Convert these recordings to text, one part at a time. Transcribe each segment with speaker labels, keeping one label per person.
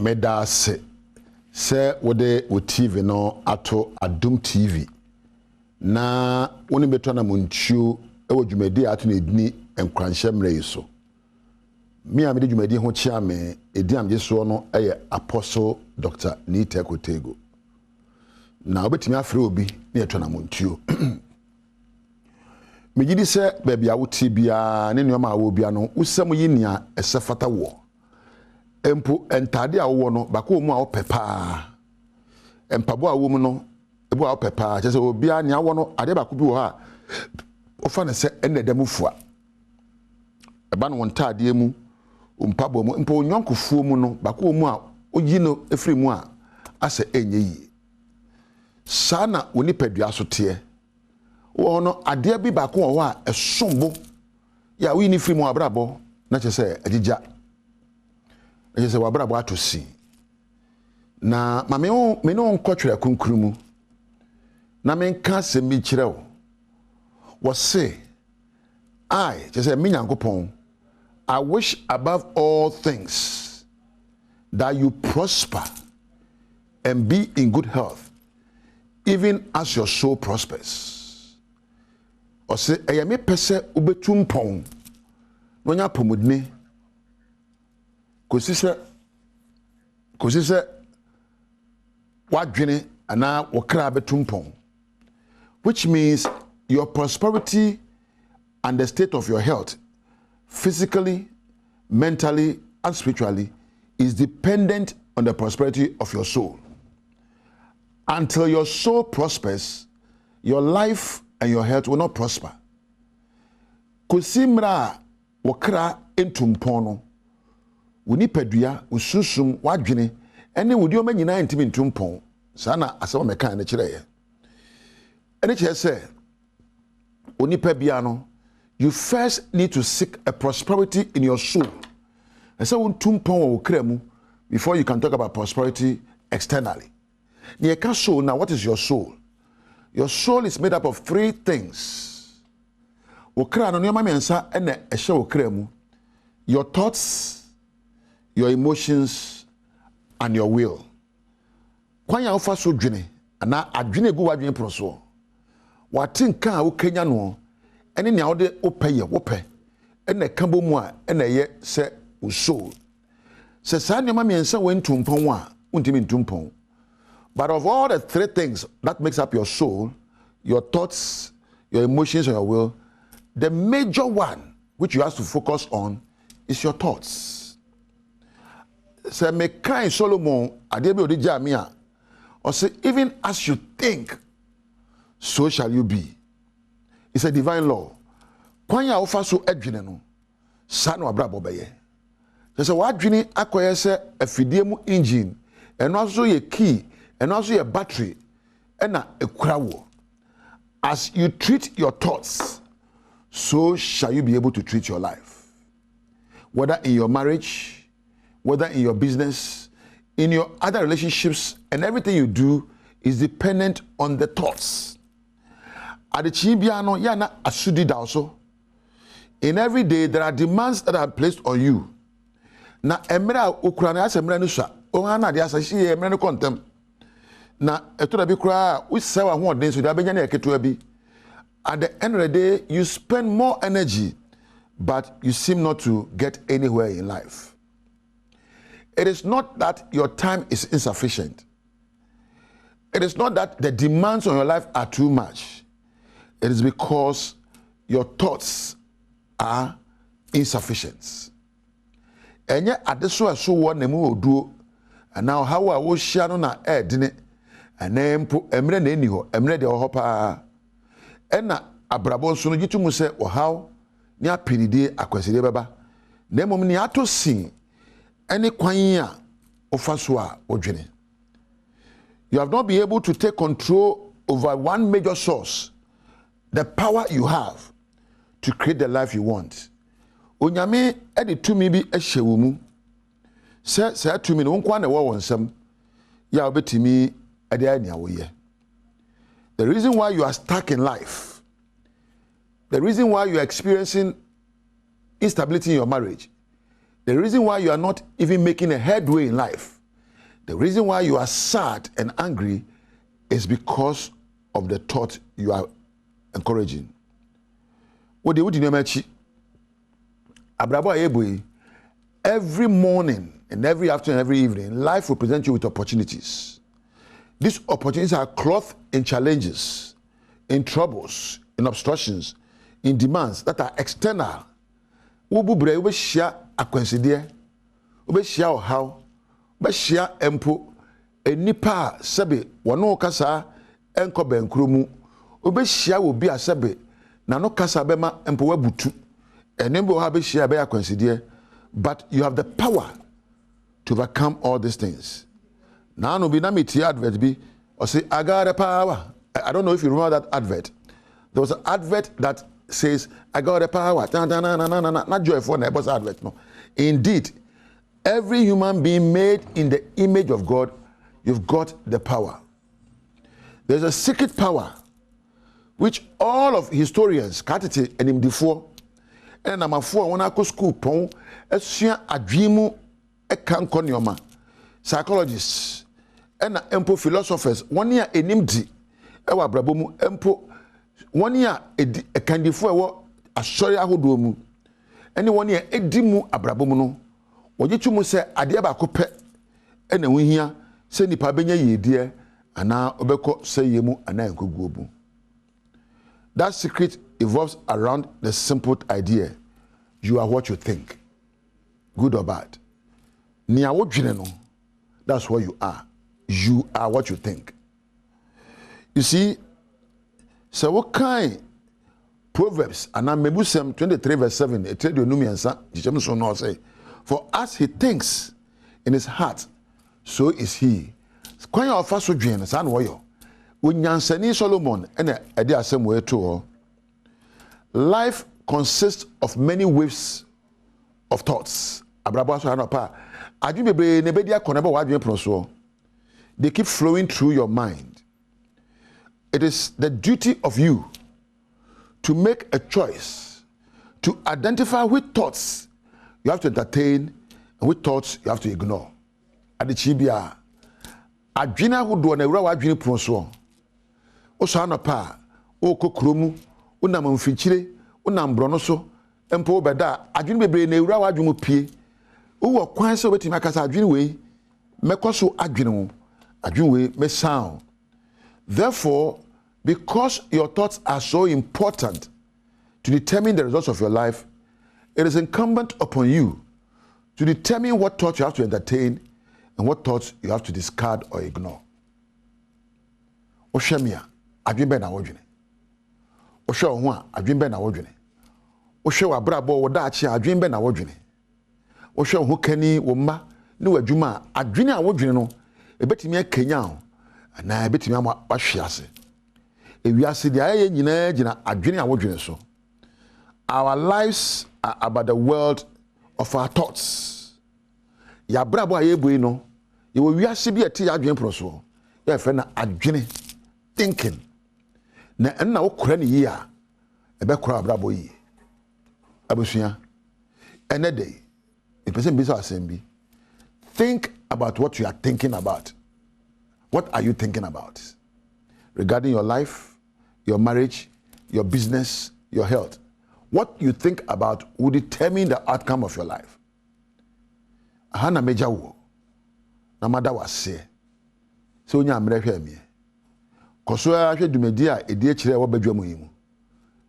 Speaker 1: meda se wode wo TV no ato Adom TV na woni beto na montuo ewo dwumadi ato na edini enkranhye mre so me amede dwumadi ho chia me edi amje so no eye Apostle Dr. Nita Kotego na obetimi afre obi na yeto na montuo megidi se baabi a woti bia ne nneoma a wo bia no usem yinia esefata wo empo entade a wo no bako mu a wo pepa empabo a wo mu no ebu a wo pepa chese obi a nya wo no ade bako bi wo ha ofa ne se enedamufua eba no ntade mu mpabo mu empo onyankofuo mu no bako mu a oyi no efri mu a ase enye yi sana woni padua so te wo no ade bi bako wo a esombo ya wi ni fri mu abrabo na chese agija ese wabrabo atosi na mame no nkotwere kunkrumu na menka se mi kirewo wo se I just say me nyankopon I wish above all things that you prosper and be in good health even as your soul prospers. O se eyame pese ubetum pon no nya pomodne kosise wadwene ana wokra betumpon, which means your prosperity and the state of your health physically, mentally and spiritually is dependent on the prosperity of your soul. Until your soul prospers, your life and your health will not prosper. Kosimra wokra entumpon no woni padua ususum wadwene ene wodi o manyina ntimi ntumpon sana asema meka na kire ye ene kire se oni pabia no you first need to seek a prosperity in your soul ese won tumpon wo kra mu before you can talk about prosperity externally. Ne ka soul. Now what is your soul? Your soul is made up of three things. Wo kra no nyoma mensa ene ehye wo kra mu: your thoughts, your emotions and your will. Kwanya ofa so dwene ana adwene gu wadwene proso. Watin kan wo kenya no ene nya wo de opeye wo pe ene kabo mu a ene ye se wo soul. Se sa nyoma miensa wentumpon a untimi ntumpon. But of all the three things that makes up your soul, your thoughts, your emotions and your will, the major one which you have to focus on is your thoughts. Say me kind Solomon adebe odi jamia or say even as you think so shall you be. It's a divine law. Kwanya ofa so adwene no sa no abrabo beye. Say wadwene akoye se afidie mu engine eno aso ye key eno aso ye battery ena ekura wo. As you treat your thoughts, so shall you be able to treat your life. Whether in your marriage, whether in your business, in your other relationships, and everything you do is dependent on the thoughts. In every day, there are demands that are placed on you. Na emra ukrana asemra no sha ohana de asashi emra no kontem na eto bi kura we sewa ho odin so da benya na eketo bi. At the end of the day, you spend more energy, but you seem not to get anywhere in life. It is not that your time is insufficient. It is not that the demands on your life are too much. It is because your thoughts are insufficient. Enye adeso aso wo na mu oduo na how a wo hia no na edine enempo emre na eni ho emre de ho pa ena abrabo nso no gitumu se ohaw ni apiride akwaside beba na mom ni atosin ene kwan a ofaso a odwene. You have not been able to take control over one major source, the power you have to create the life you want. Onyame edi tumi bi ehyewo mu se tumi no nkwa na wo wonsam ya obetimi edi ania wo ye. The reason why you are stuck in life, the reason why you are experiencing instability in your marriage, the reason why you are not even making a headway in life The reason why you are sad and angry is because of the thought you are encouraging. What do you mean? Every morning and every afternoon, every evening, life will present you with opportunities. These opportunities are clothed in challenges, in troubles, in obstructions, in demands that are external. Ube share a coincidence, ube share how, ube share empo, enipa sebe wano kasa enko benkrumu, ube share will be a sebe na no kasa bema empo webutu, enembo habe share be a coincidence, but you have the power to overcome all these things. Now no be na me advert be or say I got the power. I don't know if you remember that advert. There was an advert that says I got the power. Not joyful neighbors advert. No. Indeed, every human being made in the image of God, you've got the power. There's a secret power which all of historians katete and him before and I'm a four when I go school pon a dreamu a can konyoma psychologists and empo philosophers 1 year enimdi ewa brabomu empo 1 year a candifo ewo asori ahodo mu ene 1 year edimu abrabomu no wogitu mu se ade ba ko pe ena wohia se nipa benya yedie ana obeko se yemu ana enkoguo bu. That secret evolves around the simple idea you are what you think, good or bad. Nia wodwene no, that's what you are. You are what you think. You see, so what kind Proverbs and Mebusem 23 verse 7, it tell you numiansa, Jemson no say, for as he thinks in his heart, so is he. Kwan ya ofa so dwen san wo yo. Onyansani Solomon and ede asem we to. Life consists of many waves of thoughts. Abrabo so anopa. Adwin bebre ne bedia koneba wadwen proso. They keep flowing through your mind. It is the duty of you to make a choice, to identify which thoughts you have to entertain and which thoughts you have to ignore. Adichibia, adwina hudo na ewura wadwene proso. Oso anopa, o kokromu, unam mfichire, unam brono so, empo beda, adwene bebre na ewura wadwene pie. Uwo kwan se obetimi akasa adwene we, mekoso adwene wo. May sound. Therefore, because your thoughts are so important to determine the results of your life, it is incumbent upon you to determine what thoughts you have to entertain and what thoughts you have to discard or ignore. Oshemia, adwin na wodwene. Oshe ho a, adwin na wodwene. Oshe wa brabo wo daachi adwin na wodwene. Oshe ho kani wo mma ne wadwuma adwin a wodwene no ebetimi akenya na ebetimi ahwiase ewiase dia ye nyina gina adwene awodwene so. Our lives are about the world of our thoughts. Ya brabo ayebui no ye wo wiase bi ati adwene proso ye fe na adwene thinking na enna wo kora ne yi a ebe kora brabo yi abusua enede e person bi so asembi. Think about what you are thinking about. What are you thinking about? Regarding your life, your marriage, your business, your health. What you think about will determine the outcome of your life. Ahana meja wo. Na mada wase. Se onya amrehwe mi. Koso ahwe dumedi a edi akire wo badwa mu yimu.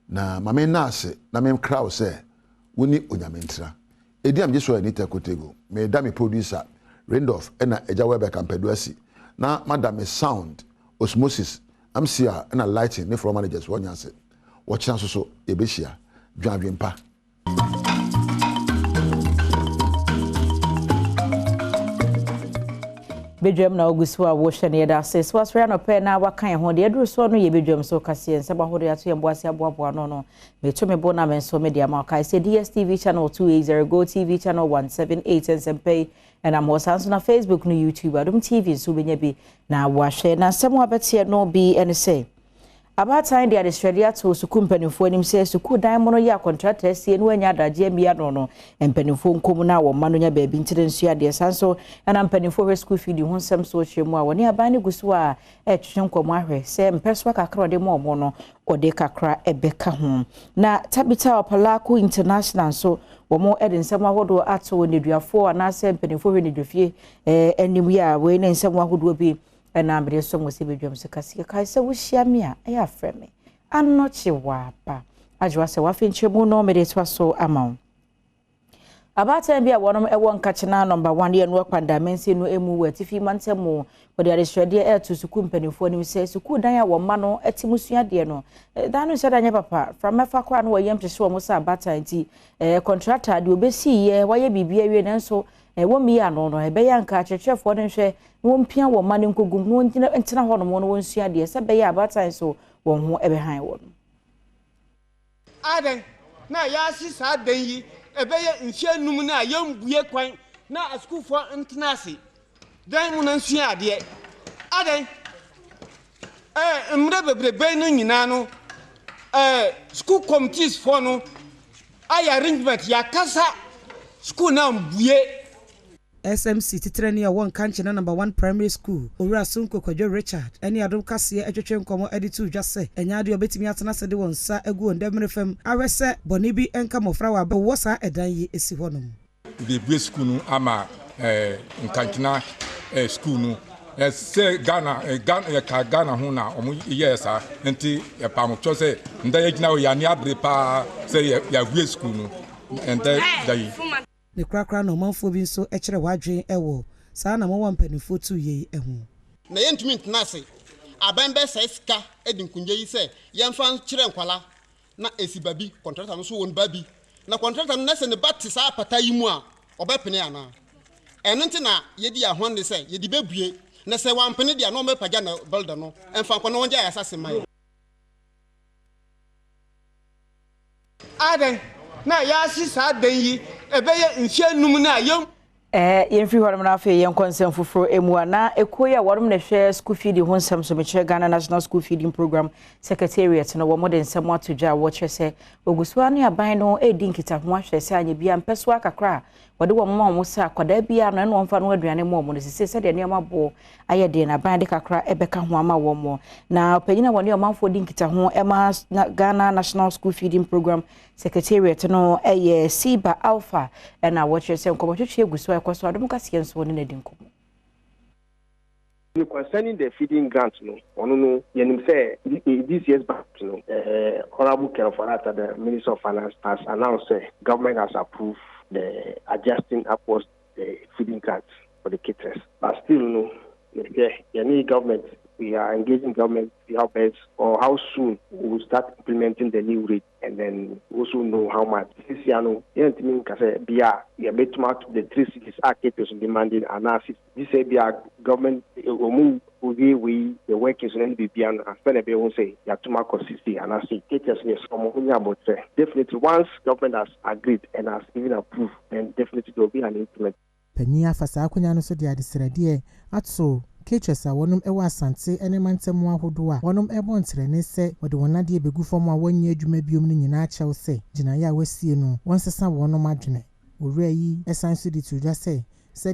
Speaker 1: Na mame na ase na mem crowd se woni onyamentra. Edi am jeso Anita Kotego. Me da me producer Randolph ena eja webe kampeduasi na madam sound osmosis amsia ena lighting ne from managers wonya ase wo chance so ebehia dwanwempa.
Speaker 2: Bedwam na ogusu a wo hwene da ase so asre na pe na wakan ho de eduru so no ye bedwam so kase ense ba ho de ato ye boase aboabo no me bo na me so me de ma kai say DSTV channel 280 Go TV channel 178 and Sempe and I'm also on Facebook no YouTube Adom TV so benya bi na wa hwe na semo abete no bi ene say abatan de adesrede ato sukuu mpanimfo anim sɛ sukuu dan mo no yɛ contractor sie no anya adagye bia no mpanimfo nkomu na wo ma no nya baabi ntire nsu ade sanso na mpanimfo we school feed ho nsɛm so hwemu a wɔne aban ne gusu a ɛtwetwe nkɔmɔ ahwɛ sɛ mpɛso kakra de mo no ɔde kakra ɛbɛka ho na Tabita Opalako International so wɔn ɛde nsɛm ahodoɔ ato neduafo anaasɛ mpanimfo we nedufie anim ya we ne nsɛm ahodoɔ bi na mbere so mo se bedwam se kase kai se wo hia me a ɛyɛ afrɛ me anɔkye waba adwoa se wafenkyemu no mede to so amaw abatan bi a wɔnom ɛwɔ nkachena number 1 ye no kwandamensi no emu watifi mantemu wɔde adesrede ɛto sukuu mpanimfo nim sɛ sukuu dan a wɔma no atimusua de no dan no hyɛ da nya papa from mefa kwa no wɔyɛ mhwehwe wɔn sɛ abatan ti contractor de obesi ye wɔyɛ bibia wie nanso wo mi ya no ɛbɛyɛ nka kyerɛkyerɛfo no hwɛ wɔn pia wɔn ma ne nkogum no ntena hɔ no mo no wɔnsua de sɛ bɛyɛ abatan so wɔn ho ɛbɛhan wɔn
Speaker 3: adan na ya si sa dan yi ɛbɛyɛ nhye num na yɛmbue kwan na asukufo ntena ase dan mu na nsua ade adan mmerɛ bebrebe no nyina no school committees for no ay arrangement ya kasa school na mbue
Speaker 4: SMC titrani a won kanche na number 1 primary school Owura Sunko Kwadwo Richard eni adom kase atwetwe nkomo editu dwase enya de obetimi atena se de won sa agu ondamre fam awese boni bi enka mofra wa ba wo sa edan yi esi honom
Speaker 5: the base school no ama nkanchina school no se Ghana ho na omo ye sa enti e pam cho se nda ye gina o ya ni abre pa se ya gwe school no enta dai
Speaker 4: ne krakra no manfo bi nso ekere wadwen ewo saa na mo wampanifo tu ye ehu
Speaker 3: na yentumi ntena ase abembe sesika edinkunje yi se yemfa kire nkwala na esibabi contractor no so won babi na contractor no na se ne batti saa pata yi mu a obepene ana eno nti na yedi ahonde se yedi bebue na se wampene dia no mepaga na builder no emfa kwa no wonja ya sase man aden na ya si sa dan yi ɛbɛyɛ nhye num na yɛm
Speaker 2: yɛmfiri hɔ na afei yɛn kɔnsɛm foforo emu na ekoyi a wɔrom na hwɛ school feeding ho nsɛm so mekyerɛ Ghana National School Feeding Program Secretariat no wɔn de nsɛm ato dwa a wɔkyerɛ sɛ ogusoa ne aban no edi nkita ho ahwɛ sɛ anya bia mpɛso akakra wɔde wɔn ma wɔn sɛ akwadaa bia no ɛna wɔn fa no aduane ma wɔn no sisi sɛ deɛ nneɛma bo ayɛ de na aban de kakra ɛbɛka ho ama wɔn mo na panyina wɔn ne ɔmanfo di nkita ho ɛma Ghana National School Feeding Program Secretariat no ɛyɛ Siba Alpha ɛna wɔkyerɛ sɛ nkɔmɔtwetwe egusoa ɛkɔso adom kase nso ne na di nkɔmɔ
Speaker 6: concerning the feeding grant no ono yenim say this year's budget no honorable Ken Farata the Minister of Finance has announced government has approved the adjusting upwards the feeding grant for the caterers but still no any government we are engaging government to help us or how soon we will start implementing the new rate and then also know how much this year no mean kase bia ya betmark the 3 cities are caterers demanding analysis this say bia government we the workers and be beyond and spend a bit won't say you have to mark 60 and I say caterers yes about definitely once government has agreed and has even approved then definitely there will be an implement
Speaker 4: Penya fasa akonya no so de adesrede atso Kechesa wonum ewa asante ene mantemu ahodo a wonum ebo ntrene se wode wonade begu fom a wonye adwuma biom no nyina achew se gina ya wasie no wonsesa wonum adwene owura yi esanso di tuja se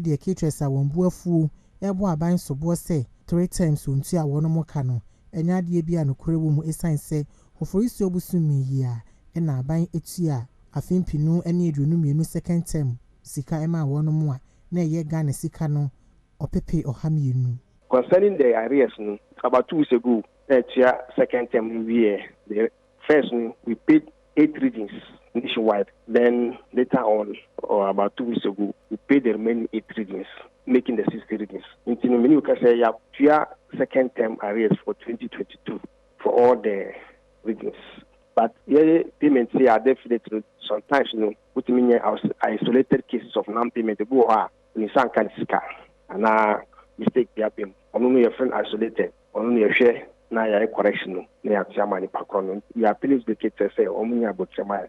Speaker 4: de Kechesa wonbu afuo ebo aban sobo se 3 times ontu a wonum ka no enya de bia no kore wo mu esan se hoforisi obusumi yi a ena aban etu a afempinu ene edwonu mienu second term sika ema wonum a na ye Ghana sika no opepe ohamienu
Speaker 6: concerning the arrears no about 2 weeks ago second term we the first we paid 8 readings nationwide then later on or about 2 weeks ago we paid the remaining 8 readings making the 60 readings into many we can say ya second term arrears for 2022 for all the readings but yeah payments are definitely sometimes what mean isolated cases of non-payment go in some kind of sika and mistake be happen onu your friend isolated onu your share na ya correction na ya tiama ni pakron ya please the kids say omunya botrema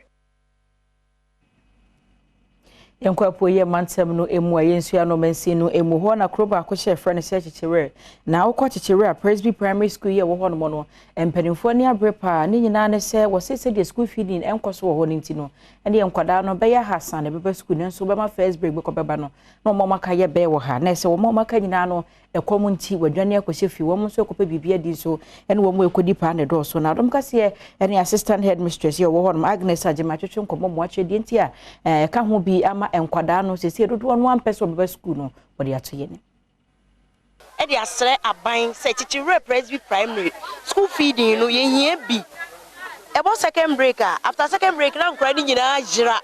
Speaker 2: Yankwapo ye mantem no emu ayensu ya no mensi no emu ho na kroba akɔhye frɛ no sɛ chichire na wokɔ chichire a Presby Primary School ye wo ho no mo no empanimfo ne abrepa ne nyina ne sɛ wɔsese de school feeding enkoso wo ho ne ntino ene yenkwada no bɛyɛ Hassan ne bɛba school ne nso bɛma first break bɛkɔbɛba no na ɔmo maka ye bɛ wo ha na sɛ ɔmo maka nyina no ɛkɔm nti wadwane akɔhye fi wɔn nso akɔpɛ bibia di so ene wɔn ekɔdi pa ne dɔso na dɔm kase ene assistant headmistress ye wo ho no Agnes Agema twetwe nkɔmɔ mo atwe di nti a ka ho bi ama enkwada no sese dodo no ampɛso bɛba school no wɔde ato ye ne
Speaker 7: e de asre aban se chichire Presby Primary school feeding no ye hia bi about second break after second break na nkra ni nyina jira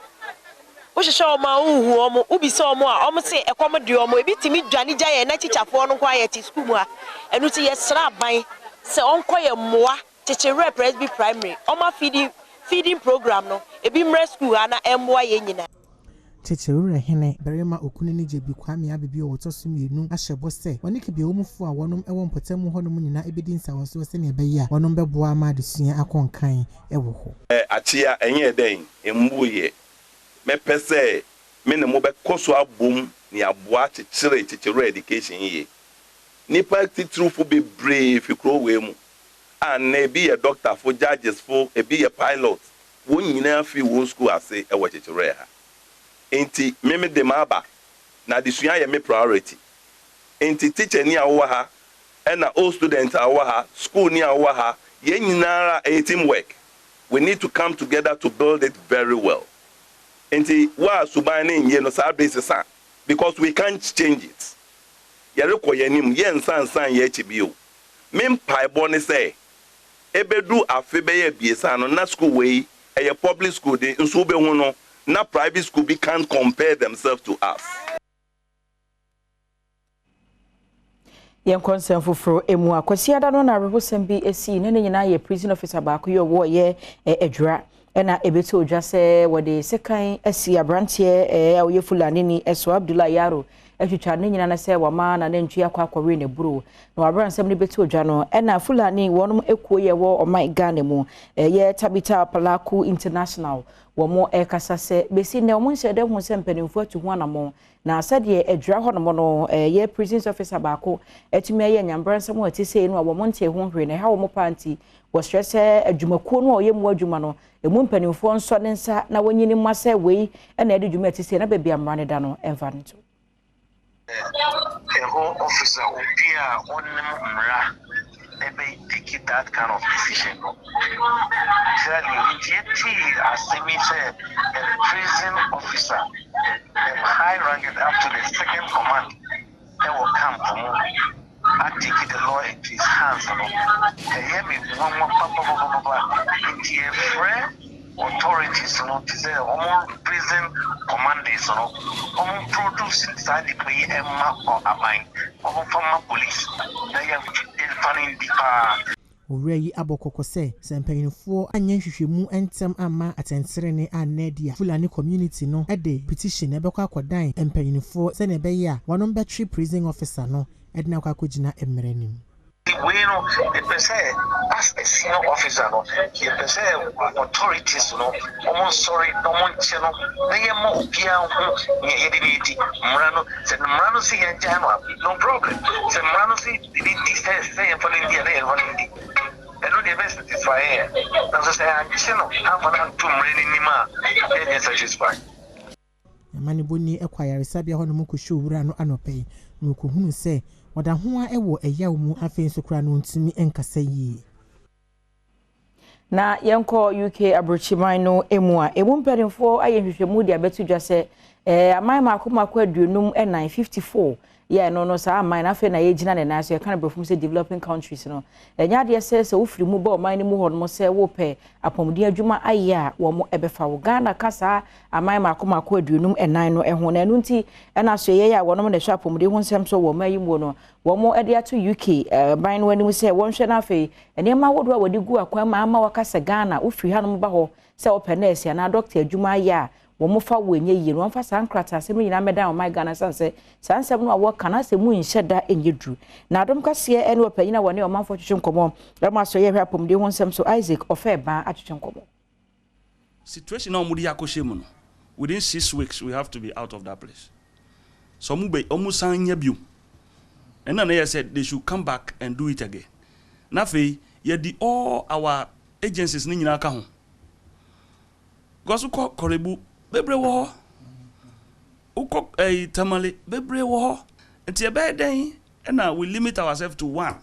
Speaker 7: wo hwehwe o ma uhu o mo ubi se o mo a o mo se ekom de o mo ebi timi dwane gya ye na chichafo no kwa ye ti school mu a enu ti ye sra aban se onko ye moa chichire Presby Primary o ma feeding program no ebi mre school ana emmoa ye nyina
Speaker 4: Chichirure hene berema okunu ni jebi kwame abebi o to so mienu ahyebo se woni ke bi omufo a wonom ewo mpotemu ho no nyina ebedi nsawo so se ne beyi a wonom beboa ma adesua akonkan ewo ho
Speaker 8: atia enye den embuye mepese me ne mo be koso abom ni aboa chichire education ye nipa titrufu be brave fikro we mu and e be a doctor for judges for e be a pilot won nyina fi wo school ase e wo chichire ha enti meme de maba na disua ye me priority enti teacher ni awo ha and all students awo ha school ni awo ha ye nyinara a teamwork we need to come together to build it very well enti wa subane ye no sa basis because we can't change it ye rekoyanim ye nsansan ye chibio me pai boni say ebedu afebe ye biesa no na school we a public school de nso be hu no na private school be can't compare themselves to us.
Speaker 2: Yen concern for emu akwasi ada no na rehosem bi esi ne nyina ye prison officer ba ko ye wo ye edwura na ebeto odwa se wode sekan esi abrantie awoye fulani ni eso Abdullah Yaro etwitwa ne nyina na se wama na nantwi akwa ne buru na wabransem ne beto odwa no na fulani wonom ekuo ye wo oman Ghana mu ye Tabita Palaku International womo ekasa se besi ne omo nhyede hu se mpanimfo atu hu anamo na sade edwura ho no no ye prison officer ba ko etumi ye nyambransem ati se no womo nte hu hwe ne ha womo panti wo stress adwumakuo no ye mu adwuma no emu mpanimfo nso ne nsa na wonyini mmase wei na ede dwuma ati se na bebia mrane da no emfa nto
Speaker 9: a whole officer will be on Mra, they take that kind of decision. Exactly, as they say, a prison officer, a high ranked up to the second command, they will come from I take the law into his hands. They hear me, a friend. Authorities, prison commanders, produce inside the play a map or a mine, former police. They have funny the
Speaker 4: Owurayi abokoko se sempanyinfo anya hwehwemu entem ama atensere ne anedia Fulani community no ede petition ebekwa akodan empanyinfo se ne beye a wonom betwe prison officer no edna akogina emrenim
Speaker 9: we know the person as a senior officer, no, the person authorities, no, almost sorry, no one channel, they are more piano, Murano, said Murano see and Jano, no problem. Said Murano see, didn't say for India, they are running. I know the best is for air. As I say, I'm channel, half an hour to Nima, and satisfied.
Speaker 4: Manibuni acquire Sabia Honomuku show Rano Anope, no kuhunu say. Wada ho a ewo eya mu afen so kra no ntumi enkasa yi
Speaker 2: na yenko UK abrochiman no emu a emu mperimfo ayehwehwemu dia betu dwa se aman makomako aduonum enan 54 yeah no sa aman na fe na yegina ne na so ye kan brofum se developing countries no enya de se wofiri mu ba oman ni mu ho no se wo pe apomudi adwuma aya wo mo ebefa wo Ghana kasa aman makomako aduonum enan no eho na enu nti na so ye ya wonom de hwa apomudi ho nsem so wo mayi mu no wo mo ede ato UK ban wani mu se won hwe na fe enema wodo a wodi gu akwa ma ama wakasa Ghana wofiri hanom ba ho se wo pe nurse na doctor adwuma aya wo fa wenye yi no fa sankrata asem nyina meda o my Ghana sanse sansem no awo kana se mu nhyeda enyedru na adom kase ene opanyina woni o manfo twetwenkomo rama so ye hwapomde ho nsem so Isaac ofa ba atwetwenkomo
Speaker 10: situation na omudi yakoshe mu no within 6 weeks, we have to be out of that place. So almost and then they said they should come back and do it again. Nafe, all our agencies ni nyina ka ho. Because uko Korebu bebre wo ho. Uko Tamale bebre wo ho. Nti ebe den na we limit ourselves to one.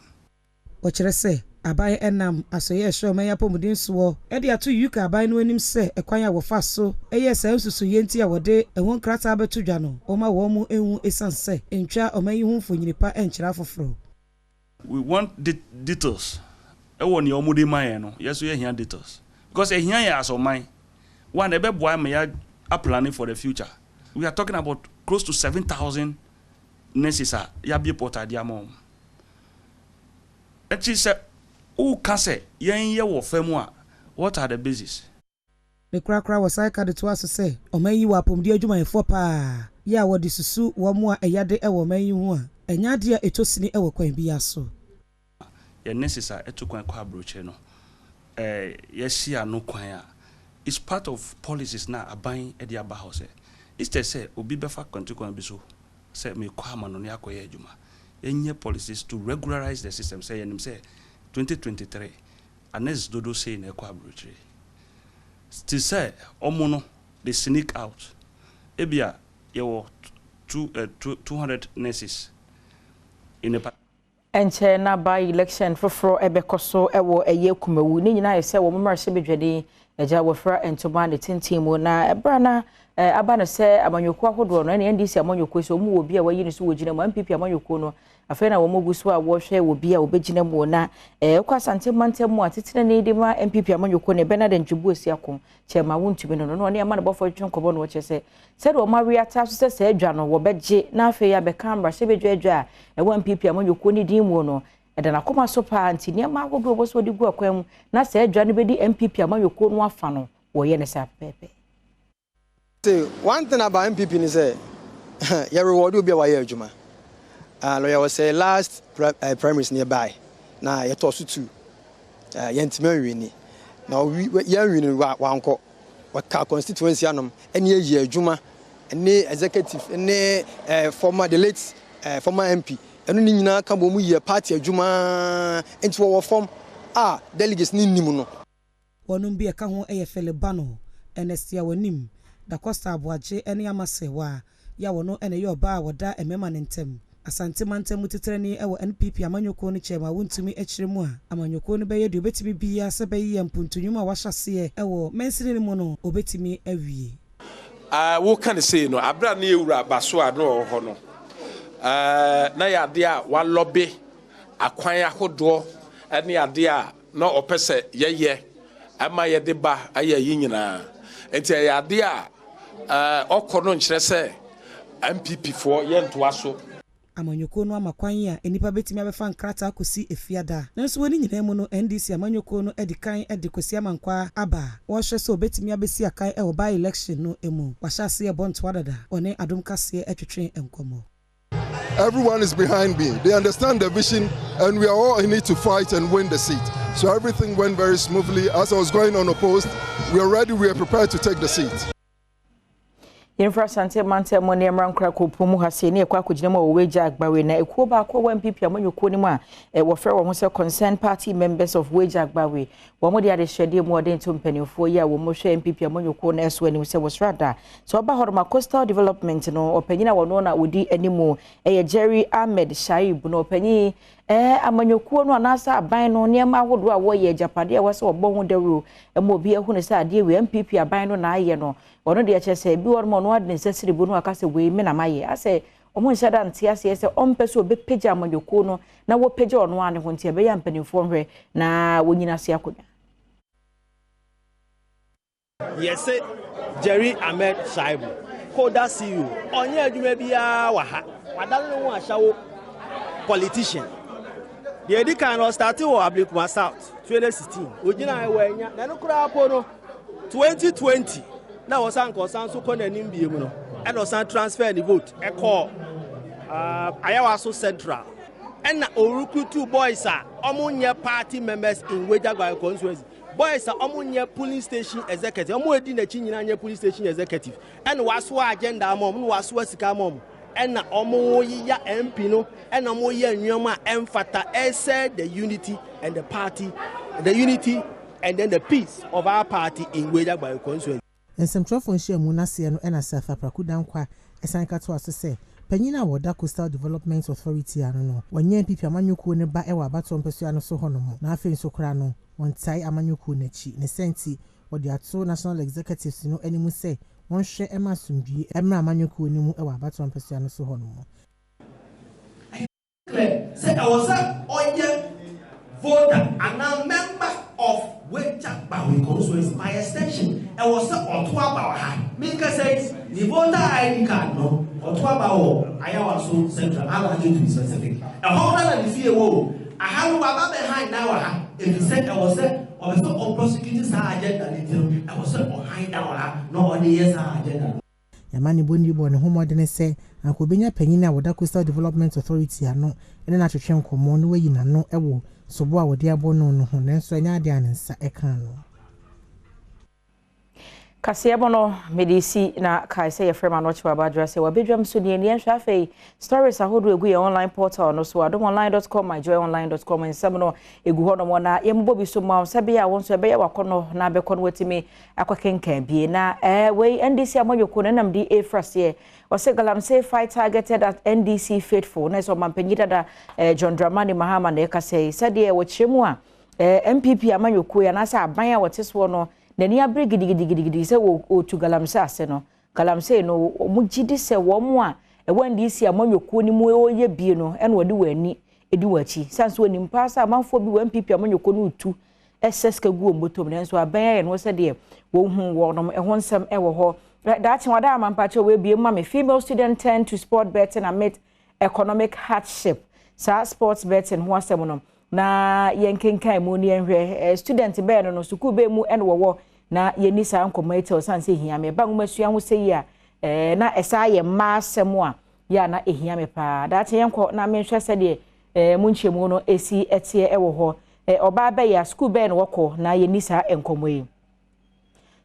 Speaker 4: Ochire say abai enam asoye show meya pomudin so e de ato yuka abai no anim se ekwan ya wo fa so eye sa susu yenti a wode ehon krata abeto dwa no o ma wo mu ehu esanse entwa o mayi hu mfonyinipa enkyira foforo.
Speaker 10: We want details. Ewo ni omude man no yes we hear details because e hear ya so man one e be boy me ya planning for the future. We are talking about close to 7,000 nurses ya be porta dia mom. And she said, "Oh, can say yen ye wo fam a what are the basis?"
Speaker 4: The krakra was I ka de to aso say o man yi wa pomdi adwumanfo pa ya wo de susu wo mo a eyade e wo man yi hu a enya de etosini e wo kwan bi aso.
Speaker 10: Ye necessary etukwan kwa broche no yes ya no kwan a it's part of policies na aban e de aba house it's to say obi befa kwantukwan bi so say me kwa ma no ne akoye adwuma enye policies to regularize the system say yenim say 2023 anes dodo say na kwa broche still say omo no they sneak out ebia ye wo 200 nurses in a
Speaker 2: enche na by election for ebekoso ewo eye kumawu ni nyina yese wo mmarahyɛ bedwade eja wofra entoma ne tintimu na ebra na aba na se amanyoko ahodo no na ndisi amanyoko so mu obi a wayi ne so wogina mu MPP amanyoko no afei na wo moguso a wo hwɛ obi a obegina mu na kwa sante mantem mu atetene ne de ma MPP amanyoko ne Bernard Ntwibu Osiako chema wontumi no no ne ama na bofo twonkobo no wo kyese se de o ma reata so se adwa no wo begye na afei ya be camera se bedwa a ewo MPP amanyoko ne din mu no eda na koma so pa anti ne ma agodo bo so de gu akwam na se adwa ne bedi MPP amanyoko no afa no wo ye ne sa pepe.
Speaker 11: One thing about MPP is you reward you be a wire juma. Lawyer was say last primaries nearby. Now you toss to Yentimeri. Now we winning one co what constituency anum any year juma any executive any former the late former MP. And only now come when we party juma into our form delegates ni no.
Speaker 4: One be a cajon a fele bano and estia wanim. Da Costa Abuaje ene amasewa ya wono ene yo ba woda emema nentem asante mantem mutitreni ewo NPP amanyoko no chema wontumi echiremu a amanyoko no beye de obetimi bia se beye mpuntunyuma wahase ewo mensiri mu no obetimi awie
Speaker 12: wo kan say no abra na ewura baso ado ho no na ya de a wa lobby akwan ahodo ene ade a na opese yeye ama ye de ba aye yinyina enti ya de a okono nkyere se MPP for yentoa so
Speaker 4: amanyoko no amakwan ya enipa betimi abefa nkrata akosi efiada nanso woni nyina mu no NDC amanyoko no edikan edikosi amankwa aba wo hwe se obetimi abesi akan e oba election no emu wahase e bonto adada one Adom kase etwetwe enkomo.
Speaker 13: Everyone is behind me. They understand the vision and we are all in it to fight and win the seat. So everything went very smoothly. As I was going unopposed, we are ready, we are prepared to take the seat.
Speaker 2: Infrastructure mante mo ne mrankra ko pomu hase ne ekwa kugina mo weja agbawe na ekuo ba ko MPP amanyoko ni mu a wo frɛ wo se concerned party members of weja agbawe wo mo de ade hwede mu ode nto mpanimfo yi a wo mo hwɛ MPP amanyoko na eso ani se wo srada so ba horoma coastal development no opanyina wo no na wodi animu Jerry Ahmed Shaib no opanyi amanyoko no anasa aban no ne ma ahodo a wo ye japade a wo se wo bɔ ho dawuro mo obi ahu ne se ade we MPP aban no na aye no ono de achese bi wor mo no ade nsesiri bu no akase we me na maye ase omo nhyada ntia ase ese ompeso obepeja amanyoko no na wo peja ono ane ho ntia be ya mpanimfo hwe na wonyina se akonya.
Speaker 14: Yes Jerry Ahmed Shaibu koda CEO onye adwuma bia wa ha wadalo no ahyawo politician the edikan no start wo Ablekuma South 2016 ogina anya na no kura apo no 2020 na wosan so kona nimbie mu no and wosan transfer the vote e call ayawaso central and na recruit two boys omunye party members in Wejagba constituency boys are omunye police station executive omu edi na chi nyina nye police station executive and waso agenda mom no waso sika mom and na omu ya MP no and omu ya nwoma emfata ese the unity and the party the unity and then the peace of our party in Weja by constituency.
Speaker 4: Nsɛmtwerɛfo nhyiamu n'aseɛ no ɛna Seth Aprakudankwa ɛsan ka to aso sɛ panyina wɔda Coastal Development Authority ano no wɔnyɛ MPP amanyɔkuo ne ba ɛwɔ abato mpɛsua no so hɔ no mo na afei nso kora no wɔntae amanyɔkuo n'akyi ne sɛnti wɔde ato National Executives no animu sɛ wɔnhwɛ ɛma asomdwie ɛmra amanyɔkuo no mu ɛwɔ abato mpɛsua no so hɔ no mo.
Speaker 15: Sɛ ɛwɔ sɛ ɔyɛ voter and a member of Weja Bawi constituency by extension. I was on to about her. Mika says the voter ID card no or to about I also central. I want you to be specific. A whole lot of the fear. I have about behind now. If you said I was there, I was not on prosecutors agenda. I was on high down, no on the years agenda.
Speaker 4: Yamani Bondi Bon Homo Dene say, Uncle Benya Penina with Coastal Development Authority ano, and then I should change common way in a no ewo. So boa wo dia bono no ho nenso nya dia nensa eka no
Speaker 2: Kasia bono medisi na kai say frema no chwa badra say wabedwam so ne ne nhwa fei stories ahodo egu ye online portal no so adomonline.com myjoyonline.com nsem no egu ho no mo na yembo bi so ma se bia won so be ya wakono na be kono wetimi akwakenkan bi na we NDC amanyoko na nam di afrase o se galamsey fight targeted at NDC faithful na so mampanyida da John Dramani Mahama na ka say de wo chemu a MPP amanyoko ya na sa aban a woteso no nani abre gidigidi se wo tu galamsey ase no galamsey no mugidi se wo mo a NDC amanyoko ni mu oye bie no ene wodi wani edi wachi sanso woni mpasa amanfo bi MPP amanyoko no utu SS ka gu omotom nenso aban ya no se de wo hu wo no ho nsem e wo ho that's what I'm patcho we be mama female student tend to sport betting amid economic hardship sa sports betting ho asem no na yenkenkan mu ni enhwe student be no school be mu en wo na yeni sa nkomate o san se hia me ba ngumasua ho se ya na esa ye ma asem a ya na ehia me pa that yenko na me hwe se de mu nchemu no esi etie e wo ho oba be ya school be no woko na yeni sa enkomoyi.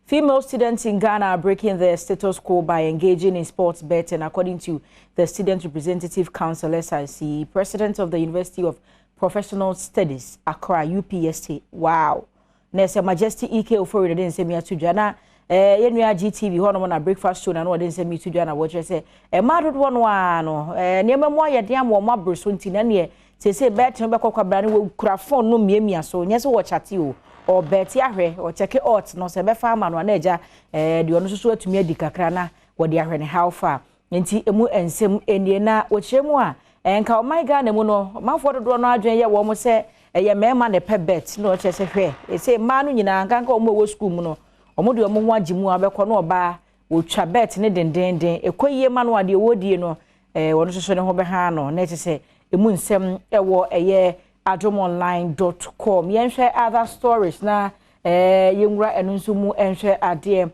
Speaker 2: Female students in Ghana are breaking their status quo by engaging in sports betting, according to the Student Representative Council SIC, President of the University of Professional Studies, Accra, UPST. Wow. Nese Majesty EK Ofori didn't say me to Jana. Yenua GTV, one na breakfast show, and no didn't say me to Jana. What you say? A married one, near memoir, damn, or my brussuntin, and ye say bet and back of Brani will craft no me, so yes, watch at you. Or bet yahre or check it out no se be farmer no aneja de ono so atumi adi kakra na wo de ahwe ne how far nti emu ensem enie na wo kyeremu a enka o my Ghana mu no manfo dodo no adwen ye wo mo se ye mema ne pe bet no che se hwe e se ma no nyina nkanka o mo wo school mu no o mo de o mo ho agimu abekọ no oba wo twa bet ne dendenden ekoyie ma no ade wo die no wono so ne ho be ha no na che se emu nsem ewo eye adomonline.com yenhwe other stories na yenwura enu nso mu enhwe ade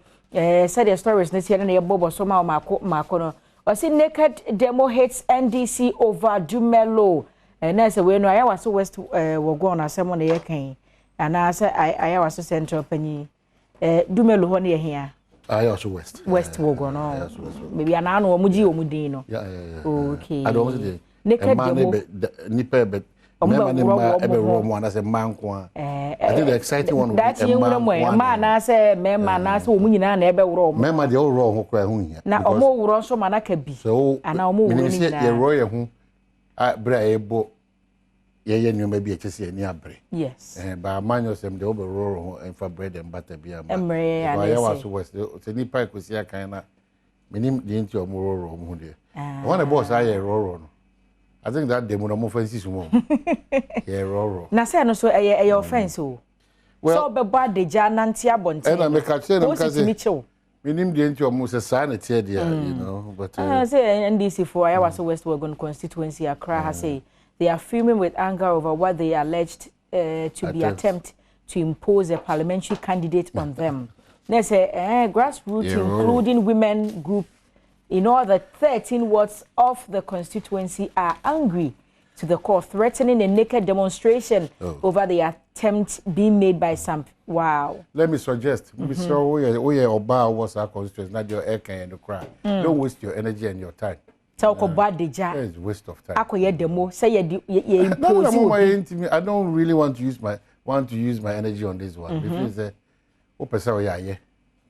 Speaker 2: said the stories na tie na ye bobo so ma mako no o si naked demo hits NDC over Dumelo na se we no ayawa so west wogo na asem na ye kan ana se ayawa so central panyi Dumelo ho na ye hia
Speaker 1: ayawa so west
Speaker 2: wogo no maybe ana no omuji omudin no okay
Speaker 1: I don't say
Speaker 2: naked demo
Speaker 1: nipa Mema ni ma ebe romo na se manko I think the exciting one would be
Speaker 2: ma na se mema na se omu nyina na ebe woro omo
Speaker 1: mema de woro ho kra ho hia
Speaker 2: na omo woro so ma na ka bi ana omo woro ni na
Speaker 1: ye ro ye ho bra ebo ye nyoma bi ekese ani abre
Speaker 2: yes
Speaker 1: ba manyo sem de obo ro ho enfa bread and butter bi ama
Speaker 2: emre ya
Speaker 1: na se so west se ni pa ikosi akan na menim de nti omo ro ho de one boss aye ro no I think that demo no offense mo. Yeah, ro.
Speaker 2: Na say no so e offense o. So be bad de ja nanti abonte.
Speaker 1: E na me ka che na ka say. Minim de nti omo se sa na tie dia, you know, but
Speaker 2: say NDC for Ayawa West Wagon constituency Accra has say they are fuming with anger over what they alleged to be attempt to impose a parliamentary candidate on them. They say grassroots including women group in all the 13 wards of the constituency are angry to the core, threatening a naked demonstration over the attempt being made by some. Wow.
Speaker 1: Let me suggest, so we are Oba was our constituents, not your air can the crowd. Don't waste your energy and your time.
Speaker 2: Talk about the job.
Speaker 1: It's waste of time.
Speaker 2: Akoye demo say you impose.
Speaker 1: I don't really want to use my energy on this one. Because say, person yeah.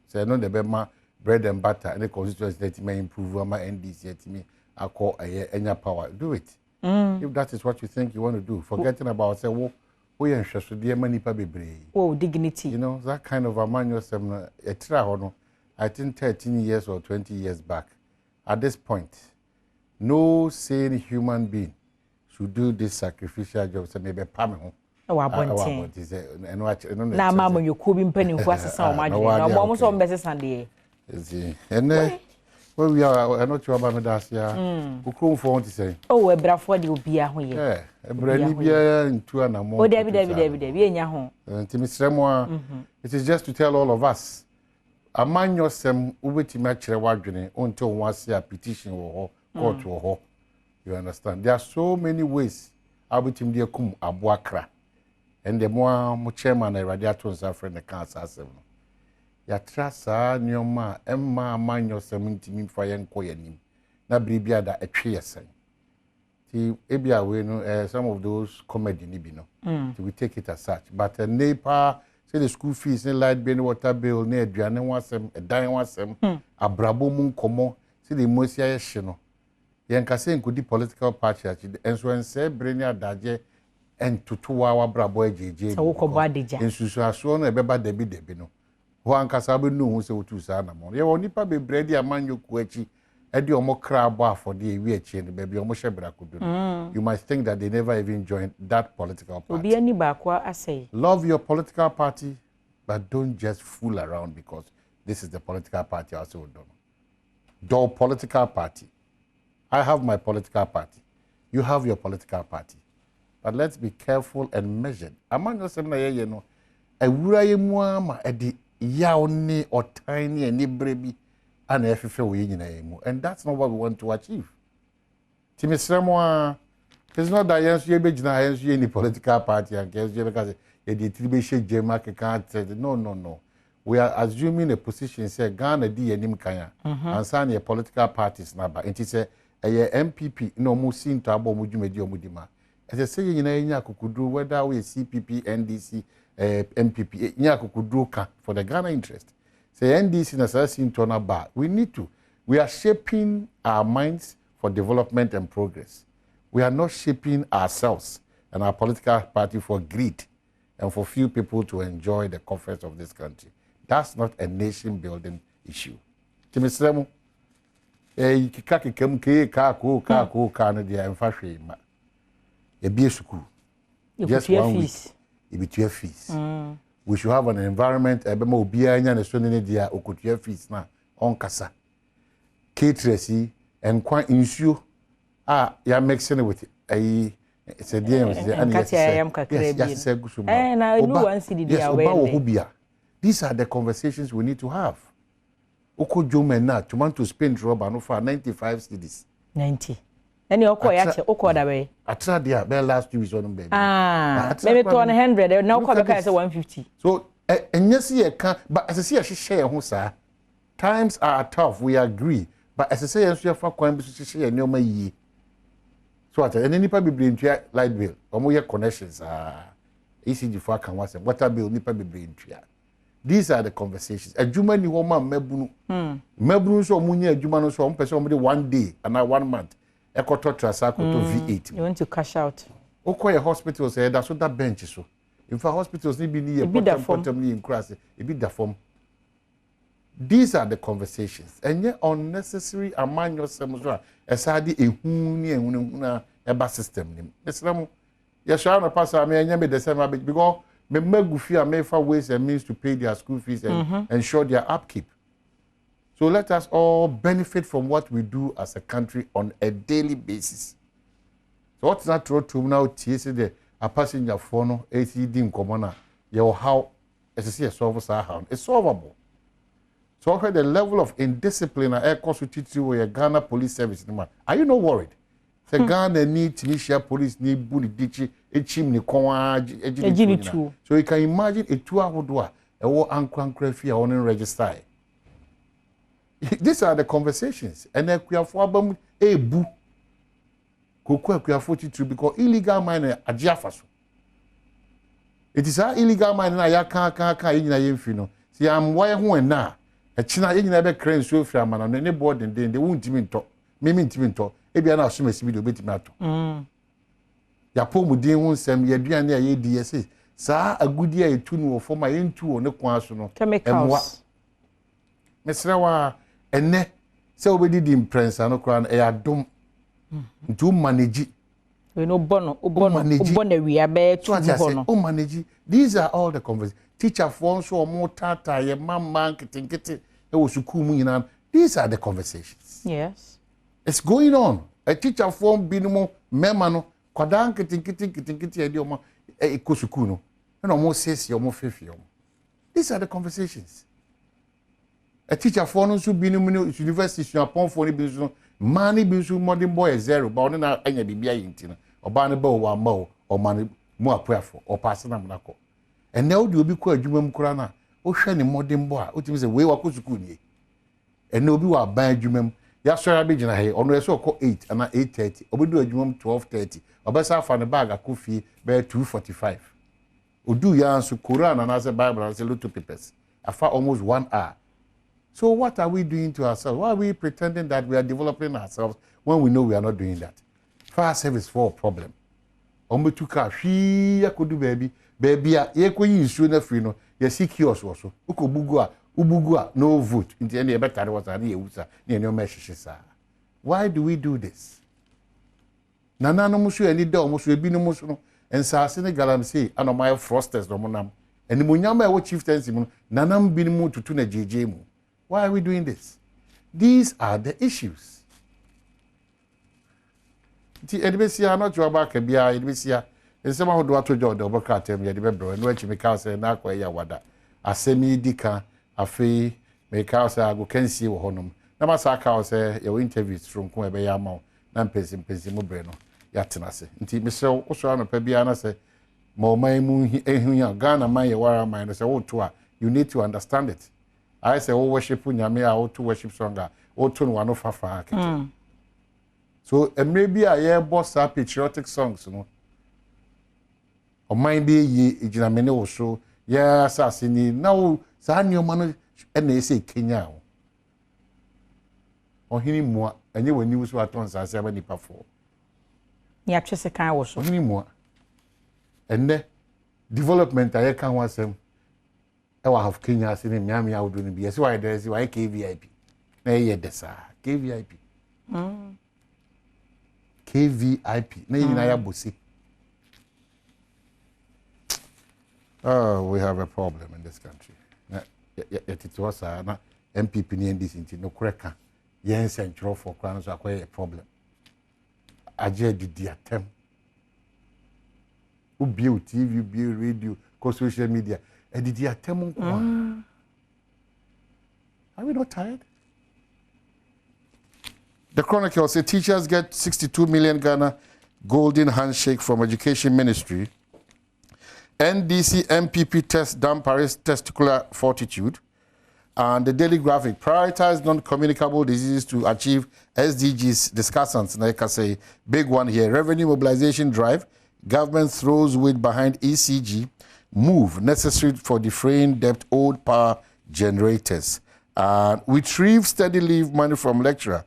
Speaker 1: Say no the bema bread and butter and the constituents that may improve my NDC to me. I call any power. Do it. If that is what you think you want to do, forgetting about say we are interested dear money pa bebre.
Speaker 2: Oh, dignity.
Speaker 1: You know, that kind of a manual seminar, I think 13 years or 20 years back. At this point, no sane human being should do this sacrificial job. So maybe Pamela.
Speaker 2: Oh, I want to. Now, Mamma, you could be penning for some money. No, almost on better Sunday.
Speaker 1: And well, we are not sure about that. Yeah, who come for to say?
Speaker 2: Oh, a Bradford will be a way.
Speaker 1: Yeah, a brandy beer in 2 and more.
Speaker 2: Oh, David, in your home.
Speaker 1: And it is just to tell all of us. A man yourself, which match a wagering until once a petition or court or ho. You understand? There are so many ways. I will team dear cum a boakra. And the more chairman I radiators are friend the cancer. Ya trasa nyoma emma manyo 70 for yen koyanim na bribia da etwe yesen ti ebia we no some of those comedy ni bi no we take it as such but NEPA say the school fees ne light bill water bill ne aduane wasem edan wasem abrabo mu nkomo say the mosia ye hye no yen ka say nkodi political party achi enso ense breni adaje entotowa wa brabo ajeje
Speaker 2: so wo ba deja
Speaker 1: ensusu aso no ebeba debi no Juan Casabe no who say to Sana Mon. You only probably bread a man you quechi, Eddie or more crab bar for the WH and baby or Moshebra could do. You might think that they never even joined that political party.
Speaker 2: Be any backward, I say.
Speaker 1: Love your political party, but don't just fool around because this is the political party I also don't. Do political party. I have my political party. You have your political party. But let's be careful and measured. Among us, you know, a Wurayamwa, Yaoni or tiny and brebi and and that's not what we want to achieve. Timisramwa, it's not that you any political party and because the distribution can't. No. We are assuming a position say Ghana D and Nimkaya and sign a political parties number. And it's a MPP no more seen to abo mujumedi mudima. As I say, you know, could do whether we CPP, NDC. MPP Nyakukudruka for the Ghana interest. Say NDC and assassin turn about. We are shaping our minds for development and progress. We are not shaping ourselves and our political party for greed and for few people to enjoy the comforts of this country. That's not a nation building issue. Timisremo kikaki kemke ka no dia emfa hwe ma. E bi school. Just 1 week. Ibitua fees. We should have an environment ebema obia nya na so ne dia okotua fees na onkasa. Cateresi enkwan insuo ya mixing with it's a dia was and yes
Speaker 2: na no one see the away.
Speaker 1: These are the conversations we need to have. Okojome na tomato spend rubber no for 95 cedis.
Speaker 2: 90. Then you call yache okoda way.
Speaker 1: Atra dia be last 2 weeks on baby.
Speaker 2: Maybe 200 now call be say 150.
Speaker 1: So enyesi e kan but as I say share ho sa. Times are tough, we agree. But as I say enso fa kwan bi so share nyoma yi. So at any nipa be brintua light bill. Omo ye connections ECG for kan wase water bill nipa be brintua. These are the conversations. Adwuma ni ho ma mabunu. Mabunu so omunye adwuma no so on person omo de 1 day and 1 month. Ekoto trasako to V8.
Speaker 2: You want to cash out.
Speaker 1: Okoye hospitals say that's what that bench so. In fact hospitals need be near bottom in class. It be the form. These are the conversations. And yet unnecessary among yourselves. Esadi ehuni ehuna eba system nim. Mesramu. Ya sha na pass am enya me the same because me magufi am for ways and means to pay their school fees and ensure their upkeep. So let us all benefit from what we do as a country on a daily basis. So what's that road to now? TSD a passenger phone, ACD in common. You how as I see a solver it's solvable. So the level of indiscipline and air cost with a Ghana police service. Are you not worried? The Ghana need to share police need bully ditchy echim ni kwa ejini tu. So you can imagine a two ahodo a wo ankwankra fi a won register. These are the conversations and akuafo abam ebu koku akuafo titru because illegal mining ajiafa so. It is our illegal mining na ya kan yina yemfi no. See am why ho na e china yina be kran so fi amana no ne board den they won't even talk. Me ntimi nto e bia na asomasi bi do betimi ato. Ya pomudin ho nsem ya duane a ye di yesi saa agudi a etu no fo ma yentu o ne kwa so no
Speaker 2: chemicals.
Speaker 1: Mesrewa ene se obedi di imprensa no kra na e adom ntu manage
Speaker 2: we no bono we abe tu bono
Speaker 1: o manage. These are all the conversations. Teacher for so mo tata ye mama nketinketi e wo sukuu mu nyina. These are the conversations.
Speaker 2: Yes.
Speaker 1: It's going on. A teacher form binumo mema no kwadan kitinkiti edi omo ekosuku no. Na omo sesi omo fefi omo. These are the conversations. A teacher form no so binumo no university so upon for ni bi so mani bi so modern boy zero ba ono na anya bibia yinti no. Oba ne ba o ma o mani mu apoafo o pass na mnako. And now do obi ko adwuma mu kura na o hwe ni modern boy o timi say we wa ko suku ni. And no obi wa ban adwuma mu ya sora be gina he ono yeso ko 8 ana 8:30 obedu adwuma 12:30 obesa afa ne bag akofi be 2:45 odu ya anso Quran and as a Bible and say little papers afa almost 1 hour. So what are we doing to ourselves? Why are we pretending that we are developing ourselves when we know we are not doing that? Fire service for a problem. Ometuka hwi yakodu baby a ye koyi nsuo na free no ye secure so ukobugu a ubugu a no vote nti ene e betare wasa na yewusa na ene o mehihisa. Why do we do this? Nana no musu ani da o musu ebi no musu no ensase ne galam sei anomai frosters no monam eni monyama e wo chieftaincy mu nanam bi mu tutu na jeje mu. Why are we doing this? These are the issues. Ti edbesia na joba ka bia edbesia ensema ho do atojo do boka tem ye de bebro no achi meka say na akwa ya wada asemi dika afi meka say ago kansi wo honom na masa ka say your interviews from ko ebe ya ma na mpesi mu bre no ya tenase nti mesre wo so na pa bia na say ma oman mu ehu ya Ghana man ye wara man no say wo to a you need to understand it. I say wo worship nyame a wo to worship song a wo to no wano fafa akete. So maybe a year boss patriotic songs no o mind be ye ejina mene wo so ya asasini na wo sa nyoma no na ese Kenya o ohini mua enye wani wo so aton sase aba nipa fo
Speaker 2: ya twese kan wo so
Speaker 1: ohini mua enne development aye kan wasem e wa have Kenya sini miami ya wodo ni bi ese why there is why KVIP na ye desa KVIP KVIP na yina ya bosi. Oh, we have a problem in this country. It was na MPP ni NDC nti no kreka yen central for crown so akwai a problem. Aje didi atem. Ubi TV, ubi radio, ko social media. Didi atem nko. Are we not tired? The Chronicle says teachers get 62 million Ghana golden handshake from Education Ministry. NDC MPP test damn Paris testicular fortitude. And the Daily Graphic prioritize non-communicable diseases to achieve SDGs discussants. Like I say, big one here. Revenue mobilization drive. Government throws weight behind ECG. Move necessary for defraying debt owed power generators. Retrieve steady leave money from lecturer.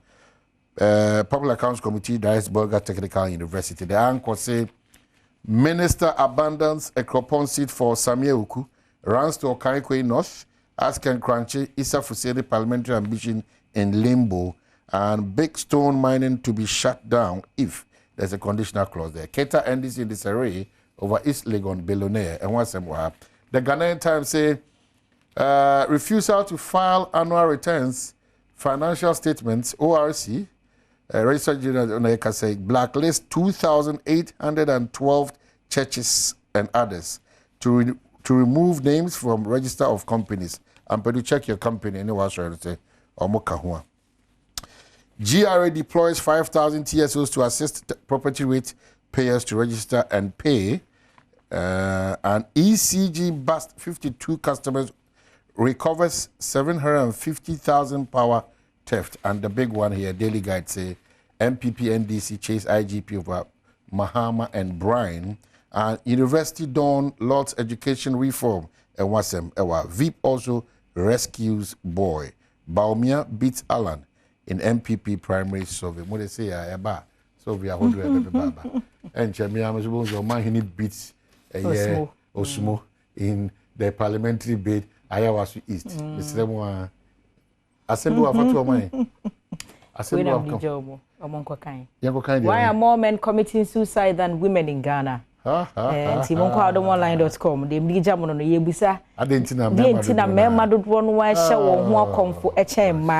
Speaker 1: Public Accounts Committee directs Bolga Technical University. The anchor say Minister abandons a Ekropon seat for Samia Uku, runs to Okarikwe North, asking Crunchy Issa Fuseli parliamentary ambition in limbo, and Big Stone mining to be shut down if there's a conditional clause there. Keta NDC in disarray over East Legon billionaire and once more. The Ghanaian Times say refusal to file annual returns, financial statements, ORC. Registered General say blacklist 2,812 churches and others to remove names from register of companies. And to check your company, anyway, say GRA deploys 5,000 TSOs to assist property rate payers to register and pay. An ECG bust 52 customers, recovers 750,000 power theft. And the big one here, Daily Guide say, MPP NDC chase IGP over Mahama and Brian. And University Dawn Lord's education reform. And Wasem Ewa. VIP also rescues boy. Baumia beats Alan in MPP primary survey. What they say, Eba. So we are holding Baba. And Chamia Masubon's man, he need beats Osmo in the parliamentary bid, Ayawasu East. It's them one. Assembly of what mine. Assembly of
Speaker 2: why are more men committing suicide than women in Ghana? And TimonCodomOnline.com. They need Jamon on the Yebisa. I didn't know Memma don't want to show more comfort a chain.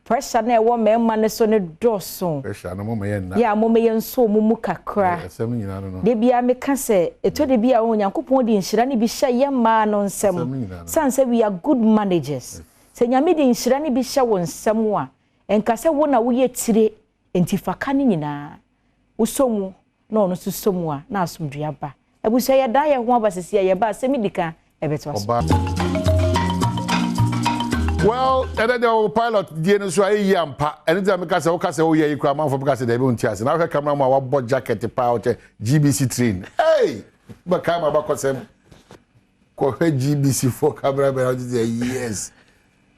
Speaker 2: Pressure na wo memma ne so ne doso. Pressure na mo me na. Ya mo me yenso mo mu kakra. Asem nyina no. De bia me ka se eto de bia wo Nyankopon di nhira ne bi hye yemma no nsem. Sanse we are good managers. Se nyame di nhira ne bi hye wo nsem a enka se wo na wo ye tire entifaka ne nyina. Wo somu na ono so somu a na asomdua ba. Ebuso ye da ye ho abasese ye ba asem dika ebeto aso.
Speaker 1: Well, and then the pilot didn't so yampa. Anytime I say, okay, say, oh yeah, you come out for because they won't chase. Now I come out my what jacket the power GBC train. Hey, but come about say, go GBC for camera. But I say yes.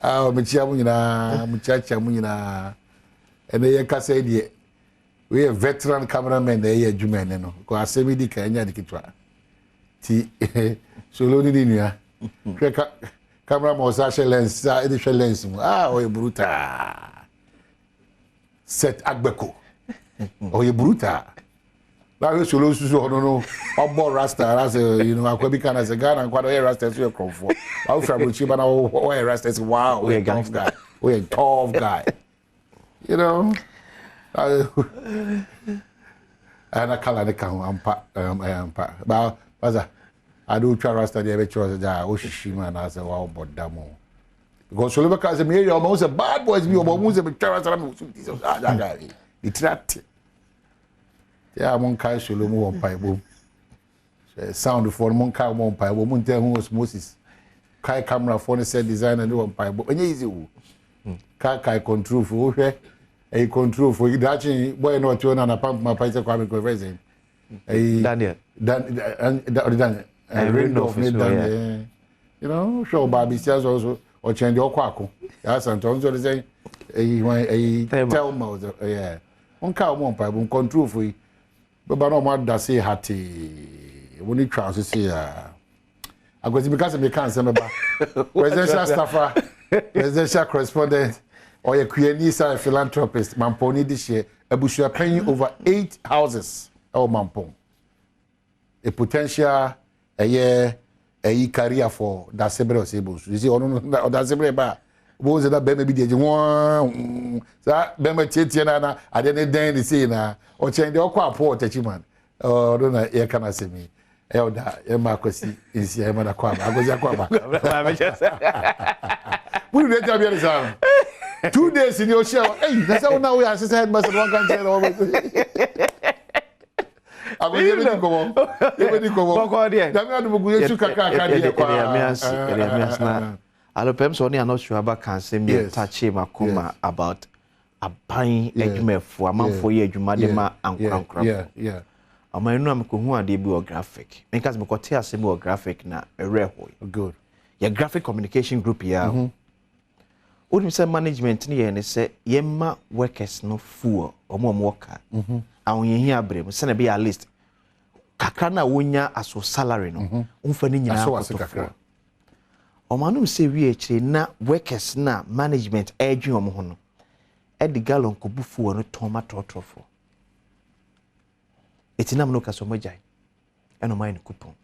Speaker 1: Ah, muchacha munina. And then you can say we are veteran cameramen. They are Jumen, you know. Because I say we di Kenya di kitwa. Ti solo ni niya. Camera was actually lens, edition lens. Ah, oh, you bruta. Set Agbeko. Oh, you bruta. Now you should lose so no. About Rasta, as you know, I could be kind as a gun and quite a Rasta to your comfort. I'll travel cheap and I'll wear Rasta. Wow, we're a tough guy. We're a tough guy. You know? And I can't let I am pa. But I do try Rasta the choice that Oshishima and I say, wow, but damo. Because so look at me, almost a bad boys, me almost a bit that guy. It's trapped. Yeah, I'm on Kai Solomo on Pipe. Sound for Monka on Pipe, won't tell who was Moses. Kai camera phone said design and do on Pipe. But easy. Kai control for a control for you. Actually, boy, no, to an pump my Pipe coming conversing. Daniel. Daniel. And Randolph made down you know, show Barbie says also, or change your quackle. Yes, and so they say, a tell mouth, yeah. One cow won't pipe, won't control for you. But no matter that say hatty, when you try to say, I got because of the cancer, presidential staffer, presidential correspondent, or a Queenisa philanthropist, Mamponi this year, a bush are paying over 8 houses, oh Mampon. A potential a year career for that several sables. You see, on that several bar. Was that baby did one? That baby Tiana, I didn't dare to say now, or change the aqua port, man. Oh, don't know, here can I see me? Elder, Marcus is here, man. I was a quack. We let them hear the sound. 2 days in your show. Hey, that's how now we are. Sister Headmaster, one can say over. I will never come on. Never come on. Damian Mugu, you can
Speaker 16: Alopem so not sure about can say me touch him about a buying a for a month for year, Jumadema and Crown.
Speaker 1: Yeah.
Speaker 16: I might know I'm going to be graphic. Because I'm going to say more graphic now, a rare boy.
Speaker 1: Good.
Speaker 16: Your graphic communication group here. Wouldn't say management near and say, Yemma workers no fool or more worker. And when you hear Brim, send a be a list. Kakrana wunya aso salary no. Unfani nyina akotofo. Omanum say we actually na workers na management edwin omo ho no. Edi gallon ko bufu no toma totrofo. Etinam no kaso magai. Eno mine coupon.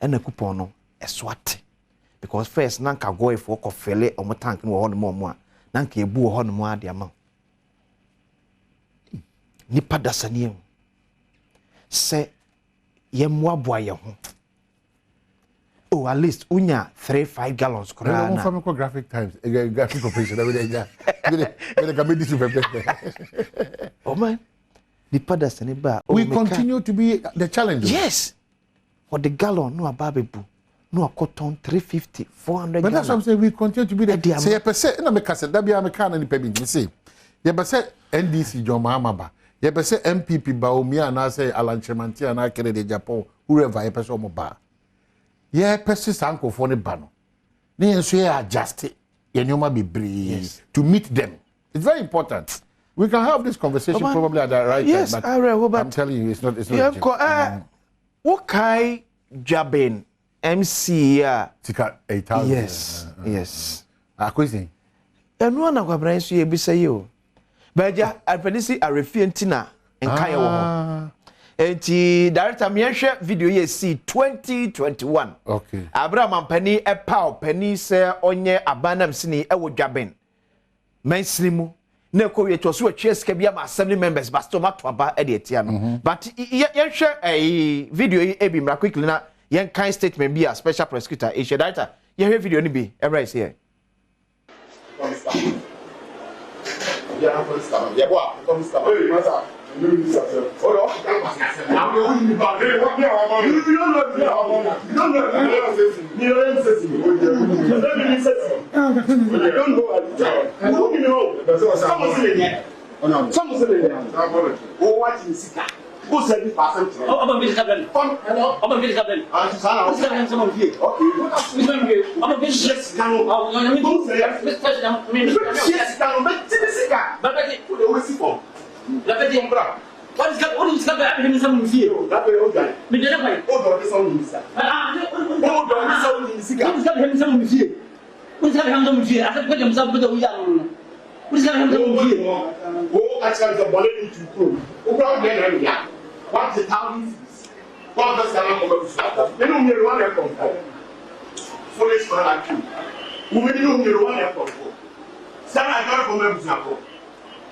Speaker 16: Ena coupon no eswate. Because first nanka go for ko fele omo tank no ho no mo a. Nanka ebu ho no mo ade ama. Nipa dasanie se yemwa boye ho. Oh, at least unya 3-5 gallons kora na.
Speaker 1: From graphic times, graphic operation every day. They can be this. Oh man. We continue to be the challenge.
Speaker 16: Yes. For the gallon, no ababebu. No cotton 350, 400.
Speaker 1: But that's what I'm saying. We continue to be the. Say, percent. Na me kase. That be American and pebi. Me say. You percent NDC John Mahama. You percent MPP ba Omi and I say Alan Chemanti and I carry the Japan. Whoever you percent mo ba. You percent sanko for the bano. They say adjust it. You know be brave to meet them. It's very important. We can have this conversation probably at the right time. But I'm telling you, it's not. It's not.
Speaker 16: What kind Jabin? MC
Speaker 1: Tika 8,000.
Speaker 16: Yes. Yes.
Speaker 1: Akwesi.
Speaker 16: Enu na kwa branch ye bi say you. Baja alpenisi arefientina enkaye wo ho. Enti director me hwe video ye see 2021.
Speaker 1: Okay.
Speaker 16: Abraham Ampani epa opani se onye abanam sini ewo Jabin. Manslimu na ko ye to so atwe ska bia ma assembly members but tomato aba e de etia no. But ye hwe video yi ebi mra quickly na yen kind statement be a special prosecutor Asia director you hear video ni be everybody is here
Speaker 1: yeah come stop hey master hold on I'm going to back hey what me you don't know who said this person? I'm a captain. I'm a captain. I'm someone here. Okay. I'm a business. I'm going to say, yes, but what is that? What is that? I'm someone here. That way, old guy. Me, never mind. Old someone here. Who's got him someone here? Who's got him someone here? I said, put himself with the young. Who's got him someone here? Oh, I tried to bullet to prove. Who brought them? What the town is? What does that come? They don't hear one come for. Foolish man like you. Who don't hear one come for? Sir, I got from example.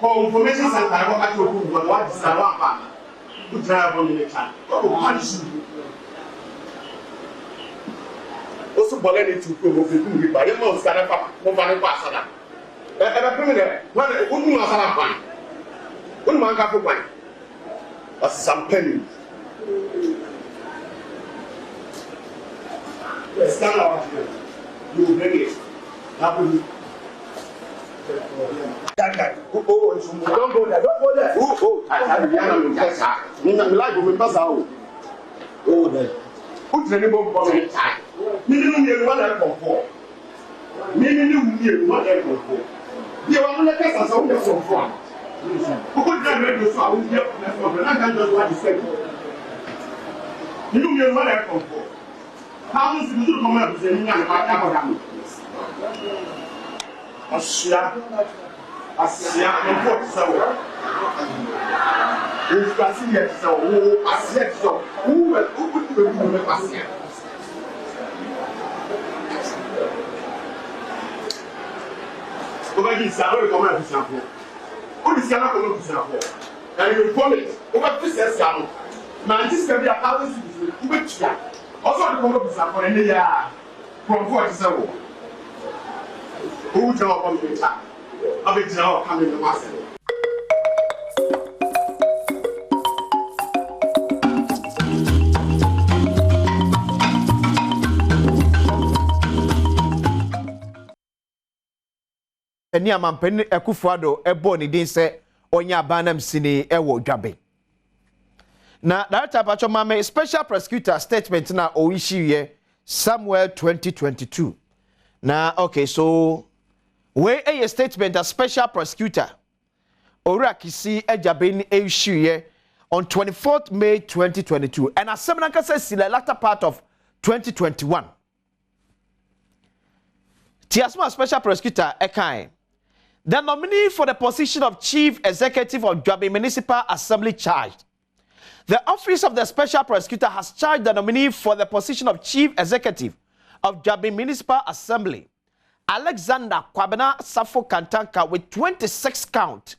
Speaker 1: For information center, I got to prove what is the one partner. Who drive on the car? What will punish you? Also, bullet to prove of the good, but you must stand up for one passer. A criminal, one who was a fine. One man got for one. As some pennies. Stand out here. You will bring it. Happen. That guy. Don't go there. Don't go there. Oh, I have a pass. Me like we pass out. Oh, there. Put the name on the time. Me no one that come for. Me no one that come for. You are not a person who come for. Who could not make you so? I can't just what he said. You know what I come for. How does you come up with a young man? Asia, and what so? Who can see it so? Who are set so? Who would do the Asia? Over his salary, come out to sample. Who is going to come to and you call it over this year's salary. Man, this can be a thousand which also the come to sample in the year from 47. Who job on the top of it now coming to master.
Speaker 16: Eni amampeni Ekufuado ebo ni din se onya abanam sini ewo Dwabe. Na director pacho mame special prosecutor statement na oishi Samuel 2022. Na okay so we a statement as special prosecutor Ora Kisi Ejabe ni oishi on 24th May 2022 and as Seminaka says the latter part of 2021. Tiasma special prosecutor Ekai. The nominee for the position of Chief Executive of Dwabe Municipal Assembly charged. The Office of the Special Prosecutor has charged the nominee for the position of Chief Executive of Dwabe Municipal Assembly, Alexander Kwabena Safo Kantanka, with 26 counts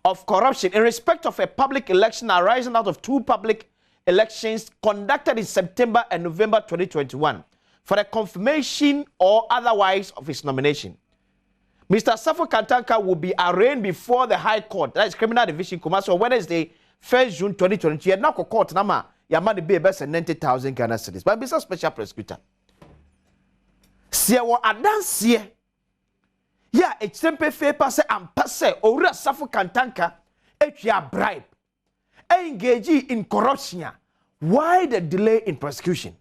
Speaker 16: of corruption in respect of a public election arising out of two public elections conducted in September and November 2021 for the confirmation or otherwise of his nomination. Mr. Safo Kantanka will be arraigned before the High Court, that is Criminal Division Kumasi, on Wednesday, 1st June 2022 ye na court na ma ya ma the be 90,000 Ghana cedis but be special prosecutor se wo adanse ya extempe fe pa se ampa se owura safo kantanka etwa bribe engage in corruption. Why the delay in prosecution?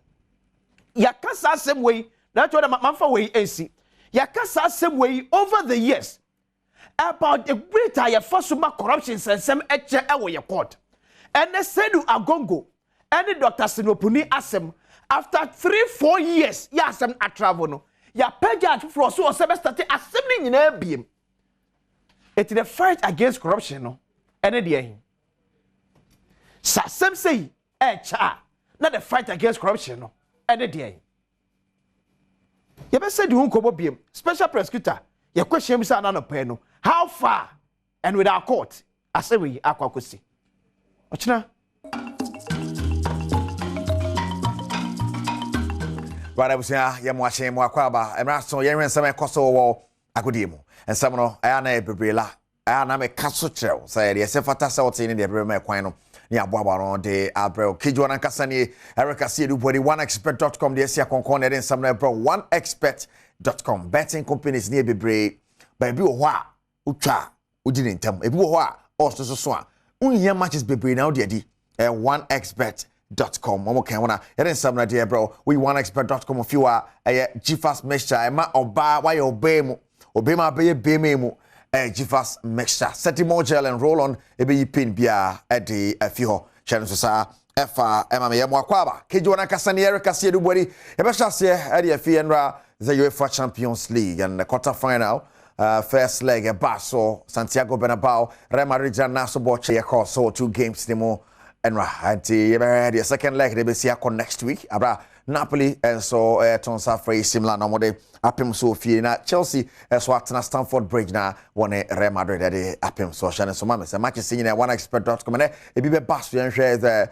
Speaker 16: Yakasa same way, that's what manfa way NC. Yakasa same way over the years about the greater ya fasuma corruption and some eche ewo ya court. And the Sedu Agongo, and the Dr. Sinopuni asem after 3-4 years, ya asem a travel no. Ya pejat for so semester assembly in ABM. It is the fight against corruption no. And the Sasem say not the fight against corruption no. And the you better say the unko biem special prosecutor. Your question is no pay how far and with our court? I say we akwakosi. Ochina.
Speaker 17: Right, I was here. Yamwache mwakwaba. Emraso yenren some koso wo agodimo. And some no ayana ebrela. Ayana me kaso chero. Say the sefata sauti ni de ebrema kwano. Ni abwaba no de abrel. Kijwana kasani Erica Siedu body oneexpert.com de sia konkon eden some no bro oneexpert.com. Betting companies near bebre. Baby wo a utwa udini ntam. Ebi wo a also so a. Unya matches bebre na odi adi. oneexpert.com. Momo kan wana eden some no de bro. We oneexpert.com of you are GFast mixture. Ema oba why obey mu. Obey ma be me mu. GFast mixture. Set more gel and roll on ebe pin bia edi afiho. Channel so sa efa ema me yemo akwaba. Kijwana kasani Erica Siedu body. Ebe shase edi afienra the UEFA Champions League and the quarter final. First leg a Basso Santiago Bernabeu Real Madrid naso boche yako so 2 games demo enra anti the second leg they be see next week abra Napoli and so tonsa free similar no mode apem so fie na Chelsea so atna Stamford Bridge na one Real Madrid dey apem so channel so mama say match singing oneexpert.com and e be Basso and share the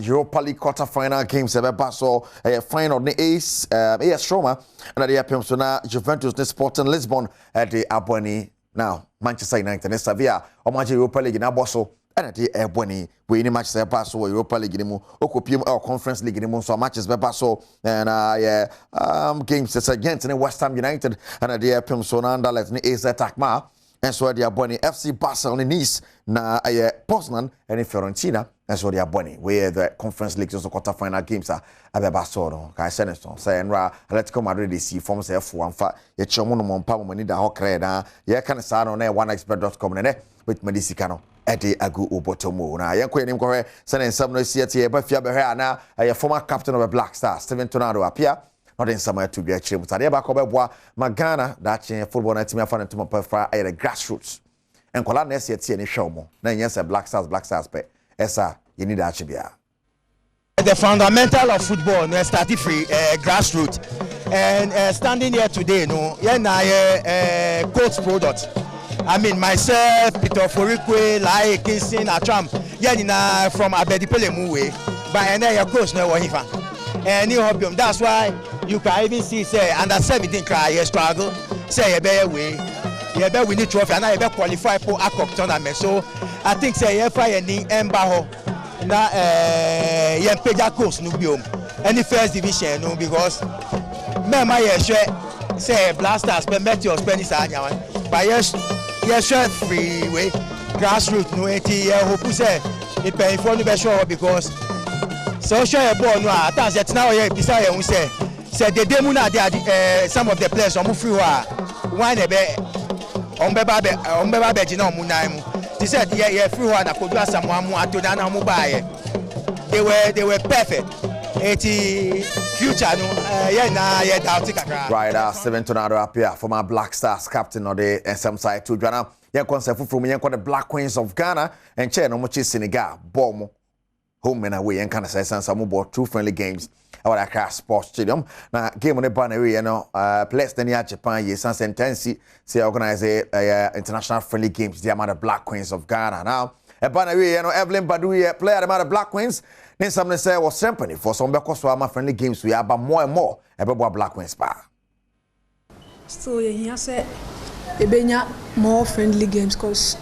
Speaker 17: Europa League quarter final games e be Basso final the AS Roma and the apem so na Juventus the Sporting Lisbon at the Aboni now Manchester United and Sevilla o match Europa League na bosso and the Ebony we in match say pass or Europa League mu okopiem or Conference League mu so matches be pass and games against in West Ham United and the Pim so na let ni AZ Alkmaar and so the Ebony FC Barcelona Nice na Poznan and Fiorentina and so the Ebony where the Conference League so quarter final games are abeba so no kai senesto say nra Atletico Madrid dey see form say F1 fa ye chomo no mompa mo mani da hokre na ye kan sa no na oneexpert.com ne with medicika no ede agu obotomo na yenko yenim ko sene nsam no siete e ba fia be hwe na former captain of the Black Stars Steven Tornado apia not in some to be a chim tade ba ko be boa magana that football na team afa to prefer the grassroots and kola na siete ni hwe na yes Black Stars pe esa you need that bia.
Speaker 11: The fundamental of football no starting free grassroots and standing here today no yeah na coach product. I mean myself, Peter Forikwe, Lai Kingston, Atram, yeah, from Abedipele Muwe, but and then your coach no hifa. And you hope that's why you can even see say under 17 cry struggle, say a better way, you better win the trophy and I better qualify for a cup tournament. So I think say if I any Mbaho na Yempeja coach no biom any first division no because me my say Blasters but Meteor Spanish but yes freeway grassroots no eti hope say e pay for no be sure because social ball no attach that now here beside we say the demo na some of the players on free one e be on be ba be na mu nan mu they said yeah free one na kodu asamu amu atona na mu ba they were perfect. Future no
Speaker 17: right Steven Tornado appear former Black Stars captain of the SM side to Ghana yen concept from yen the Black Queens of Ghana and chair no much Senegal bom home and away and kind of say some more 2 friendly games our Accra Sports Stadium na game on the banner you know place the near Japan ye sans intensi say organize international friendly games the amount of Black Queens of Ghana now a banner you know Evelyn Badu player the amount of Black Queens. Then some say was company for some because we are friendly games we are but more and more about Black Queens pa.
Speaker 18: So yeah say ebenya more friendly games cause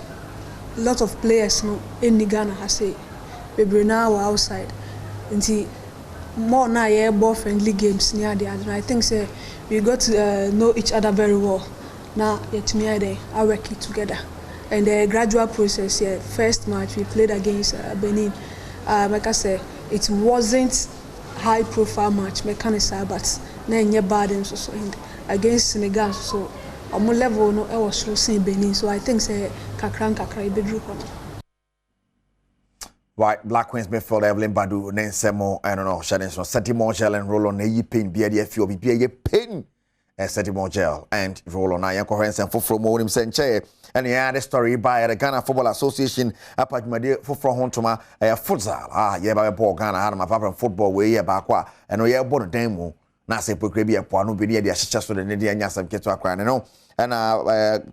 Speaker 18: lot of players no in Ghana has say we now outside and more now yeah ball friendly games near the other. I think say we got to know each other very well. Now yet me there I work it together and the gradual process. Yeah, first match we played against Benin. Like I say, it wasn't high profile match, mechanical, but na bad so against Senegal so on level no I was so seeing Benin. So I think say kakra ibedru kono.
Speaker 17: Right, Black Queens midfielder Evelyn Badu, Nensemo, I don't know, Shannon, Setimo Gel and roll on a pain, be a few, be a pain, and Setimo Gel and roll on a coherence and for more him sent chair. And he had a story by the Ghana Football Association, up at my dear for Hontoma, a futsal. Yeah, by a poor Ghana, had my papa football way back, and we are born a demo. Nasa Pocrebia, Poano, be the assistance to the Indian Yasam Ketua Cran, no. And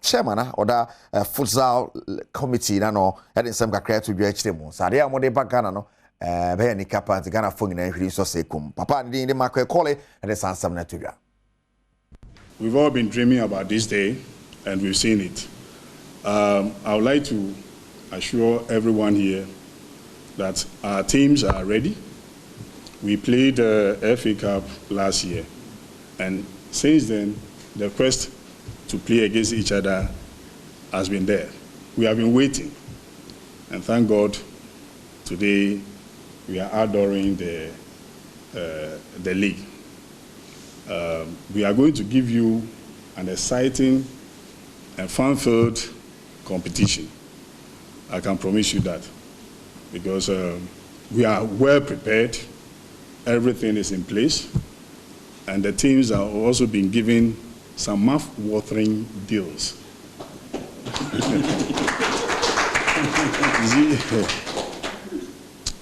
Speaker 17: chairman or the futsal committee, no, and some crack to be HTMO. Sadia Mode Bacana, no, Benny Kappa, the Ghana Fung and Riso Secum. Papa, the Marco Collie, and the San Samnatuga.
Speaker 19: We've all been dreaming about this day, and we've seen it. I would like to assure everyone here that our teams are ready. We played the FA Cup last year, and since then, the quest to play against each other has been there. We have been waiting, and thank God, today we are adoring the league. We are going to give you an exciting and fun-filled competition. I can promise you that, because we are well prepared. Everything is in place, and the teams are also being given some mouth-watering deals.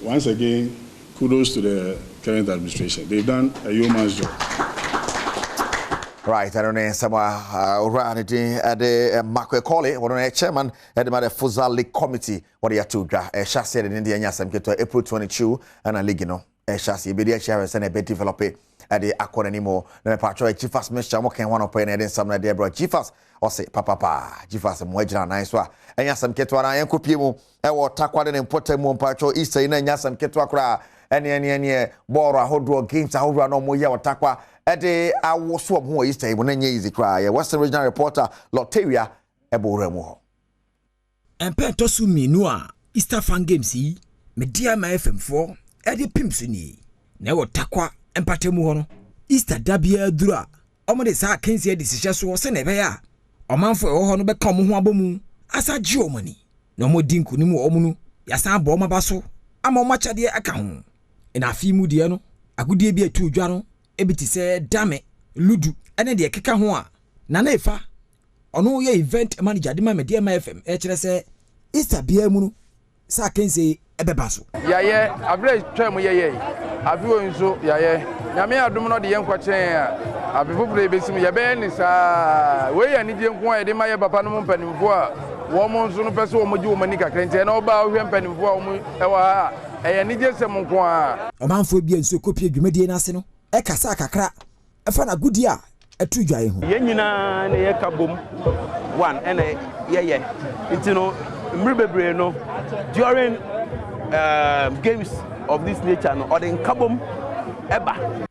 Speaker 19: Once again, kudos to the current administration. They've done a yeoman's job.
Speaker 17: Right, I don't know, someone the Marco Collie, or a chairman at the Futsal League Committee, what you are to a chassis in India, Yasam to April 22, and a league, a chassis, be the chair and a bit develop at the Akon anymore. No, Patrick, Jifas Mr. Mokan, one of Penny, and some of the bro Jifas, or say, Papa, Jifas and Wedge and nice one, and Yasam Ketwana and Kupimu, and what Takwan and Potemon Patrol Easter in Yasam Ketwakra, and Bora, Hodro, Games, Ahura, no more Takwa. Ede awoso mo Easter when nye easy cry. Western Regional Reporter Loteria Eboremo.
Speaker 20: Empe tosu minu a Easter Fan Games yi media ma FM4 ede pimsuni. Na wo takwa empatemu ho no. Easter dabia dura. Omo de sa kensi edi sihye so se na ebe ya. Omanfo e ho no be ka mo ho abomu. Asa ji omani. Na omo dinku ni mu omunu. Ya san abo maba so. Ama omo chade aka ho. Ina afi mu de no. Agudie bi atu dwa no. Ebiti se dame ludu ene de keka ho a na na efa ono ye event manager de ma media ma FM e kire se Easter bia mu no sa kense ebeba so
Speaker 21: ya ye abre twam ye afi o nso ya ye nyame adom no de ye nkwachen a afi foforo ebesim ye be ni sa we ya ni je nko a de ma ye papa no mpanimfo a wo mo nso no pese wo mo ji wo mani kakra nte na oba wo hwe mpanimfo a wo mo ewa ha e ni je sem nko a
Speaker 20: omanfo bia nso kopie dwumadie na ase no e kasa kakra e fa na gudi a etu dwaye ho
Speaker 14: ye nyina ne ye kabom one ene ye intino mribebre no during games of this nature no or den kabom eba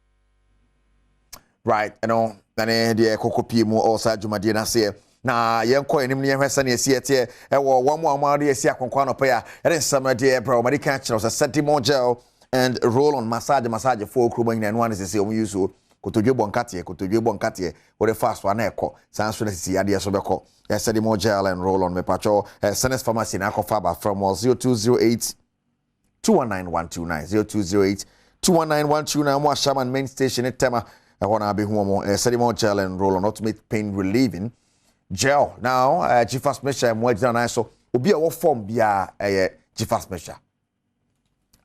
Speaker 17: right na de kokopie mu osa dwumadie na se na yenko enim ne hwesa na esi ete e wo wamo amade esi akonkwa no pa ya e nsam de bro mari kan kire so Setimo Gel and roll on massage for Kruba in and one is the use Kotodwe Bonkatie, or the fast one echo, Sans Idea Sobeko, Setimo Gel and roll on me patrol, Senes Pharmacy in Akofaba from 0208 219129, 0208 219129, more Shaman main station at Tema. I want to be home, Setimo Gel and roll on ultimate pain relieving gel. Now, Jifas Mesha and Wedge and so will be a form via a Jifas Mesha.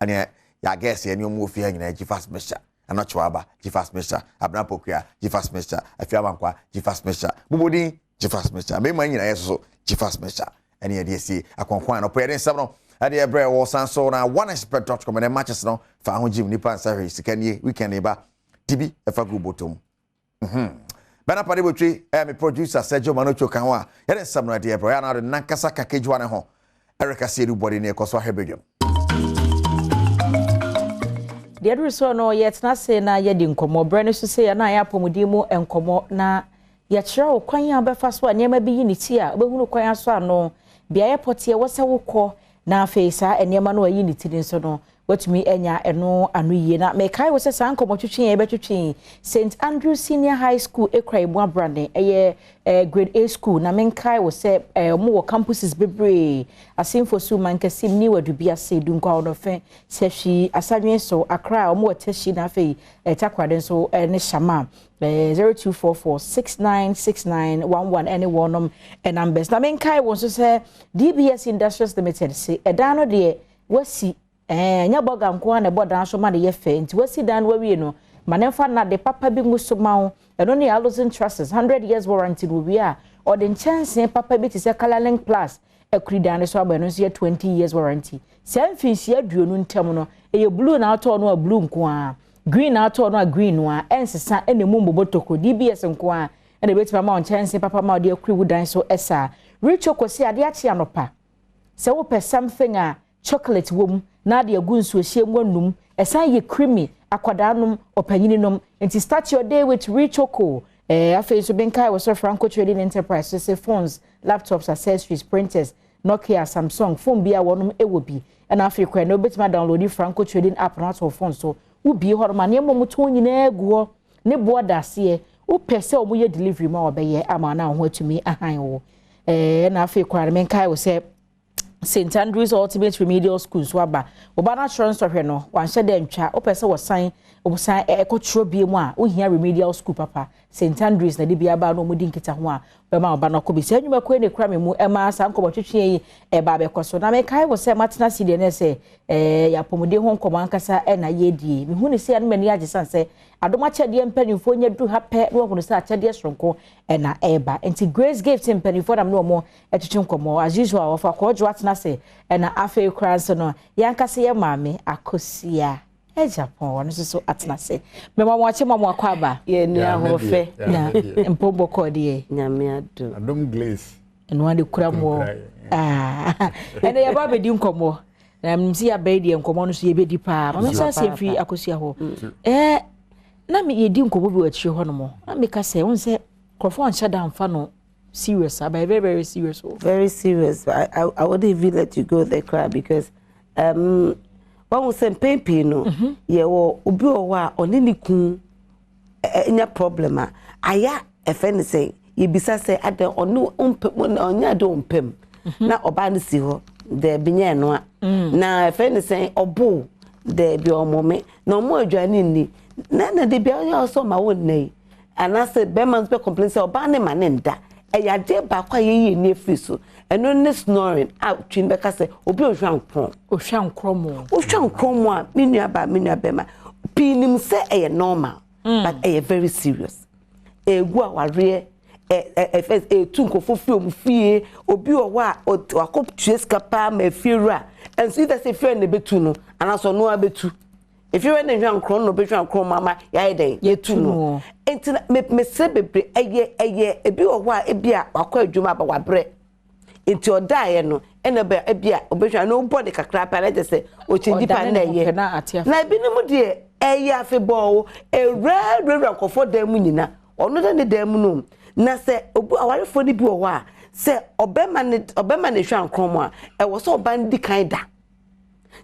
Speaker 17: And yet, ya guess ye move here in Jifas Mesha. I'm not sure about Jifas Mesha. Abna Pokria, Jifas Mesha. Afiamankwa, Jifas Mesha. Bubudi, Jifas Mesha. Me man in so Jifas Mesha. And here see a conquan operating seven. And the bread was so now one expert.com and matches no found Jim Nipan Service. Can ye weekend neighbor TB if a good bottom. Bana Padibutri, I'm a producer Sergio Manocho Kanwa. Yet some idea, Brian, Nankasa Kakejwana ho. Erica Sedu body near Koso Hebedium.
Speaker 2: The other so no yet na say na ye di nkomo brand so say na ya pomudi mu enkomo na ya kire o kwan ya be fa so anema bi yi ni ti a obehunu kwan aso ano bia airport ye wose wokọ na afeisa enema no yi ni ti nso no watumi enya eno anu yie na me kai wose san nkomo twetwe ye betwetwe St Andrew Senior High School ekraibu brand eye grade A school na men kai wose mo campuses bebre asimfo su mankasim ni wadubia se dunkwa onofe sefi asadwen so akra mo tashi na fe takwade so ne shama 0244696911 anyone and numbers na men kai won so say DBS Industries Limited say edano de wasi nya boga nko na boda so ma de ye fe nti wasi dan wawie no manemfa na de papa bi nguso mawo eno ne Alison Trusses 100 years warranty will be a or the chance papa bi ti se Colorlink Plus ekridan so aba no so 20 years warranty sem finsi aduonu ntem no e blue na ato no blue nko a green na ato no a green no a ensesa enemu mbobotoko DBS nko a ene betima ma on chance papa ma de akri wudan so esa richo kosi ade achi anopa se wo pe something a chocolate wom na de agunsu ehie mwanum esan ye creamy akwadanum opanyininum enti start your day with Richoco afi so benkai was Franco Trading Enterprise so say phones laptops accessories printers Nokia Samsung phone bia wonum ewobi na afi kwa no betima download Franco Trading app na to phone so ubi horoma ne momoto nyina aguo ne boda se wo pese o moye delivery ma obeye ama na ho atumi ahan wo na afi kwa benkai was say St Andrews Ultimate Remedial School so aba obana assurance ohwe no wan hye ntwa opese wosan obusan ekotro bie mu a ohia remedial school papa St Andrews na de bia ba no mudi nkita ho a be ma obana ko bi se anwuma ko ne kra me mu e ma san ko botwetwe yi e ba be koso na me kai wo se matena sidie ne se ya pomode ho nkomo ankasa e na yedie me hu ne se an mani age san se adoma chede mpanimfo nya du ha pe no ho ne se achede soronko e na eba enti Grace Gift mpanimfo nam no mo etwetwe nkomo as usual of akojo atena se e na afi kra so no yankasa ye maame akosia e Japan won so atena se me mama wache mama akwaba
Speaker 5: ye ni ahofe
Speaker 2: na mpombo kode
Speaker 5: nyame ado
Speaker 22: Adom Glaze
Speaker 2: eno ade kura mo ene ya ba bedi nkomo na msi ya bedi nkomo no so ye bedi pa mama sa se fi akosia ho na me yedi nkomo bi wachi ho no mo na me ka se won se krofo on shada mfa no serious about very very serious
Speaker 5: very serious I wouldn't even let you go there cry because when we say pain no ye wo obi o wa oni ni kun enya problem aya efe say ye bisa say ade onu onya de ompem na oba ne si ho de binye no na efe say obo de bi omome na omo adwane ni na de bia onya so ma won nei ana say be man be complain say oba ne ma ne nda eya de ba kwa ye ni efiso eno ne snoring out twin be ka say obi ohwan krom a minua ba ma pinim say e normal but e very serious egu aware first tunkofo fi omfie obi owa akop tueskapa ma fiera and so that say friend ne betu no ana so no abetu if you when hwan krom no behwan krom mama ya den yetu no enti me se bebre eye ebi owa ebia akwa adwuma ba wabre enti odaye no ene be ebia obehwan no body kakra pa na say o change pa na ye na ebi no mu de eye afebọ red akofo dem nyina ono de ne dem no na se obu awarefo ni bi wo a se obema ne hwan krom a e wo so oban di kan da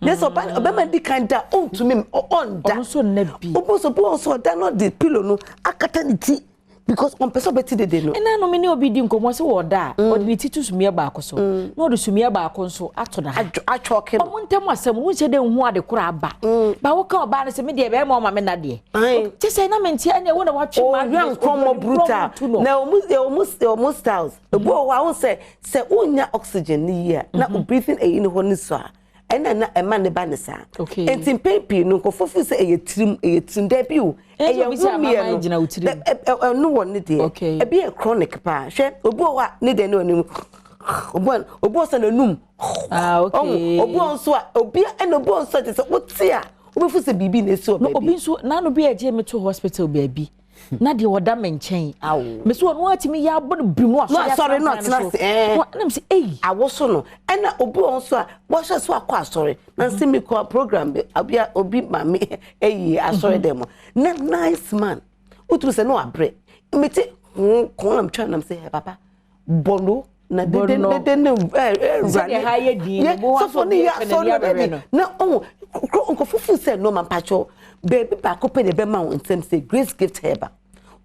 Speaker 5: yes obema di kan da on to me on da
Speaker 2: so na bi
Speaker 5: obo so da no the pillow no akata ni ti because on person beti de no
Speaker 2: ena no me ne obi di nkomo se wo da o de titu sumia ba akoso no de sumia ba akonso ato na
Speaker 5: achoke
Speaker 2: o muntem asem wo se de hu ade kura aba ba wo ka oba ne se me de be ma me na de ti se na menti ene wo na watwe ma
Speaker 5: hwan kromo brutal na o styles ebu o wa wo se unya oxygen ni ya na o breathing e ni ho ni so na ema ne ba ne sa enti pepi no ko fofu se eye trim da bi o eye wumi no won ne de e bi e chronic pa hwe obu o wa ne de no anim obu so na num
Speaker 2: okay
Speaker 5: obu onso a obi na obu onso de se wotia obefu se bibi na esi obi
Speaker 2: obi nso na no bi eje me to hospital baabi na de woda menchen awo me so no atimi ya bono bimu aso
Speaker 5: sorry not na
Speaker 2: na say eh
Speaker 5: awoso no na obi on so a bo hwe so akwa sorry na say me call program abia obi mame asori dem na nice man utu say no abre me te kon am try na say hey papa bono na de
Speaker 2: higher din
Speaker 5: so for ni ya so na onko fufu say no man pacho baby ba ko pe de be ma on tem say Grace Gift Herbal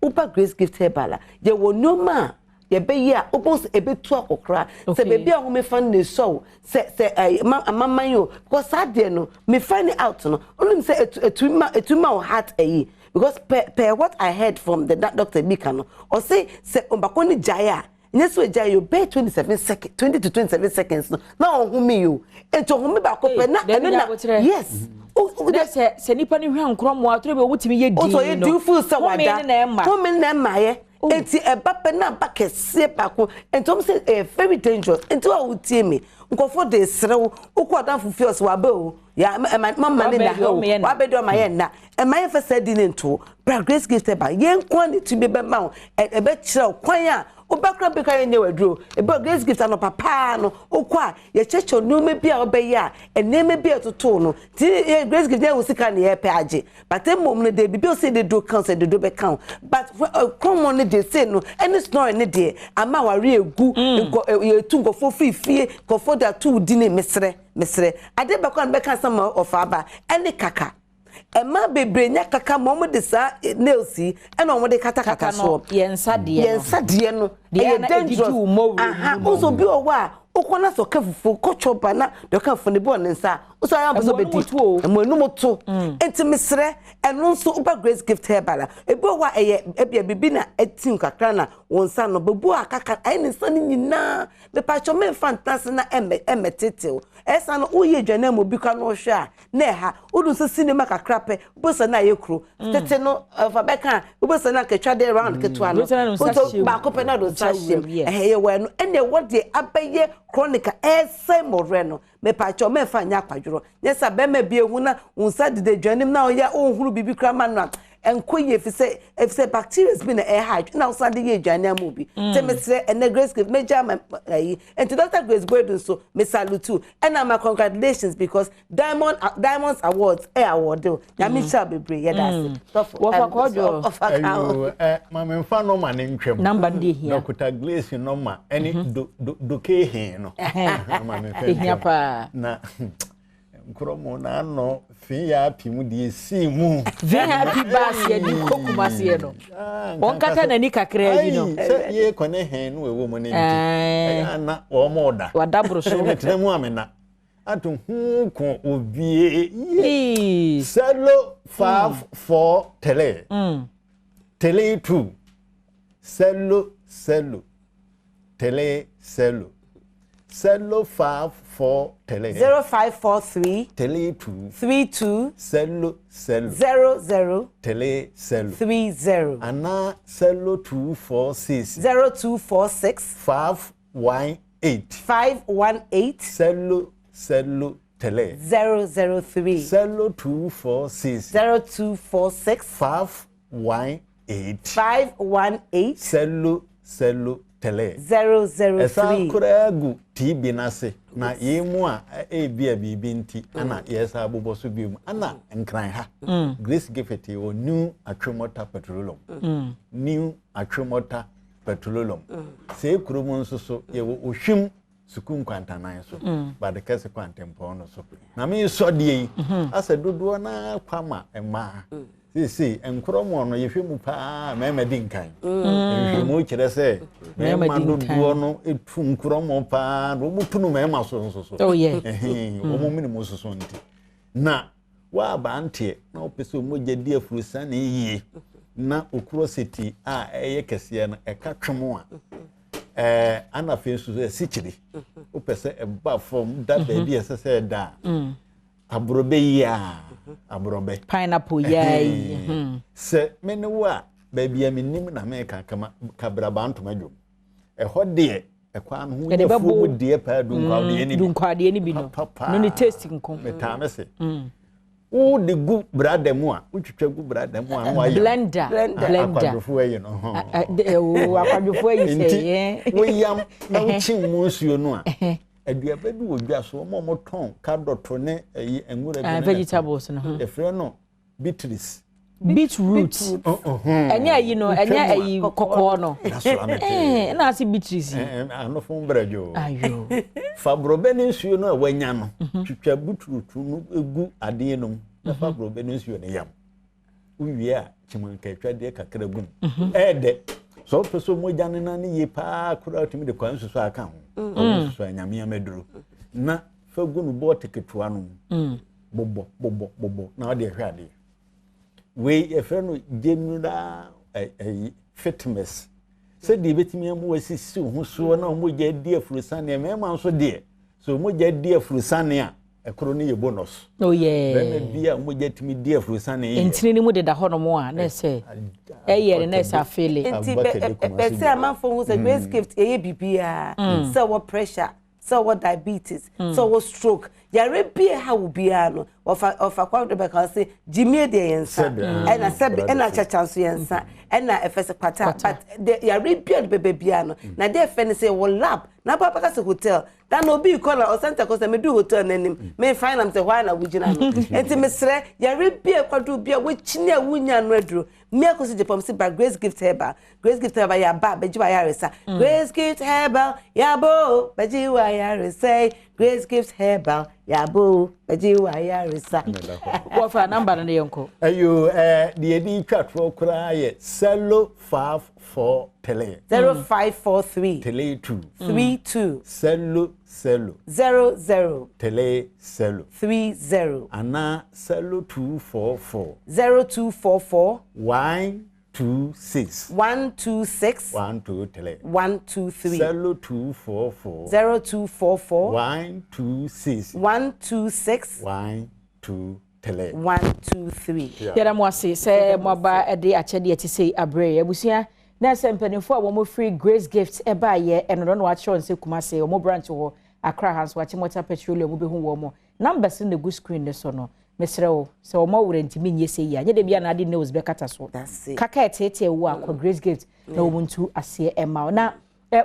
Speaker 5: upa Grace Gift Herbal la ye wo no ma ye be ya obos e be tu akokra say baby a ho me fan ne so say mama yo because that day no me find it out no only say etuma heart ayi because per what I heard from the Dr. Bika no or say ombako ni jaya yes we jaya you be 27 seconds 20 to 27 seconds no na ohun me yo ento ohun me ba ko pe na yes
Speaker 2: se nipa ni hwan nkromo atore be wutimi ye din
Speaker 5: no so you feel say wada to me na maye enti eba pe na ba kese bako ento say very dangerous ento a wutie me nkofo de serew ukodan fufios wa be o ya mama ne na wa be do ma ye na e ma ye fa say din ento Grace Gift Herbal ye nkwa ne tu be ma e be kire kwan a obakra be kan nye waduro e be Grace Gift no papa no okwa ye checho no me bia obeyi a eneme bia toto no ti Grace Gift dey usika ne ye pe age but mom no dey bi o say dey do cancer dey do be count but common ne dey say no any snoring ne dey ama ware egu ye tu ngofo fifie ngofo da tu di ne mesre ade be kan be kan sama of aba any kaka Emma bebre nya kaka mom de sa nailsi e no mo de kata so
Speaker 2: yensa de no
Speaker 5: e dangerous also bi o wa ukona so kafufu kochoba na de kafufu ne bo nsa so ya bo be di emonu moto enti misre eno nso uba Grace Gift Herbal e bo wa e bibi na etim kakra na wonsa no bebu akaka ai ne nsa ni nyina be pacho me fantasy na emetete esa no uye dwane mo bi ka no hwe a na ha udu so cinema kakra pe bo so na yekro tete no fa beka bo so na ketwa de round ketwa no so ba ko pe na do sashim ye we no ene what dey abaye chronic ese more no me pacho me fa nya kwadworo nyesa be ma bi ehu na unsa de dwanem na oya ohuru bibi kra ma no enkoye if say bacteria has been a hide na unsa de ye dwane amobi te me sre ene Grace Gift me jama and to Dr. Grace Gordon so me salute you and my congratulations because Diamonds Awards award ya me sha bebre ye that's
Speaker 2: wo fa kojo
Speaker 3: ma me fa no ma ne ntwem
Speaker 2: number ndi here
Speaker 3: Dr. Grace no ma eni do ke he no ma me fa
Speaker 2: ehia pa
Speaker 3: na nkromo na no fi ya pimu di si mu
Speaker 2: very happy bass ye di kokumase ye no on kata na ni kakra bi no
Speaker 3: ye kone he no ewo mo ne nti na o mo da
Speaker 2: wadabro so
Speaker 3: metremu amena ato hu ko obie selo 5 tele tele 2 selo tele selo 5 4 tele
Speaker 5: 0543
Speaker 3: tele 2
Speaker 5: 32
Speaker 3: selo
Speaker 5: 00
Speaker 3: tele
Speaker 5: 30
Speaker 3: ana selo 246
Speaker 5: 0246
Speaker 3: 518 selo tele
Speaker 5: 003
Speaker 3: selo 246
Speaker 5: 0246
Speaker 3: 518 selo tele
Speaker 5: 003
Speaker 3: esa kuragu TB nase na yemu a ebia bibi nti ana yesa abobo so biom ana nkran ha Grace Gift o new atwemota petroleum new atwemota petroleum se kurumu nso so ye wo ohwim sukun kwantanan so ba de kase kwantempo no so na me so de yi asa dodo na kwama ema si enkromo no yehwemu pa mema di nkan yehwemu kire se mema dodo no etu nkromo pa do mutunu mema so
Speaker 2: oh yeah
Speaker 3: omo minimu so nti na wa ba ntie na opese omogya di afurusa na yie na okuro city a eye kese na eka twemo a ana fe so sichiri opese eba form da baby esese da abrobe ya abrobe
Speaker 2: pineapple yai
Speaker 3: se menewa baby aminim na me kama kabraba ntomadwom ehode ekwa no hu yafu mu de pa dunkwa de ni
Speaker 2: bi no no ni taste nko
Speaker 3: metame se wo de gu brada mu a wotwitwa gu brada mu a no wa
Speaker 2: blender
Speaker 3: akwadofo ayi no
Speaker 2: akwadofo ayi
Speaker 3: sey wo yam na wo chin mu nsuo no a aduaba bi wo dwa so mo ton kadoto ne ayi enwura bi
Speaker 2: vegetables no
Speaker 3: the friend no beetroots
Speaker 2: beetroot enya yi no enya ayi kokko no na asi beetroots
Speaker 3: ano fun brajo
Speaker 2: ayo
Speaker 3: fabrobe ne nsuo no a wanya no twitwa beetroot no egu ade no na fabrobe ne nsuo ne yam uwie a chimanka twa de kakra gum de so peso moja ne na ne ye pa kura otimi de kwan susu aka ho susu anyame ameduro na fagu no bote ketua no bobo na ode hwe ade we efe no general fitness se de betimi am wasisi ho so na moja di afurusane me ma so de so moja di afurusane a ekro ne ye bonus
Speaker 2: oh yeah
Speaker 3: ben bia moja timi di afurusane
Speaker 2: entini ni mu de da ho no mo a na se eye na se afele
Speaker 5: enti be se amanfo hu se grace gift eye bibia so what pressure so what diabetes so what stroke yare bia ha wo bia no of kwa de be ka se jimie de yensa ena sebe ena chachanso yensa ena efese kwata but yare bia de bebe bia no na de fe ne se wo lab na papa ka se hotel dan obi kola o center ko se me do hotel nanim me find am se why na wujina no enti mesre yare bia kwado bia wo chine awunya no aduro me ko se jepom se ba grace gift herbal ya ba bejiwa ya resa grace gift herbal ya bo bejiwa ya resa grace gift herbal ya bo bejiwa ya resa
Speaker 2: wo fa number ne yonko
Speaker 3: ayo de edi twatro kura ye selo 54 tele
Speaker 5: 0543
Speaker 3: tele 2
Speaker 5: 32
Speaker 3: selo
Speaker 5: 00
Speaker 3: tele selo
Speaker 5: 30
Speaker 3: ana selo 244
Speaker 5: 0244
Speaker 3: 126
Speaker 5: 123
Speaker 3: 123 0244 126
Speaker 5: 123
Speaker 2: yara mo ase se mo ba ede achede eti sei abre abusua na se mpanifo a wo free grace gift e ba ye eno no wa chon se kumase o mo branch ho Accra Hans wachi Motor Petroleum be hu wo mo numbers in the good screen ne so no mesrewo se o mo wure ntimi nye se ya nye de bia na ade news be kata so kaka etete wo akwa grace gift na wo muntu ase ema na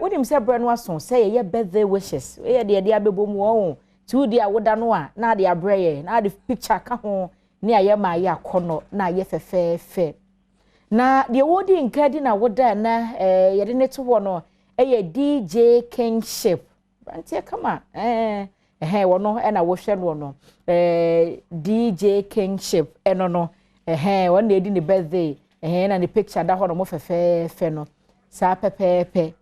Speaker 2: wonim se bre no aso se ye birthday wishes ye de abebom wo tu di awoda no a na de abreye na de picture ka ho ne aye ma ye akono na aye fefefe na de wodi nkadi na woda na ye de ne to wo no ye DJ Kingship antie kama wono na wo hwe no no DJ Kingship eno no won edi ne birthday na ne picture da ho no mo fefefe no sa pepepe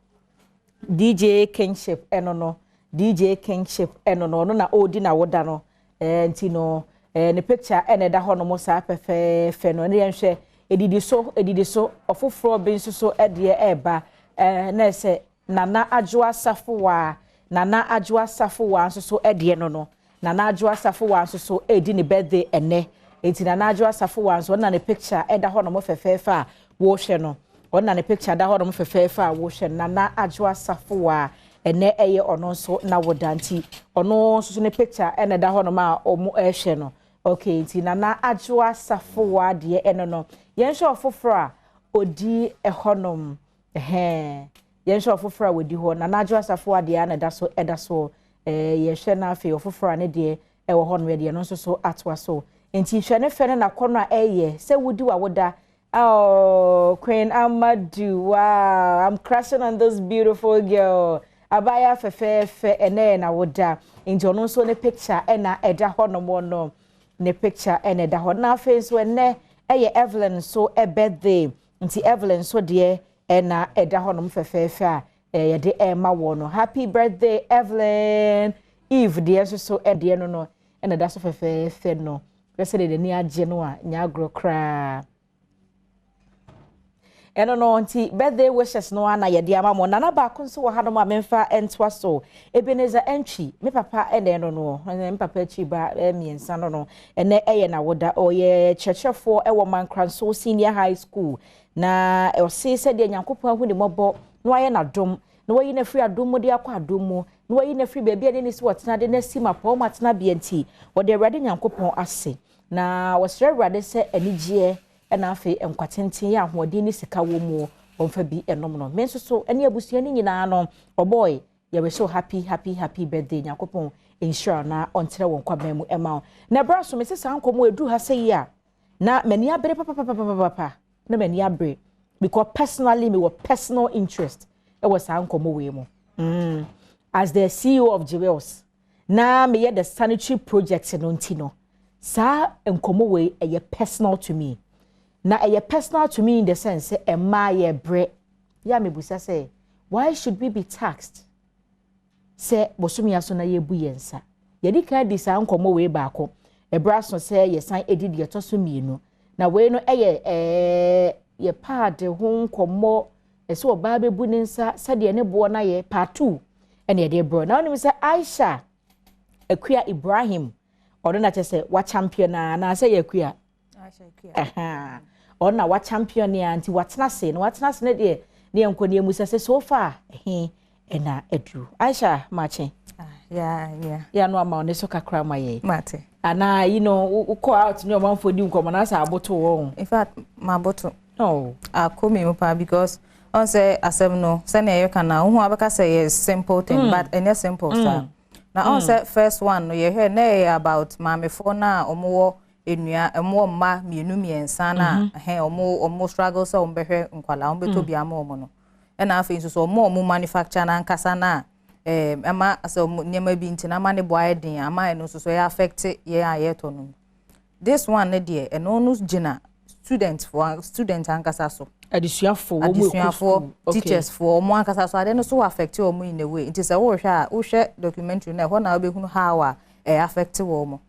Speaker 2: DJ Kingship eno no DJ Kingship eno no na odi na woda no nti no ne picture ene da ho no mo sa fefefe no ne yenhwe edidi so ofoforo bi nso so ede eba na se nana adwoa safowa nso so ede no no nana adwoa safowa nso so edi ne birthday ene enti nana adwoa safowa nso na ne picture eda ho no mo fefefe a wo hwe no ona ne picture da ho no mo fefefe a wo hwe nana adwoa safowa ene eye ono nso na wodanti ono nso ne picture ene da ho no ma omo ehwe no okay enti nana adwoa safowa de ene no yensho ofofra odi ehonom yensho ofofra wodi ho nana adwoa safowa de ana da so eda so yehwe na afi ofofra ne de ewo ho no de no nso so atwa so enti hwe ne fene na kono a eye se wodi wa woda oh Queen Amadu wow I'm crushing on this beautiful girl abaya fefefe ene na woda enti ono nso ne picture ena eda ho no mo no ne picture ene da ho na face so ene eye Evelyn so e birthday nti Evelyn so de ena eda ho no fefefe a ye de ema wo no happy birthday Evelyn Eve de so e de no no ena da so fefefe no pese de ni age no a nya agro kra eno no nti birthday wishes no ana ye de ama mo nana ba ko nso wo ha no ma memfa entwa so Ebenezer entry me papa ene no me papa chi ba miensa no ene eye na woda oye chechefo ewo Mankranso Senior High School na o se de Nyankopon ahu ni mobo no aye na dom no wayi na free adom mo de akwa adom mo no wayi na free baby ene ni si wotena de na si mapo matena bienti wo de Awurade Nyankopon ase na wɔsrɛ awurade sɛ anigyeɛ ɛna afei nkwatenten yɛ ahoɔden ne sika wɔ mu ɔmfa bi ɛnom no me nso so ɛne abusua ne nyinaa no ɔbɔy yɛwɛ so happy birthday nyakopɔn ensure na ɔntrɛ wɔn kwaban mu ɛma na bra so me sɛ saa nkɔmɔ edu ha sɛ yi a na mani abere papa na mani abere because personally me were personal interest ɛwɔ saa nkɔmɔ wei mu as the CEO of Jewels na me yɛ the sanitary project no ntino saa nkɔmɔ wei ɛyɛ personal to me na ɛyɛ personal to me in the sense sɛ ɛma yɛ bre ya me busa sɛ why should we be taxed sɛ bosomi aso na yɛ bu yɛnsa yɛdi kan di saa nkɔmɔ wei baako ɛbra so sɛ yɛ san edi deɛ to so mienu na wei no ɛyɛ yɛ paade ho nkɔmɔ ɛsɛ ɔbaa bɛbu ne nsa sɛdeɛ ne boɔ na yɛ part 2 ɛna yɛde bro na onim sɛ Aisha Akua Ibrahim ɔno na kyɛ sɛ wa champion na sɛ yɛ Akua Aisha Akua ɔno na wa champion ya nti watena se na watena se ne deɛ ne yɛnkɔ ne mu sɛ so far ɛna aduru Aisha mache ya no ama ɔne so kakra ma yɛ
Speaker 6: mate
Speaker 2: ana you know ukɔ out ne ɔmanfo di nkɔmɔ na sa aboto wɔn
Speaker 6: in fact ma aboto
Speaker 2: oh
Speaker 6: akomi mu pa because on say asem no say na you can now who abaka say is simple thing but any simple sir na on say first one no you hear na about mamefo na omo enua emo mma mienu miensa na omo struggle so ombehwe nkwala ombeto bia ma omo no na afi nso so omo manufacture na nkasa na ama so nyema bi ntina ma ne boa den ama no so ya affect ye ayeto no this one ne de eno no gina student ankasa so adisuafo teachers for omo ankasa so ade no so affect omo in a way it is a wo hwe documentary na ho na obehunu how affect omo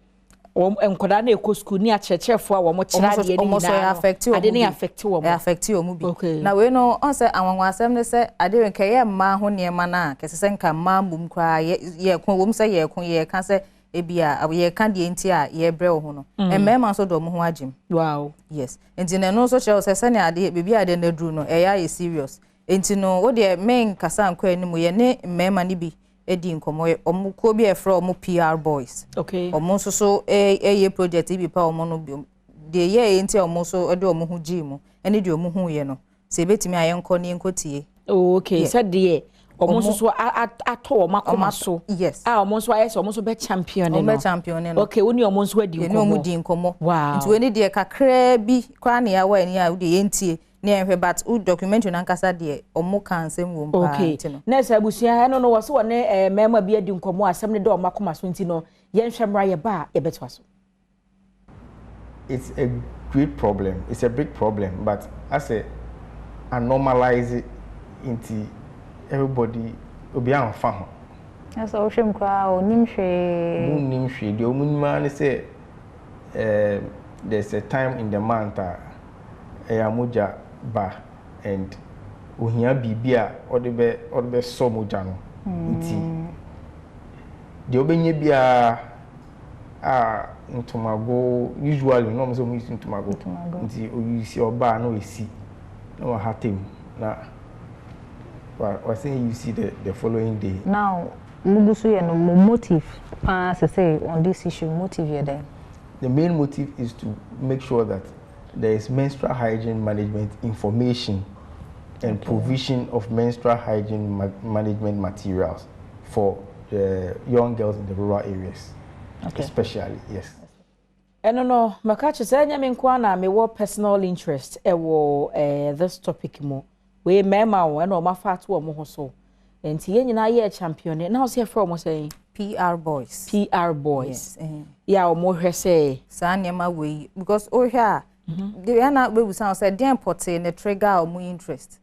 Speaker 2: enkoda na ekɔ school ni akyerɛkyerɛfo a wɔn kyerɛ ade ni na ade ni affect wɔn
Speaker 6: bi na we no on say anwanwa asɛm ne sɛ ade nkɛyɛ mma ho nneɛma na kɛse sɛ nka mma mbum kra yɛ ko wɔm sɛ yɛ ka sɛ ebia yɛ ka deɛ nti a yɛ brɛ ho no mmarima nso dɔ mo ho agyem
Speaker 2: wow
Speaker 6: yes nti na no nso kyerɛ sɛ sɛ ne ade bebi ade na duru no ɛyɛ serious nti no wo deɛ men kasa nkɔ anim yɛ ne mmarima ne bi edi nkomo omo ko bi e fra omo PR boys
Speaker 2: okay
Speaker 6: omo so ye project bi pa omo no bi de ye enti omo so de omo hu gi mu ene de omo hu ye no se betimi ayenko ne enkotie
Speaker 2: okay said de omo so ato omo akoma so
Speaker 6: yes
Speaker 2: omo so ayese omo so be champion no
Speaker 6: omo champion no
Speaker 2: okay woni omo so adi nkomo
Speaker 6: omo di nkomo
Speaker 2: wow
Speaker 6: nti we ne de kakra bi kwa ne ya wa ni a de yentie ne ehwe but u documentary na nkasa de omo kan sem wo mpa
Speaker 2: nti no na sa busua no wo so wone mema bi adi nkomo asem ne de omo akoma so nti no ye nhwemra ye ba ye betwa so
Speaker 16: it's a great problem it's a big problem but as a normalize it into everybody obi an fa ho
Speaker 6: asa o hwem kwa onim hwe
Speaker 16: de omunima ne say there's a time in the month amoja ba and ohia bibia odebe so moja no nti de obenye bia ntomago usually no so use ntomago nti o use oba no esi no wa hatem na wa say you see the following day
Speaker 6: now mugusu ye no motive pa say on this issue motive ye then
Speaker 16: the main motive is to make sure that there is menstrual hygiene management information and provision of menstrual hygiene management materials for young girls in the rural areas, especially, yes.
Speaker 2: No, Makachi said, I mean, Kwana, me what personal interest, this topic more. We mema, and my fat woman so. And Tien and I champion, and now see from saying
Speaker 6: PR boys.
Speaker 2: PR boys.
Speaker 6: Yes.
Speaker 2: Yeah, or more her say,
Speaker 6: Sanyama way, because oh, here. They are not we sound said damn potty and the trigger or more interest.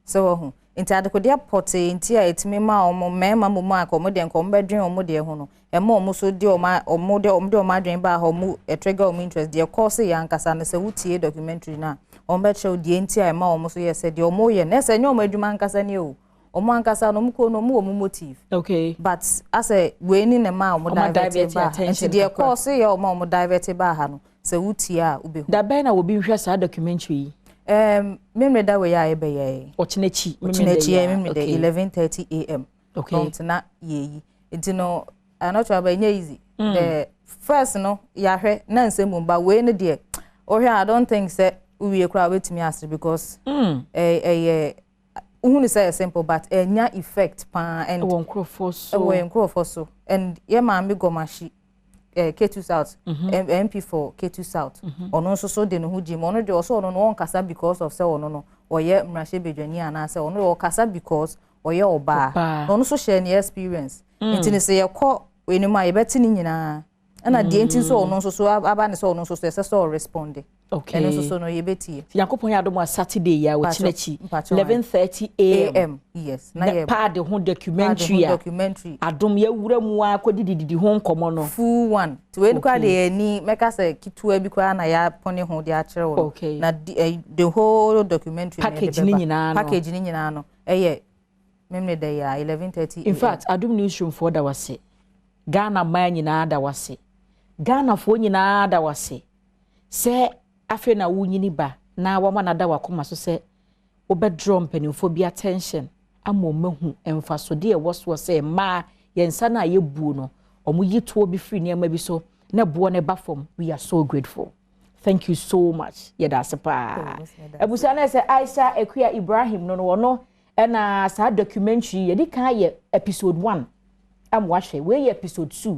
Speaker 6: So into the potty in tia it me ma or mamma mama or modern come bedroom or modia hono. And more so dear my or model my dream by her a trigger of interest. Dear course young Cassandra say wuti documentary now. On bet show the entire ma almost yes said your more yes and no majuman Cassanio. Or man Cassano no more motive.
Speaker 2: Okay.
Speaker 6: But as a winning a man would divert attention. Dear course your mom would divert a bahano. So utia ube
Speaker 2: da bena will be hwesa documentary
Speaker 6: memre da we ya ebe ye
Speaker 2: ochinechi
Speaker 6: memre da 11:30 am
Speaker 2: okay
Speaker 6: na ye enti no not sure about easy the first no yahwe na nsemu ba we ne de ohwe I don't think say we kura wetimi ase because uhunu say simple but enya effect pa and
Speaker 2: won crofo
Speaker 6: so and ye ma me gomashi K2 South MP for K2 South ono so de no hudi mo no de so ono no kasa because of say ono no oye mrashe bedwani ana say ono kasa because oye oba ono so share ni experience ntini say yakọ weni ma ye beti ni nyina na de ntin so ono so aba ne so ono so so respond
Speaker 2: okay
Speaker 6: eno so no ye beti
Speaker 2: yakopon ya domo Saturday ya we chinechi 11:30 am
Speaker 6: yes
Speaker 2: na ye pad ho documentary adom ya wura mu akodididi ho nkomo no
Speaker 6: full one to we kwa de ni meka say kitua bi kwa na ya pone ho de a kire wo na the whole documentary
Speaker 2: package ni
Speaker 6: nyina no memne day ya 11:30
Speaker 2: in fact adom newsroom for da wase Ghana man nyina da wase Ghana fo nyina da wase se afi na wunyini ba na wama na da wakoma so se obedro mpanimfo bi attention amomahu emfaso de ewoso se ma yensa na yebu no omo yituo bi free niam bi so na bo ne bafom. We are so grateful. Thank you so much. Yeda sepa ebusa na se Aisha Ekuya Ibrahim no no na sa documentary yedi kan ye episode 1 am wahwe we episode 2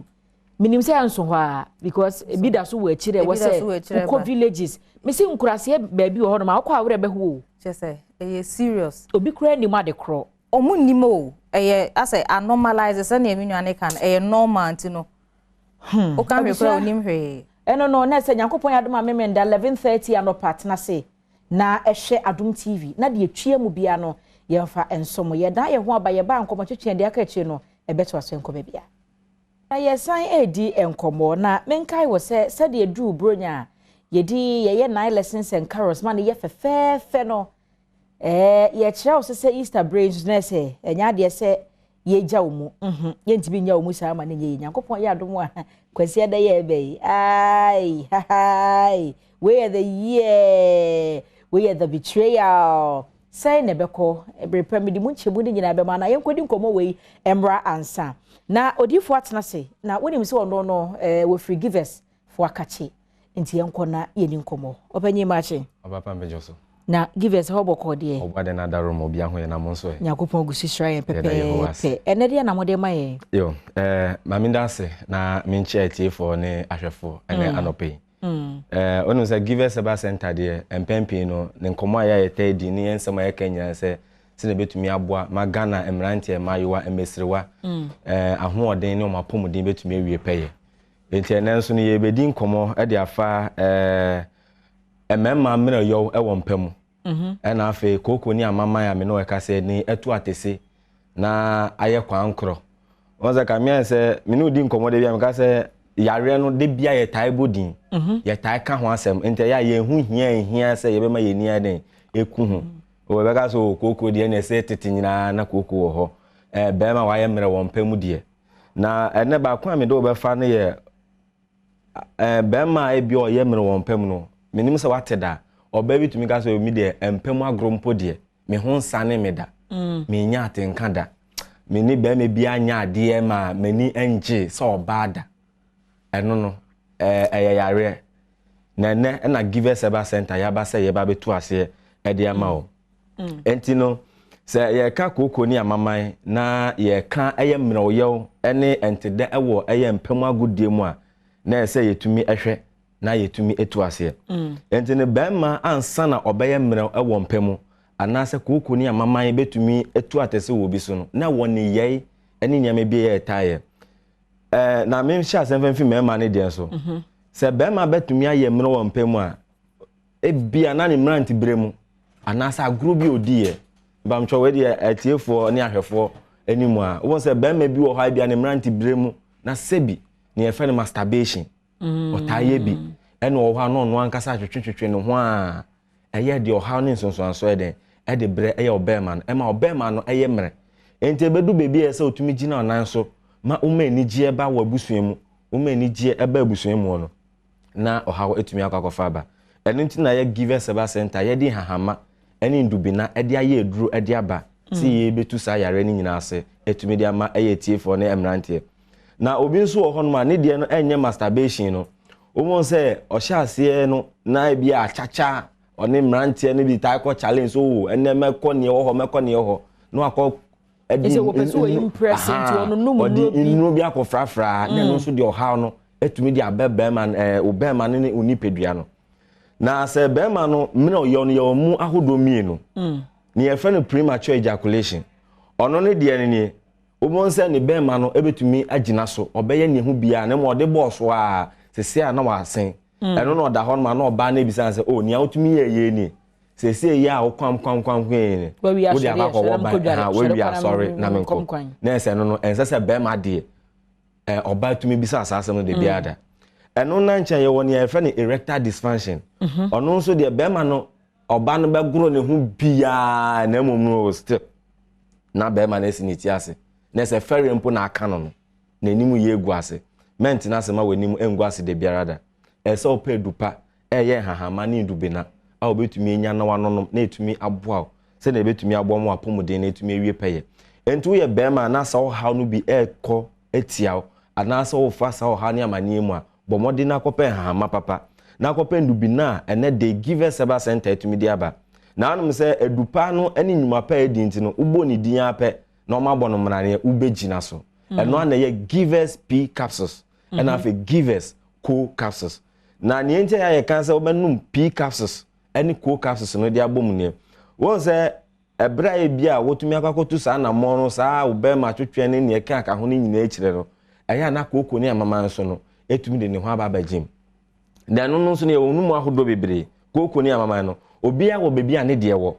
Speaker 2: minim say anso ho because bi da so we chire we say ko villages me say nkurase baabi ho no ma akwa awre be ho
Speaker 6: che say serious
Speaker 2: obi kura ni ma de kro
Speaker 6: omu nimo ase anormalize say na eminu ane kan normal ntino o kan we kura onim hwe
Speaker 2: eno no na say Nyankopon ya doma memenda 11:30 ano partner say na ehwe Adom TV na de atwia mu bia no yemfa ensomo ye da ye ho aba ye ba nkomo twetwe de aka chi no ebeto aso enkomo bia na ye san edi enkomo na menkai wo se de dru bronya yedi ye 9 lessons and carols man ye fe no ye kira wo se Easter brains na se enya de se ye gya wo mu ye ntibi nya wo mu sa ma ne ye Nyankopon ye Adom a kwasi da ye be ai we are the year we are the betrayal say nebeko ebrepamidi munchemu ni nyina be ma na yenkodi nkomo we emra ansa na odifo atena se na wonim se ono no we forgiveness for akachi nti yenkona yeni nkomo opanyi machi
Speaker 7: obapa mbejoso
Speaker 2: na give us hoboko de
Speaker 7: obade na daro mo bia ho ye na mo nso
Speaker 2: Nyakopon gusi shrine pepe enede na mode maye
Speaker 7: yo maminda se na minchi atifo ne ahwefo ene anope onu se give us about center de empempi no ne nkomo aya yete di ne ensema ya kenya se sine betumi aboa magana emrantie mayewa emesrewa ahoɔden ne omapomuden betumi awie peye enti ene nso ne ye bedi nkomo e de afa ememma mmerɛ yow e wɔ mpamu ɛna afa koko ni amama ya me no ɛka sɛ ni etu atese na ayɛ kwankro onza ka me sɛ me no di nkomo de bia me ka sɛ yare no de bia yɛ tae bodin yɛ tae ka ho asɛm enti ya yɛ hu hia sɛ yɛ bɛma yɛ ni aden eku hu o be ka so koko de ne sɛ tete nyina na koko wɔ hɔ bɛma wa yɛ mmerɛ wɔ mpamu de na ɛne ba kwa me do bɛfa ne yɛ bɛma e bi o yɛ mmerɛ wɔ mpamu no menim sɛ wateda oba bitumi ka so mi de empemu agrompo de me ho nsane me da me nya atenka da me ni ba me bia nya ade ma mani enje so oba da eno no yare na na give us eba center ya ba se ye ba betu ase e de ama o enti no se ye ka koko ni amaman na ye ka eye mmeroyew ene entede ewo eye empemu agudie mu a na se yetumi ehwe na yetumi etu ase enti ne bema ansa na obeye mmerɛ ɛwɔ mpamu anase koko ni amaman betumi etu atese wo bi so no na woni yei ene nyame bi ye taye na me hya asɛm fi mema ne de so se bema betumi aye mmerɛ wɔ mpamu a ebia na ne mmeranti bremu anase agro bi odie bamtwo we de atiefo ne ahwefo animu a wo se bema bi wɔ ha bia ne mmeranti bremu na sebi ne ye fene masturbation otaye bi eno wo ha no no ankasa twetwetwe ne ho a eye de oha ne nsonso eden e de bre eye obema no ema obema no eye mre enti ebedu bebi ese otumi gina onan so ma umani gie ba wabusuemu umani gie eba abusuemu no na oha etumi akwakofa ba eno nti na ye give us eba center ye di hahama eni ndubina e de aye eduru e de aba si ye betu sa yare ni nyina ase etumi de ama eye tiefo ne emrantie na obi nso wo hono ma ne de no enye masturbation no omo se ohye no na bi achacha oni mrantie ne bi taiko challenge so ene mekọ ne ho no akọ
Speaker 2: ese wo person we impress into ono no mu
Speaker 7: no bi akọfrafra na no nso de oha no etumi de abebe man obema ne onipedua no na se bema no me no yo mu ahodo mienu ne ye fe no premature ejaculation ono ne de ne omo se ne bema no ebetumi agina so obeye ne hu bia ne mo de boss wa sese a na wa sen eno no da hon ma na oba na ebisa se o ni awtumi ye ni sese ya o kwam ni wo di akọ wo ba ha we are sorry na menko na ese no ense se bema de oba tumi bisa asase no de biada eno na nche ye woni e fe ne erectile dysfunction ono nso de bema no oba no be gro ne hu bia na mom no still na bema na siniti ase na ese fere mpo na aka no na enimu ye egu ase ment na se ma wenimu engu ase de biada ese opa edupa eye hahama ni dubena a obetumi enya na wanonom na etumi aboa se na ebetumi aboa mu apomuden na etumi ewie peye entu ye bema na sa ha no bi ekọ etiaw ana sa wo fa sa ha ne amanie mu a bomode na akọpẹ hahama papa na akọpẹ ndubina ene de give seba center etumi di aba na anum se edupa no ene nyuma pa edi nti no ubo ni din apẹ na o ma bọ no mrane ubegina so eno na ye givers p capsules ena fe givers co capsules na ni ente ya ye kan se obenum p capsules ene co capsules no dia bom ne won se ebra e bia wotumi akakotu sa na mo no sa obe ma twetwe ne ne ka aka ho ne nyina ekire no eya na koko ne amama nso no etumi de ne ho aba bagim na no no nso ne wonum ahodo bebre koko ne amama no obi a wo bebi a ne de wo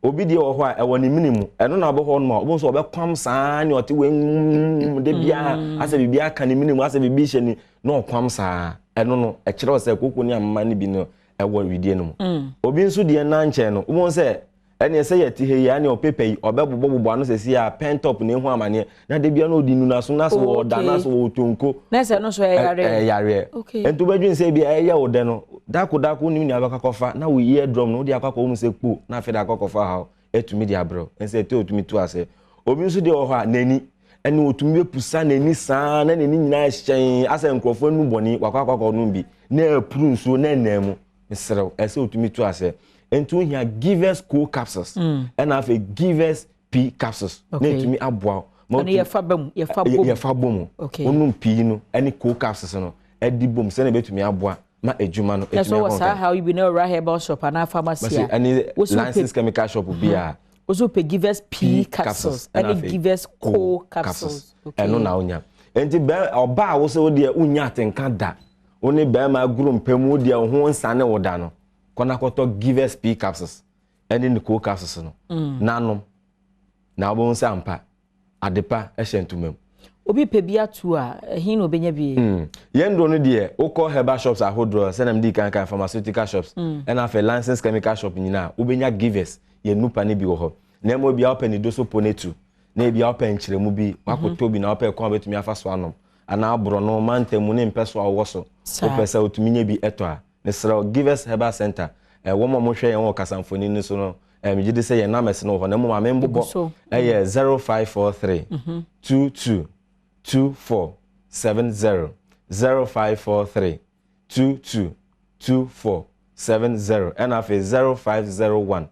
Speaker 7: obi de wo ho a ewo ne minimu eno na obo ho no obo so obekwam saa ne ote we de bia asa bibia aka ne minimu asa bibi hye ni na okwam saa eno no e kire wo se koko ne amama ne bi no ewo widie no obi nso de na nche no wo se ene se ye ti he ya ne opepe obebobo anu se si ya pen top ne hu amane na de bia no di nuna so na so wo da na so wo tonko
Speaker 2: na se no so
Speaker 7: yare ento badwin se bia ye wo de no dako ni abaka kofa na wo ear drum no de akakọ wo se kpo na fe da akakọfa ha etumi di abro ense te otumi tu ase obi nso de wo ha nani ene otumi bepusa nani saa na nani nyina hyen ase nkrofo nu boni wakakọ no bi na epuru nso na enemu misrew ese otumi tu ase ento hia givers co capsules and have a givers p capsules na etumi aboa
Speaker 2: ma ye fa bom
Speaker 7: onum p no any co capsules no edi bom se na betumi aboa ma ejuma no etumi
Speaker 2: so what's how you be know right herbal shop and pharmacy
Speaker 7: any licensed chemical shop bia
Speaker 2: also pe givers p capsules and givers co capsules
Speaker 7: and no na onya enti be oba wo se wo de unya atenka da oni be ma guru mpemu de ho nsane wo da no kona koto givers p capsules and the co capsules no nanom na obo nsa ampa adepa ehyentumem
Speaker 2: obi pe bia tu a hin obenya bi
Speaker 7: yendo no de ukọ herbal shops ahodro senam di kan pharmaceutical shops and have a licensed chemical shop nyina obenya givers ye nupa ne bi wo ho na mo bia open do so ponetu na bia open kiremu bi wakoto bi na open kwa betumi afa so anom ana abro no mantemu ne mpeso awo so opesa otumi nya bi eto a Mr. Givers Herbal Center wo mo hwe yen wo kasamfoni ni so no gide say yen na mese no ho na mo ma membo 0543 22 24 70 0543 22 24 70 and have a 0501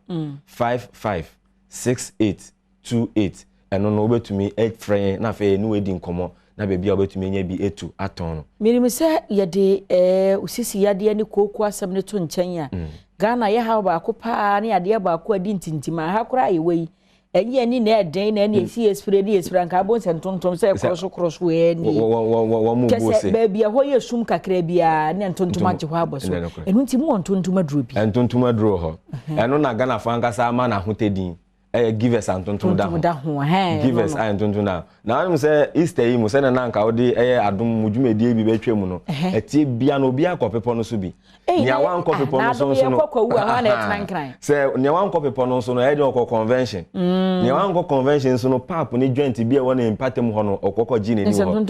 Speaker 7: 55 68 28 and no obetumi e frɛ na fe no wedi nkomo na bebia obetumi nya bi etu aton no
Speaker 2: minimi se ye de usisi yade ne koku asem ne to nkyɛn a Ghana ye ha ba ko pa ne ade ba ko adi ntintima ha kora yewe enye ni na eden na na esi espire nka bon sentontom se cross we ni
Speaker 7: wo mu bo se
Speaker 2: ba bia ho ye sum kakra bia ne ntontom agye ho aboso enu nti mu ntontom aduro bi
Speaker 7: ntontom aduro ho enu na Ghana fa nkasa ama na hotedin givers antontom da ho givers antontom na anu se Easter yi mu se na nka odi adum mudwumedie bi betwa mu no etie bia no bia kopepo no so bi nia wan kopepo no so no se nia wan kopepo no so no e de okọ convention nia wan convention so no pap ni joint bia won empatem ho no okọkọ gi ne ni ho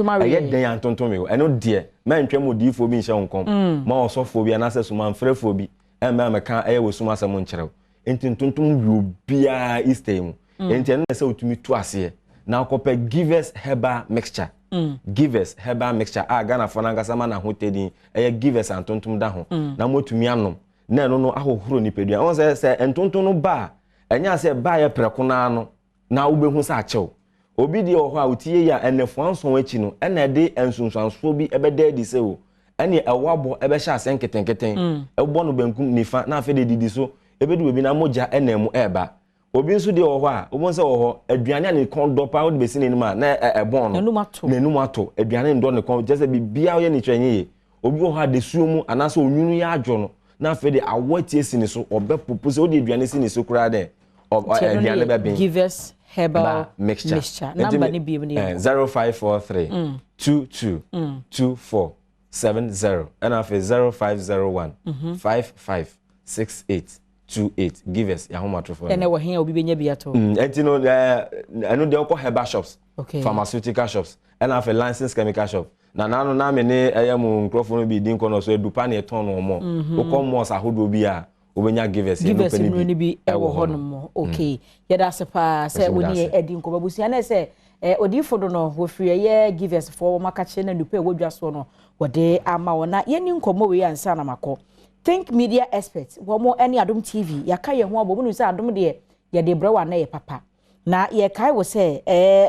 Speaker 7: den antontom yo eno de mentwa mu difo bi nhyɛ nkom ma osofo bia na se so man frefo bi meka wosum asem nkyerɛw enti ntontom wi bia Easter mu enti na se otumi tu ase na akọpẹ givers herbal mixture Givers herbal mixture a Ghana for nangasa ma na hotedi Givers antontom da ho na motumi anom na no ahohoro ni pedua on say entontom no ba enya say ba ye preko na no na ubehu sa achew obi di ho a utie ya enefo anson achi no na de ensunsanso bi ebeda di se o ene ewabo ebe sha asen ketenketen ebo no bankum nifa na afa de didi so ebedu obi na moja enemu eba obi nso de ho a obo nse ho aduane ne kon dopa o de besi ne ma na ebon no na enum ato aduane ndo ne kon je se bibia ye ne twenye obi ho a de suomu anase onwunu ya adwo no na afa de awotie si ne so obe popose o de aduane si ne so kura de aduane be bin
Speaker 2: give us herbal mixture. Number ni bi
Speaker 7: 0543 22 24 70 and after 0501 556828. Give us your home address.
Speaker 2: And we here obi benya biato.
Speaker 7: And you know I know they all herbal shops,
Speaker 2: okay,
Speaker 7: pharmaceutical shops, and after licensed chemical shop. Na me ne ayamu microphone bi din kono so edupa na eton no mo. Okom sa hodo bi a obenya give us
Speaker 2: no bi ewo hono mo. Okay. Yeda sepa se woni edi nkobabusia na se odifo do no wo free ye give us for maka che na dupa wodwa so no wode ama wona yeni nkomo we ansa na mako. Think media experts wo mo any Adom TV yaka ye ho abomu no se Adom de ye de brewa na ye papa. Na ye kai wo se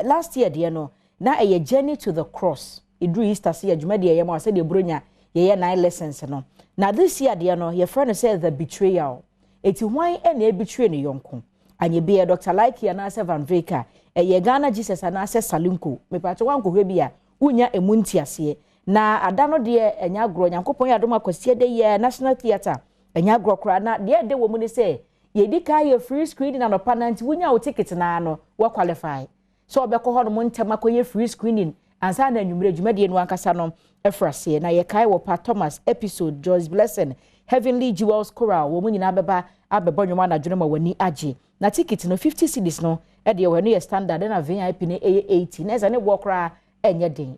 Speaker 2: last year de no na a journey to the cross. Idru Easter see adwuma de ye ma se de bronya ye 9 lessons no. Na this year de no your friend say the betrayal. Eti hwan e betray ne yonko. Anye be Dr. Like ya na se Van Veka ye Ghana Jesus na se Salinko. Me pa to wanko hwe bia unya emunti ase. Na adano de enya agro Nyankopon ya Adom akwase de ye National Theatre. Enya agro kra na de wo mu ne se ye dika ye free screening na no pananti unya o ticket na no wa qualify. So obekọ ho no mo ntema ko ye free screening ansa na anwumre dwumade no ankasa no efrase na ye kai wo pa Thomas episode Joy's Blessing Heavenly Jewels Choral wo mu nyina beba abebo nwoma na dwene ma wani age na ticket no 50 cedis no e de wo no ye standard na VIP ne 80 na eza ne bo kra enye din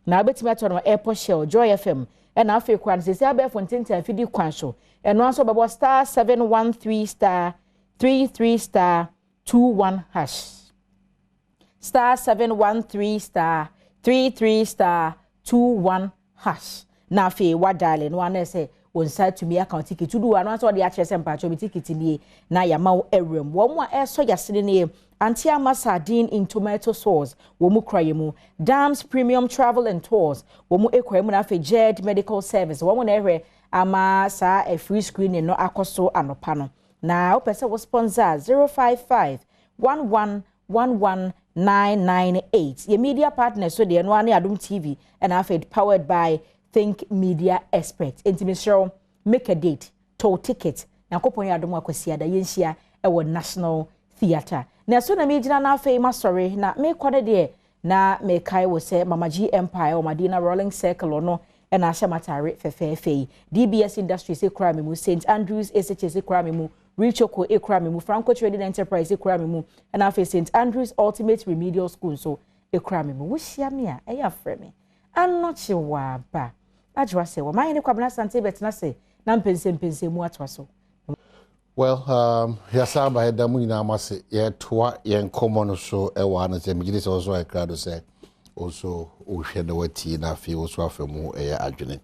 Speaker 2: na abetimi ato no airport shell Joy FM e na afi kwan se abe fontinta afidi kwan so e no anso bebo star 713 star 33 star 21 hash star 713 star 33 star 21 hash. Na fe wa dial no ana say won side to me account ticket to do anu so dey akere sem pacho ticket ni na ya ma ewrem wo mu a so yasene ne anti-ama sardine in tomato sauce wo mu kraye mu Dams Premium Travel and Tours wo mu ekwa mu na fe Jed Medical Service wo mu na ehwe ama sa a free screening no akoso anopa no na opese wo sponsor 055 1111998. Your media partner so the no Adom TV and Afed powered by Think Media Experts. Intimisho make a date, toll ticket. Na kopon ya Adom akwasi ada yenhia e wo National Theatre. Na so na me gina na famous sorry na me kwade de na me kai wo se Mama G Empire o Madina Rolling Circle no e na ahya matare fefefe. DBS Industries e kura me mu St Andrews SHS e kura me mu Richoko ekrami mu Franco Trading Enterprise ekrami mu and afi St Andrews Ultimate Remedial School so ekrami mu wuhia me a eya freme anoche wa ba ajwa se wa mine kwabna sante betina se na mpense mu atwa so.
Speaker 1: Well, yasa ba heda mu nyina amase ye toa ye nkomo no so e wa na se migidi so so ekrado se also o hwe na wati na afi o so afemu e adwene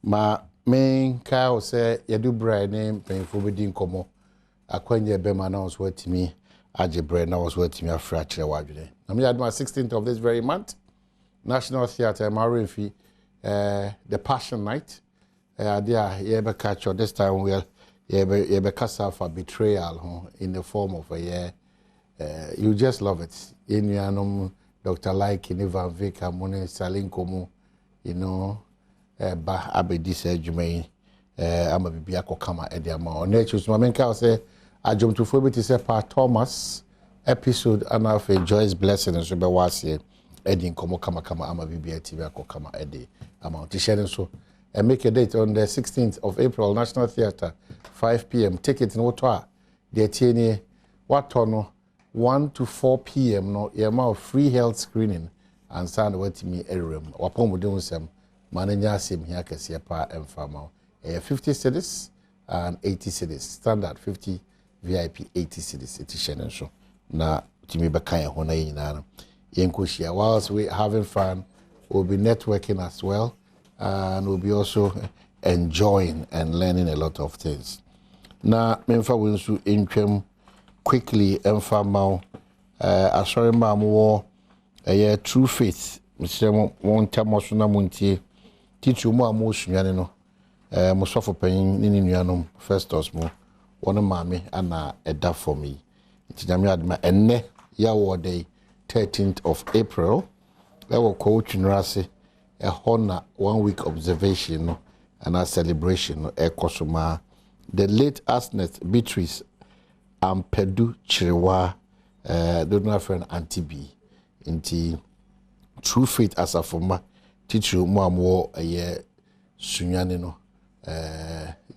Speaker 1: ma men ka o se ye du bra ne penfo bedi nkomo akwanye bema na was watimi ajebre na was watimi afra kire wadwene na me adma 16th of this very month National Theatre Marefi the Passion Night dia ye be catch this time we ye be kasa for betrayal in the form of a year you just love it in yanom Dr. Like in Van Veka Mone Salinko mu you know ba abedi se dwumayi ama bibia kokama e dia ma ona choose mamenka say Adom to phobia say Pa Thomas episode and of a Joy's Blessing so be wase edin komo kama ama bibia TV akokama edi amount share so and make a date on the 16th of April National Theatre 5 p.m. ticket no to the tieni watono 1 to 4 p.m. no yema free health screening and sound what me room wapom do sem mananya sim here kese pa emfama 50 cedis and 80 cedis standard 50 VIP 80 cedis eti shenen so na timi be kan ho na nyina yenkoshia. Whilst we having fun, we'll be networking as well, and we'll be also enjoying and learning a lot of things. Now, memfa winsu intwem quickly emfa mau asori ma mo true faith. Mr. Monta Mosuna Munti, teacher mo amosunyane no. Mo sofo panyin ni nuanom Festus mo. One mami ana eda for me. Nti nyame adma enne ya wo day 13th of April. Ewo ko twinrase hona 1 week observation no and a celebration no ekosoma. The late Asnet Beatrice Ampedu Chiriwa don't know friend Auntie B. Nti True Faith as a former teacher mo amwo sunyane no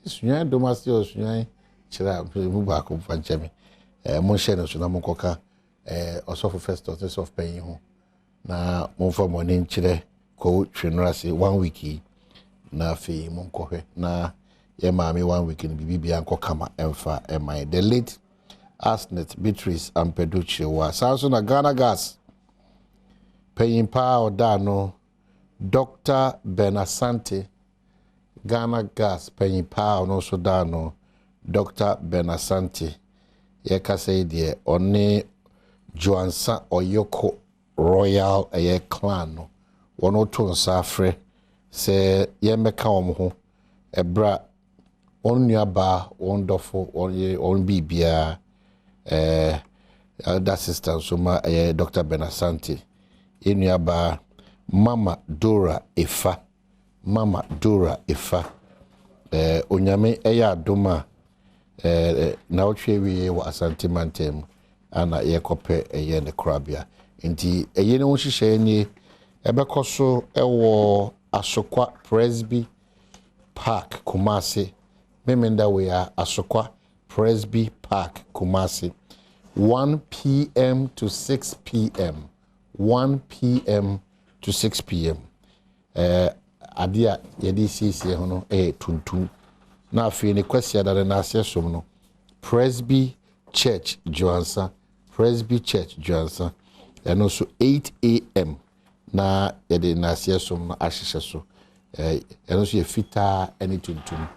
Speaker 1: sunyane domasi o sunyane chira mu ba ko fanchemi mo share no suna mo koka osofo first of paying ho na mo fa mo ni chire ko twinrase 1 week na fe mo kohwe na ye maami 1 week ni bibi anko kama emfa emai. The late Asnet Beatrice Ampeduchi wa sanso na Ghana Gas paying power dano Dr. Benasante Ghana Gas paying power no so dano Dr. Benasante ye ka say de one Joansa Oyoko Royal clan no wono to nsafre se ye meka ho ebra on nuaba wonderful on bibia elder sister so ma Dr. Benasante enuaba Mama Dora Efa onyame eya adoma na otwe wi wa Asante Mantem ana yekope ne krabia nti ne ho hihye ni ebekoso ewo Asokwa Presby Park Kumasi memenda we are Asokwa Presby Park Kumasi 1 p.m. to 6 p.m. 1 p.m. to 6 p.m. Adia yedi sisi hono tuntum na afi ne kwasi da na asesom no Presby Church Joansa and also 8 a.m. na yedi na asesom no ahihye so and also ye fita any tuntum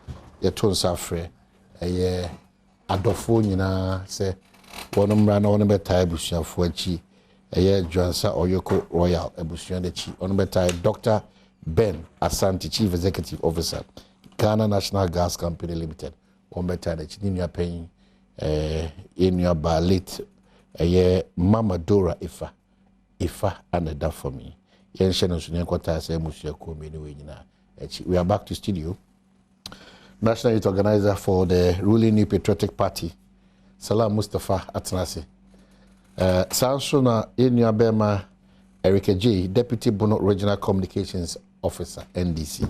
Speaker 1: ye tonsa frɛ adofo nyina se wono mra na wono beta ebusuafo achi Joansa Oyoko Royal ebusuan de chi wono beta Dr. Ben Asante, Chief Executive Officer, Ghana National Gas Company Limited. One better the Chinia paying in your late Mama Dora Ifa and that for me. We are back to studio. National Youth Organizer for the ruling New Patriotic Party, Salam Mustafa Atnasi. Sansona in your Bema Erica J, Deputy Bono Regional Communications Officer, NDC.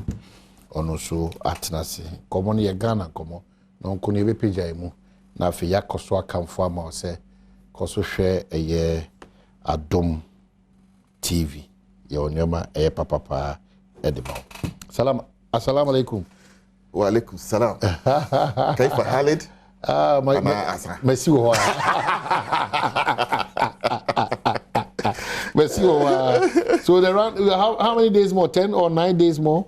Speaker 1: Also Atnasi. Common ye Ghana, como, non kuni pija mu. Na fi ya koswa kamfwa ma se koso share Adom TV. Ye onyoma papa edimo. Assalamu alaikum.
Speaker 17: Wa alaikum salam. Kaifa Khalid?
Speaker 1: Merci wa. So how many days more? 10 or 9 days more?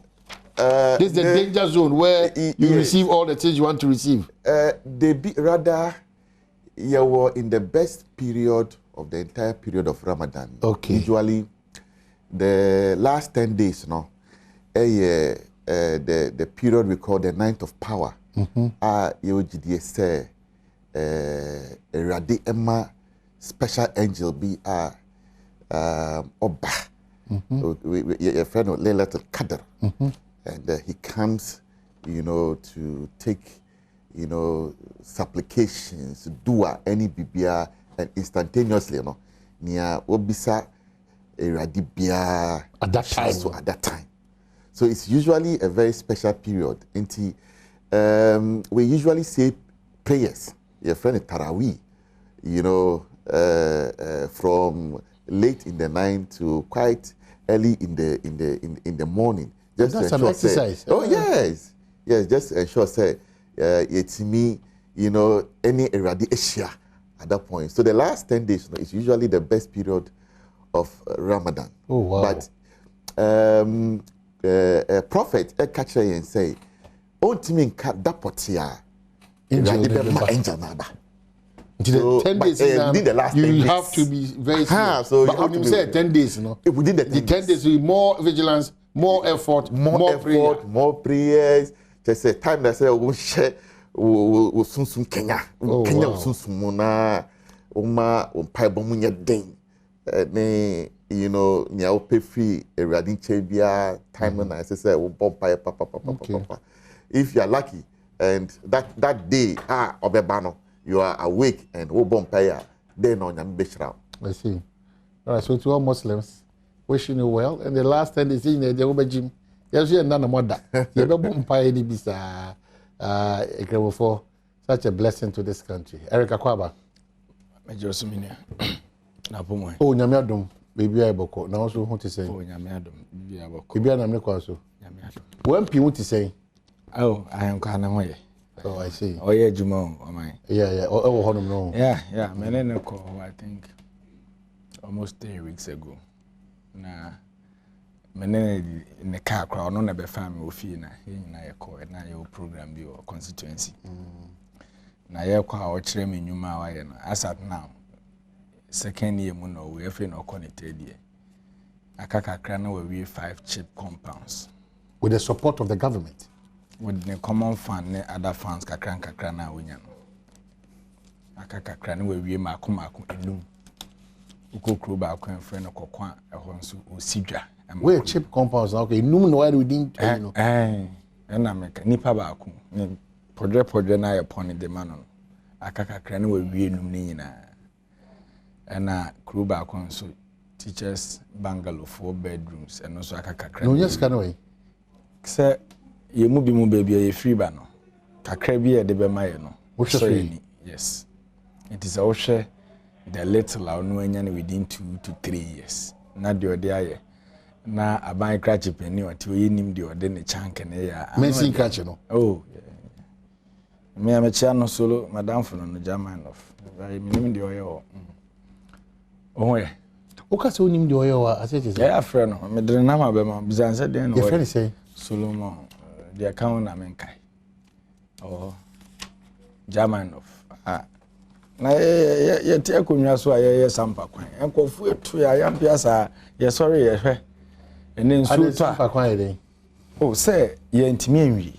Speaker 1: This is the danger zone where you receive all the things you want to receive.
Speaker 17: They be rather you were in the best period of the entire period of Ramadan.
Speaker 1: Okay.
Speaker 17: Usually the last 10 days, the period we call the ninth of power. You say Radi Emma special angel be Oba. Your friend Laylatul Qadr. And he comes, to take, supplications, dua, any bibia, and instantaneously, near Obisa Eradibia
Speaker 1: at that time.
Speaker 17: So at that time. So it's usually a very special period. And we usually say prayers. Your friend Taraweeh, from late in the night to quite early in the morning.
Speaker 1: Just that's an exercise.
Speaker 17: Yes, just ensure say it's me, any eradication at that point. So the last 10 days is usually the best period
Speaker 1: of Ramadan.
Speaker 8: Oh, wow.
Speaker 1: But prophet catch and say, "Ontimi nka dapotia." Angel naba.
Speaker 8: So, 10 days
Speaker 1: within the last 10
Speaker 8: you
Speaker 1: days.
Speaker 8: have to be very serious.
Speaker 1: So
Speaker 8: but
Speaker 1: you have
Speaker 8: when
Speaker 1: to
Speaker 8: you
Speaker 1: be
Speaker 8: say 10 days, you know,
Speaker 1: within the 10
Speaker 8: days will be more vigilance, more effort, more prayer.
Speaker 1: more prayers. Just a time that say we share we soon Kenya. Kenya
Speaker 8: wow.
Speaker 1: soon na uma paibo munya den. Ne you know nya ope free eradin chebia time na say we bomb papa. If you are lucky and that day obebano you are awake and we bomb paya then on your bishra.
Speaker 8: I see. All right, so to all Muslims, wishing you well. And the last time they say in the Oba Jim, yes, you are none of mother. You have bomb paya ni bisa for such a blessing to this country. Erica Kwaba.
Speaker 21: Major Suminia. Napomo.
Speaker 8: Oh, Nyamiadum, baby Iboko. Now also want to say.
Speaker 21: Oh, Nyamiadum, baby Iboko.
Speaker 8: Baby Namiko.
Speaker 21: Nyamiadum.
Speaker 8: When people want to say.
Speaker 21: Oh, I am Kanaway.
Speaker 8: Oh, I see.
Speaker 21: Oh, yeah, Jumo, am I?
Speaker 8: Yeah. Oh, Honum, no.
Speaker 21: Yeah. My name call, I think, almost 3 weeks ago. Nah, my name in the car crowd, no never family of you, and I call it now your program, your constituency. Now, you call our me, you my as at now, second year, Muno, we have no connected year. I can't cram away 5 chip compounds.
Speaker 8: With the support of the government.
Speaker 21: With the common fund, ne other funds kakran na winya no akakakra ne we maako enum ukokro ba akwan frɛ no kokwa ɛhɔ nso osidwa
Speaker 8: we chip compounds okay enum no why we didn't you know
Speaker 21: na meka nipa ba ako ne podre na yɛ de ma no akakakra ne we enum ne nyina ɛna kro ba akwan nso teachers bungalow 4 bedrooms ɛno nso akakakra
Speaker 8: no yes kana we
Speaker 21: sɛ ye mu bi mu baby ye free ba no kakra bi ye de be ma ye no
Speaker 8: so
Speaker 21: yes it is also the little I no anya within 2 to 3 years na de ode aye na aban crash penny oti oyi nim de ode ne chank ne ya
Speaker 8: mensin crash no
Speaker 21: oh me am chia no solo madam for no German of very minimum de oyo oh yeah
Speaker 8: o ka se onim de oyo asete
Speaker 21: yeah friend no me de na ma be ma bizanse den no
Speaker 8: your friend say
Speaker 21: Solomon the account na menkai oh German of na ye tie akonwa so ye sampa kwan enkofu etu ya yampia sa ye sorry ye hwe ene nsu to
Speaker 8: sampa kwan ye
Speaker 21: oh say ye ntimi enwi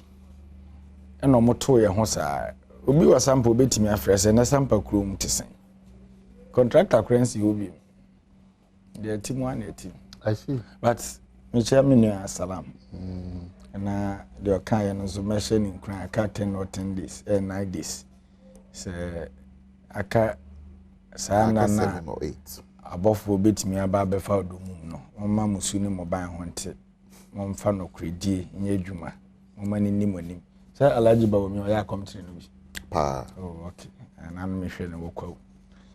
Speaker 21: eno moto ye ho sa obi wa sampa obetimi afrese na sampa krom tisen contractor currency obi the team one team
Speaker 8: I see
Speaker 21: but me chairman salam na the kind of mention in cry 10 or 10 days 9 days say aka sana na
Speaker 1: 7 or 8
Speaker 21: abofo betimi aba befa do mum no mama musu ni mobile ho nte momfa no kredi nya adwuma mama ni nimonim say alaji bawo mi oya committee no bi
Speaker 1: pa
Speaker 21: oh okay na me hwe ne wokwa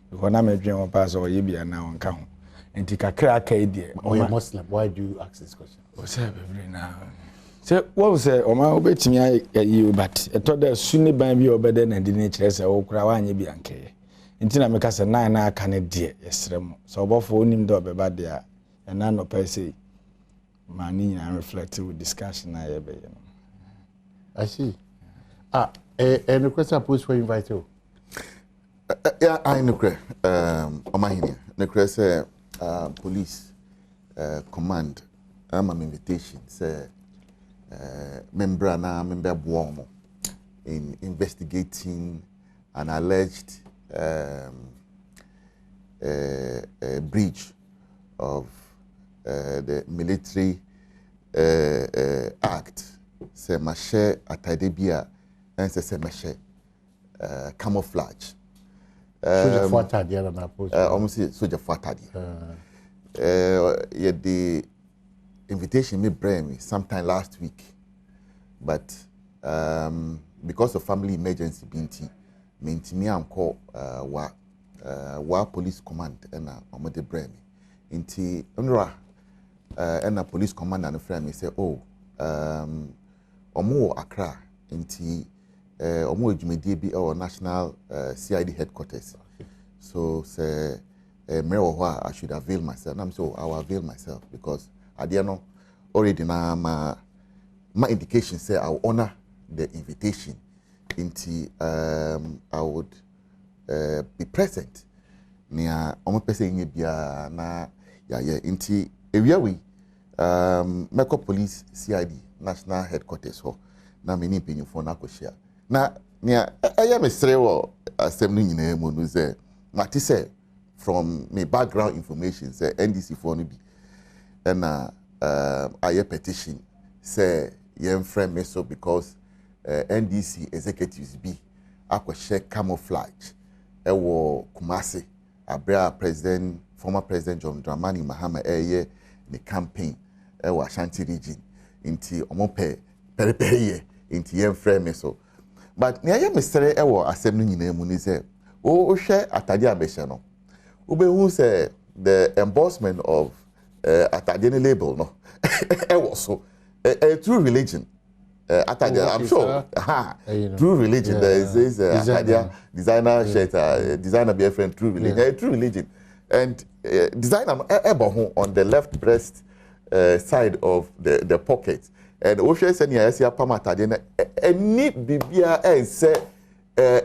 Speaker 21: because na me dwen wo pa so ye bia na wonka ho enti kakra aka idie
Speaker 8: oh you Muslim why do you ask this question
Speaker 21: o say bebre na say what say o ma obetimi ayi but eto da suni ban bi obede na di ne kire say wo kura wa anye bi anke nti na meka say na aka ne de yesrem so obofo onim de obeba de a na no pa say mani na reflect with discussion na ye be you know
Speaker 8: I see and the question post for invite you
Speaker 1: yeah I know omahini the question police command am invitation say member Badwam in investigating an alleged breach of the military act. Se mache atadebia and se mache camouflage.
Speaker 8: Soldier fatadi na post.
Speaker 1: Almost soldier fatadi. The invitation me bring me sometime last week, but because of family emergency binti me am call wa police command and omode bring me inti onra and police command and friend me say omo Accra inti omo edwumedie bi our national CID headquarters so say I should avail myself. I'm so I will avail myself because I didn't know already now my indication say I will honor the invitation into I would be present near person bia na ya into area we Meko Police CID National Headquarters ho na many opinion for na share na near I am a stray assembly nyina mu no say mati say from my background information say NDC for no be and I petition say yem friend me so because NDC executives be share camouflage ewo Kumasi abra president former president John Dramani Mahama the campaign ewo Ashanti region inti omope perepeye inti yem friend me so but near Mr. ewo assembly nyina mu ni say o hwe atade abehye no who say the embossment of atade label no ewo so a true religion I'm sure true religion there is designer shirt designer BFN true religion a true religion and designer on the left breast side of the pocket and Osha said yes ya pamatade any bibia say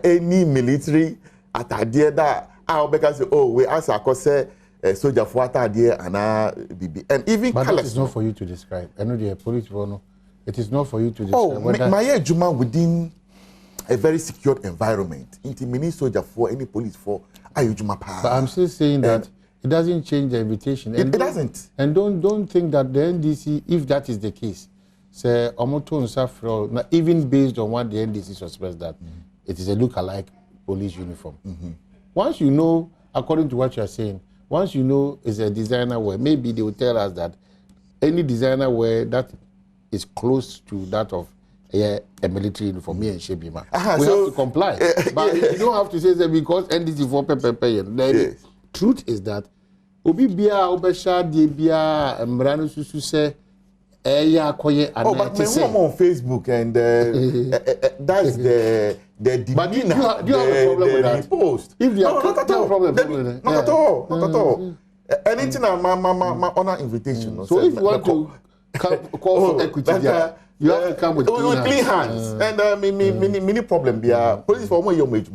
Speaker 1: any military atade that because we ask say soldier for atade and bibi and even
Speaker 8: but
Speaker 1: colors
Speaker 8: that is not for you to describe. I know the police no. It is not for you to describe.
Speaker 1: My Juma within a very secured environment. Inti mini soldier for any police for Ayujuma pa.
Speaker 8: But I'm still saying that it doesn't change the invitation.
Speaker 1: It doesn't.
Speaker 8: And don't think that the NDC, if that is the case, say Omoto Nsafro, even based on what the NDC suspects that it is a look-alike police uniform. Once you know, according to what you are saying, once you know it's a designer wear, maybe they will tell us that any designer wear that is close to that of a military uniform, me and Shebima. We have to comply. But you don't have to say that because NDC for Pepe. The truth is that Obi Bia Obesha Debia Mrano Susu say but me
Speaker 1: on Facebook and that's the demeanor.
Speaker 8: But do you have a problem with that?
Speaker 1: Post.
Speaker 8: If you have not
Speaker 1: at all, not at all. Anything my honor invitation.
Speaker 8: So if you want to call for equity there, you have to come with
Speaker 1: clean hands. And many problem be police for more your major.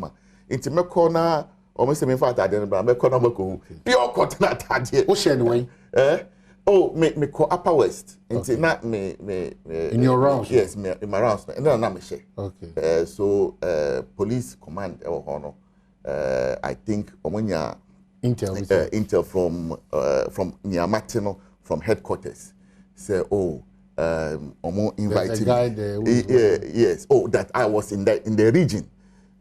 Speaker 1: Into me corner almost me for that me corner me pure cotton atade.
Speaker 8: O share the way.
Speaker 1: Me call Upper West. Into not me
Speaker 8: in your rounds.
Speaker 1: Yes, me in my rounds. And then me share.
Speaker 8: Okay.
Speaker 1: So police command honor. I think omonya intel from Niamatino from headquarters. Say Omo invited me. Yes. That I was in the region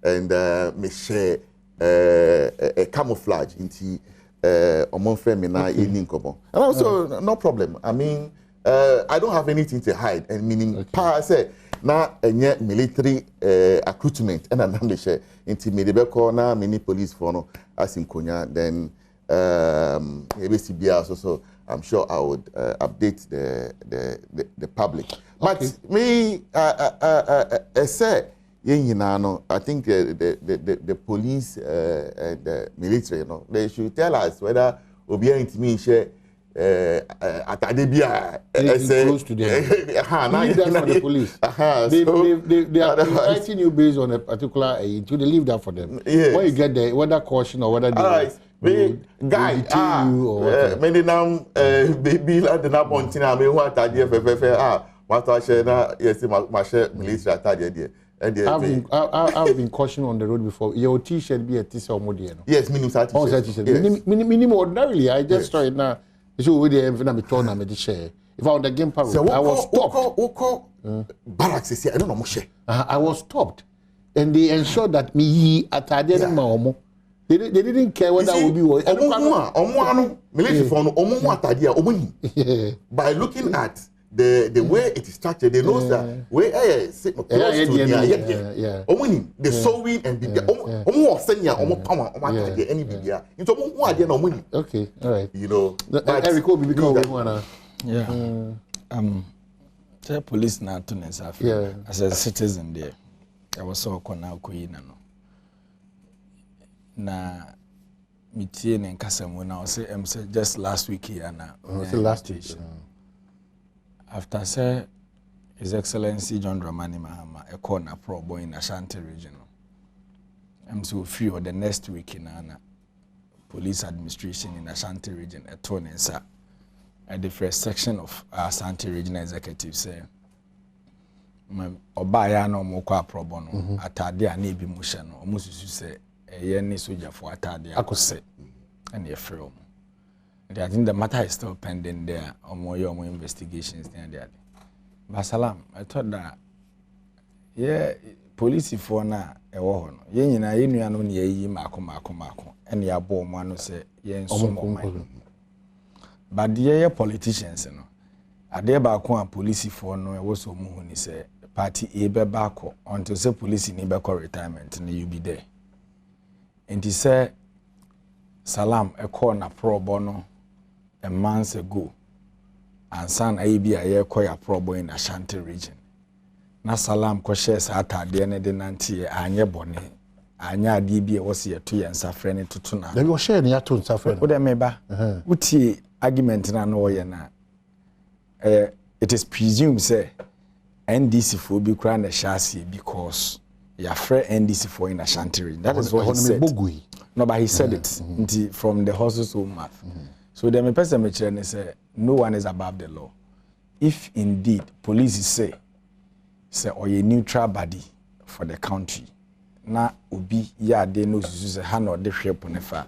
Speaker 1: and me share a camouflage into Omo Femina in Kobo. And also no problem. I mean I don't have anything to hide and meaning say na enye military accoutrement and I'm share into Medebeko na mini police for no asinkonya then ABCBR also I'm sure I would update the public. But me, I say, I think the police and the military, they should tell us whether Obia intimidation Atadebia
Speaker 8: close to them. Leave that for the police. They are inviting you based on a particular age. They leave that for them.
Speaker 1: Yes.
Speaker 8: When you get there, whether caution or whether they
Speaker 1: guy many now baby like the na pontina me who atade fefe what I share na yes my share military atade there.
Speaker 8: I've been cautioned on the road before. Your t-shirt be a t-shirt model.
Speaker 1: Yes, minimum
Speaker 8: t-shirt. Minimum ordinarily I just saw it now. So we dey even me turn na me share. If I on the game parade, I was stopped.
Speaker 1: Barracks is here. I don't know much.
Speaker 8: I was stopped, and they ensured that me atade na omo. They didn't care whether I would be what.
Speaker 1: Military for atade by looking at the way it is structured, they know that way close to the sewing and
Speaker 8: okay, all right.
Speaker 1: You know,
Speaker 8: Eric will be become
Speaker 20: the police now to as a citizen there. I was so corner queen no. Na
Speaker 9: metie ne nkasam na say say just last week here na
Speaker 8: last week
Speaker 9: after say His Excellency John Dramani Mahama a corner pro boy in Ashanti region. I'm so free or the next week in Anna police administration in Ashanti region at Tonensa at the first section of Ashanti region executive say Obaya no mokwa pro bono atade a na bi musha no omususu say eye ne soldier for atade akose and ye free omo. I think the matter is still pending there omo your investigations there. Basalam, I thought that police for na ewo ho no. Ye nyina ye nua no ne yi mako ene ya bo mo ano se ye nso but ye politicians no. Ade ba ko a police for no ewo so mu hu ni se party e be ba ko until say police ni be ko retirement na you be there. And he say Salam e call na probo no a month ago. And son ABI a koya probo in Ashanti region. Na Salam ko share sa atade ne de nanti anye bone. Anya DB was here 2 years afrene tutuna.
Speaker 8: Dem go share ne ato nsafrene.
Speaker 9: Wo dem meba. Uti argument na no ye na it is presumed say NDC for be kra na shasi because ya free NDC for in Ashanti region. That is what he said. No, but he said it from the horse's own mouth. So the person me say no one is above the law. If indeed police say or a neutral body for the country, na obi ya de no say han or the shape on the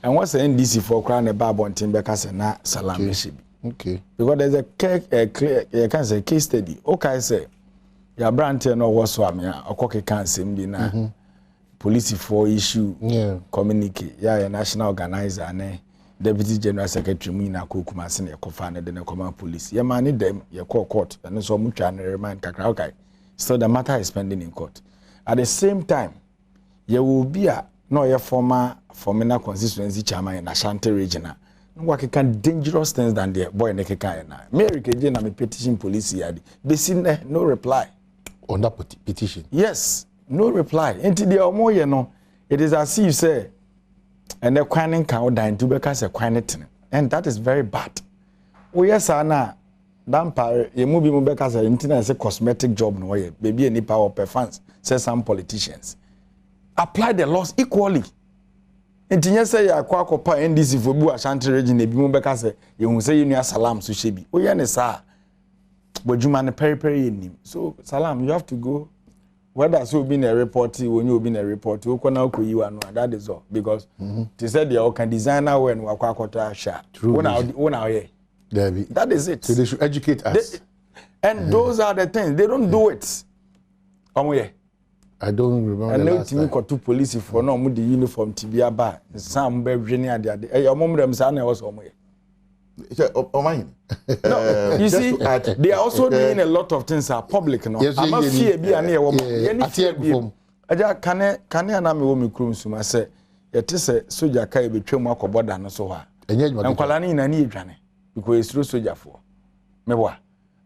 Speaker 9: and what's the NDC for crown a Badwam Timbeka say na Salam should be.
Speaker 8: Okay.
Speaker 9: Because there's a clear you can say case study. Okay, say your brand no was swam ya okoke can say be na police for issue communicate a national organizer ne deputy general secretary mu na kokuma se ne kofa ne de ne command police ye man dem ye call court and so mu twa ne remind kakra okay so the matter is pending in court at the same time ye will be a no ye former formina constituency chairman in Ashanti region no can dangerous things than the boy ne keka na Mary keje na me petition police yadi be seen no reply
Speaker 8: on that petition.
Speaker 9: Yes, no reply. Until the omoye no, it is as if say, and the quaning can die to because a quanetin, and that is very bad. Oh yes, Anna, damper a movie because a internet is a cosmetic job no way. Baby any power per fans, say some politicians. Apply the laws equally. Until you say ya kwa kopa NDC for Bu Ashanti region, a bimu because you say you Salam so shebi. Oh yeah, sir. But you man peri in so Salam, you have to go. Whether so being a report, when you been a report, you can now you and that is all because they said they all can designer when we are share. That is it.
Speaker 8: So they should educate us.
Speaker 9: And those are the things they don't do it.
Speaker 8: I don't remember.
Speaker 9: And now to me, got two police for no the uniform to be about some baby near the other. Your mom them son was somewhere. No, you see, they are also doing a lot of things are public. No, I'm not fear be an woman. Aja kane na me wo me krum suma say yete say soldier kai betwam akoboda no so ha. Enkwala ni na ni edwane because it's soldier for. Meboa.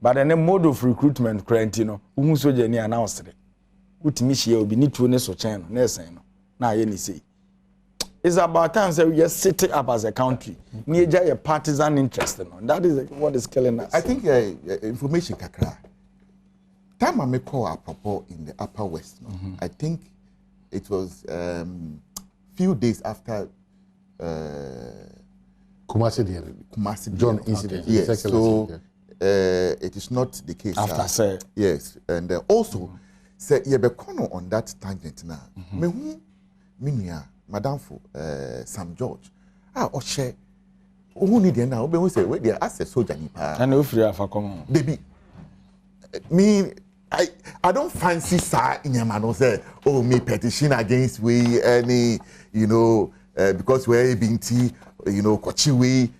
Speaker 9: But the mode of recruitment currently no, who soldier ni announce it. Utimi hie obi ni tuo ne so chen no, na esen no. Na ye ni say. It's about time that we just sit up as a country. Near a partisan interest. That is what is killing us.
Speaker 1: I think information kakra. Time I make call apropos in the Upper West. I think it was few days after
Speaker 8: Kumasi John incident.
Speaker 1: Okay. Yes. So it is not the case.
Speaker 9: After say
Speaker 1: yes, and also say you be on that tangent now. Me who minia. Madam for Sam George. Oshe. Who need now? We say where they as a soldier nipa.
Speaker 9: And no free afa come.
Speaker 1: Baby. Me I don't fancy sir in your man say me petition against we any because we're being kochi we.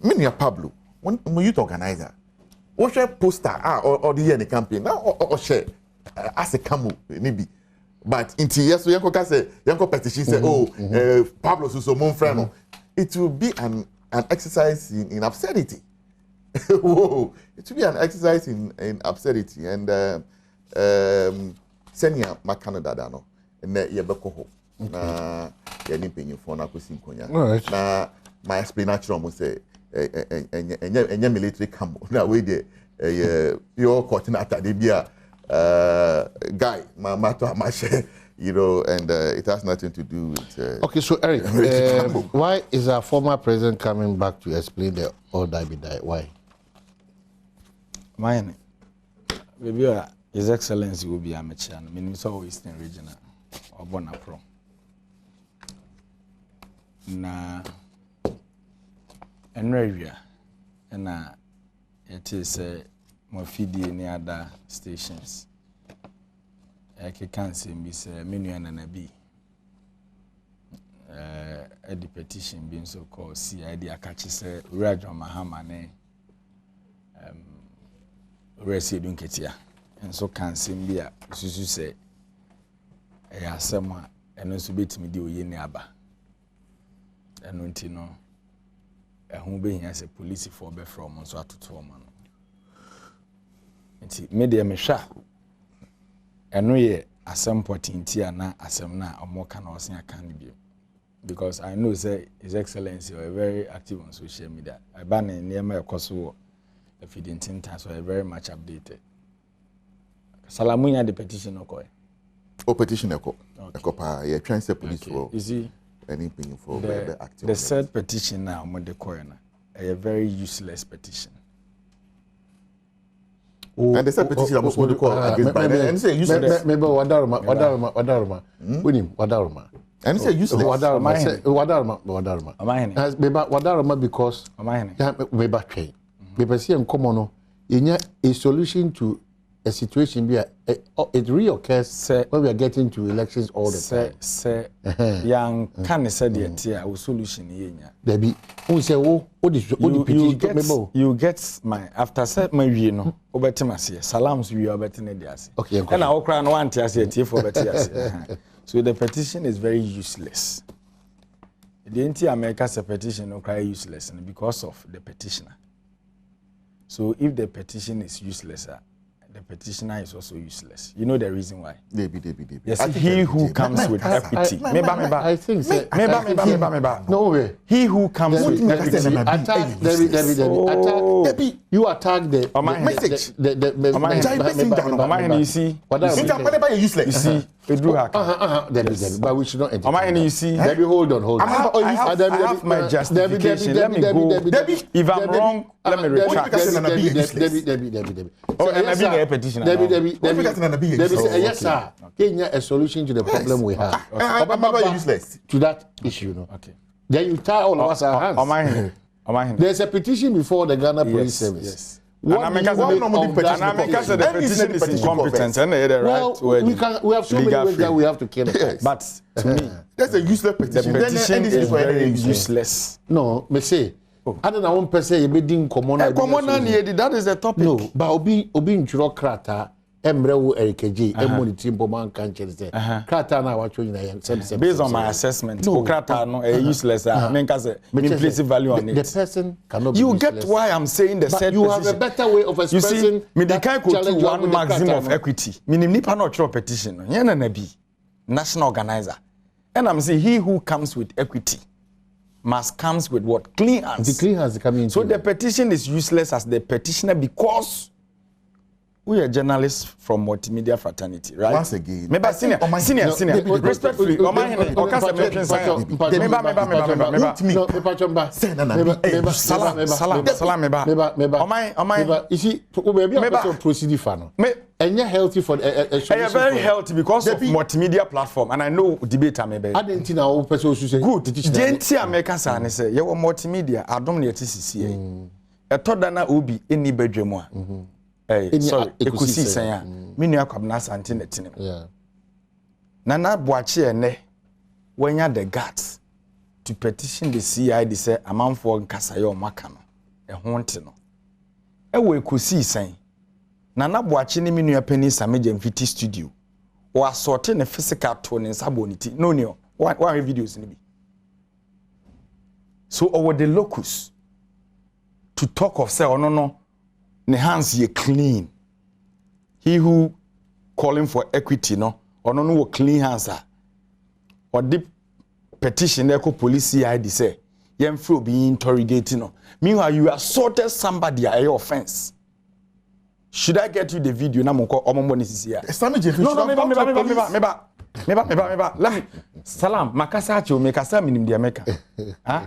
Speaker 1: Me Pablo. When youth organizer. Oshe poster or the year campaign. Now Oshe as a camo maybe. But in yes, yanko say yanko petition say Pablo Suso mon friend. It will be an exercise in absurdity. Whoa, it will be an exercise in absurdity and senior Canada no and yebeko ho. na ya ni penyefo na kosi nkonya
Speaker 8: Alright.
Speaker 1: na my explanation almost say enye military camp na we dey your coordinator dey be guy matter amashe, you know, and it has nothing to do with
Speaker 8: okay, so Eric, why is our former president coming back to explain the all die be die? Why?
Speaker 9: Mine, maybe His Excellency will be a Mechan, Minister of Eastern Regional or Bonapro. Na area, and it is more feedy any other stations. I can't say Miss Minion and a B. A petition being so called CID, I catch say Raja Mahamane. Resi dunketia and so can sim be a susu say a summer and also bit me do ye neaba and untino a who being as a police for be from so at 2 man. It's media mesha and no ye a some porting tia na asem na or more can or sing a can be because I know say His Excellency are very active on social media. I ban near my course. If you didn't so I'm very much updated. Salamunya the petition okay.
Speaker 1: Oh, petition eko. Eko pa ye try say police for.
Speaker 9: You see
Speaker 1: anything for
Speaker 9: the active. The third petition now on the coroner a very useless petition.
Speaker 1: Oh, and the third petition I'm supposed to call against by and say useless.
Speaker 8: Maybe wadaruma. Winim wadaruma.
Speaker 1: And say useless.
Speaker 8: Wadaruma. As maybe wadaruma because maybe train. Maybe see in common no, a solution to a situation where it reoccurs when we are getting to elections all the time.
Speaker 9: Say, young can say the solution here.
Speaker 8: Debbie, who say, oh,
Speaker 9: you get my after set my you know, Obetimasi, salams we are better than the
Speaker 8: okay,
Speaker 9: and I'll cry no one to for better. So the petition is very useless. The anti-America's petition no cry useless because of the petitioner. So if the petition is useless, the petitioner is also useless. You know the reason why? Yes, he who comes with equity.
Speaker 8: I think so.
Speaker 9: No way. He who comes with equity.
Speaker 8: Attack Debbie. You attack the message.
Speaker 9: You see,
Speaker 1: useless.
Speaker 9: You see,
Speaker 8: Debbie, but we should not entertain.
Speaker 9: You see,
Speaker 8: Debbie, hold on.
Speaker 9: I have my justification. Let me go. If I'm wrong, let me retract.
Speaker 8: Debbie.
Speaker 9: Oh, and I being a petitioner.
Speaker 8: Debbie, yes, sir. Kenya a solution to the problem we have.
Speaker 1: Useless
Speaker 8: to that issue, no.
Speaker 9: Okay.
Speaker 8: Then you tie all of us our hands. There's a petition before the Ghana Police Service.
Speaker 9: Yes. And I make the petition is incompetent and the right
Speaker 8: we have so many ways that we have to kill it.
Speaker 9: Yes. But to me,
Speaker 1: that's a useless petition.
Speaker 9: The petition is very useless.
Speaker 8: No, me say. I don't know one person you be doing common.
Speaker 9: That is the topic.
Speaker 8: No, but obi in churo krata emrewu erikeji emoniti boman kan chese. Krata na wacho nyina same.
Speaker 9: Based on my assessment, no krata no useless. Me place value on it.
Speaker 8: The person cannot be
Speaker 9: you
Speaker 8: useless.
Speaker 9: Get why I'm saying the said
Speaker 8: you have a better way of expressing.
Speaker 9: You see, me can go to one maximum of equity. Minim nipa no churo petition. Yena na bi national organizer. And I'm saying he who comes with equity must comes with what? Clean hands.
Speaker 8: The clean hands coming.
Speaker 9: So the petition is useless as the petitioner because we are journalists from multimedia fraternity, right?
Speaker 1: Once again,
Speaker 9: maybe senior. Respectfully,
Speaker 8: and healthy for
Speaker 9: very healthy because of multimedia platform, and I know debate I maybe.
Speaker 8: I didn't know person should say
Speaker 9: good. Genti America say say you multimedia. Adom ne TCC. E to dana obi eni bedwemu a. Sorry, ekusi senya. Me nua kwabna asante na tinem.
Speaker 8: Yeah.
Speaker 9: Nana Boache ene wenya the guts to petition the CID say amanfo nkasaye omaka no. E ho nte no. E wo ekusi sen. Nana Boache ne me nua pani Sameje Mfiti studio. O assorte ne physical to ne saboniti. No ne. One videos ni bi. So over the locus to talk of say no. Ne hands ye clean. He who calling for equity no or no clean hands are. or the petition echo police CID say yem fro be interrogating no. Meanwhile you assaulted somebody at your offense. Should I get you the video na monko omombo ni sisi ya? No, meba. Let me Salam, makasa acho mekasa minim dia meka.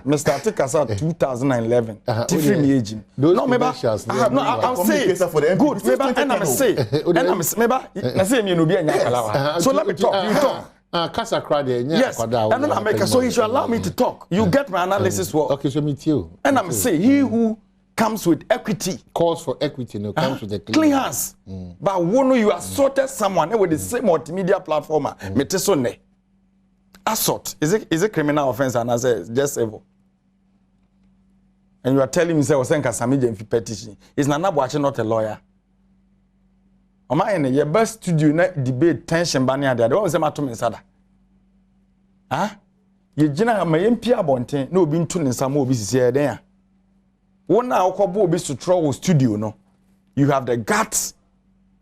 Speaker 9: Mr. Tikasa 2011. Tifri mi aging. No, meba. No, I'll say good. Meba, and I'm say. And I'm meba. Na say me no be anya kalawa. So let me talk. You talk.
Speaker 8: Kasa crowd.
Speaker 9: Yes. And then I make so he should allow me to talk. You get my analysis well.
Speaker 8: Okay, so me too.
Speaker 9: And I'm say he who comes with equity.
Speaker 8: Calls for equity, no, comes with the
Speaker 9: clean hands. But when you assaulted someone with the same multimedia platform, metesone. Assault. Is it criminal offense? And I say just evil. And you are telling me say was saying Kasami petition. Is Nana Boache not a lawyer? Am I in your best studio debate tension bania there? The one say matum insada. You jina ma yempia bonten no obi ntu nsamo obi sisi there. One now okobo obi to studio no. You have the guts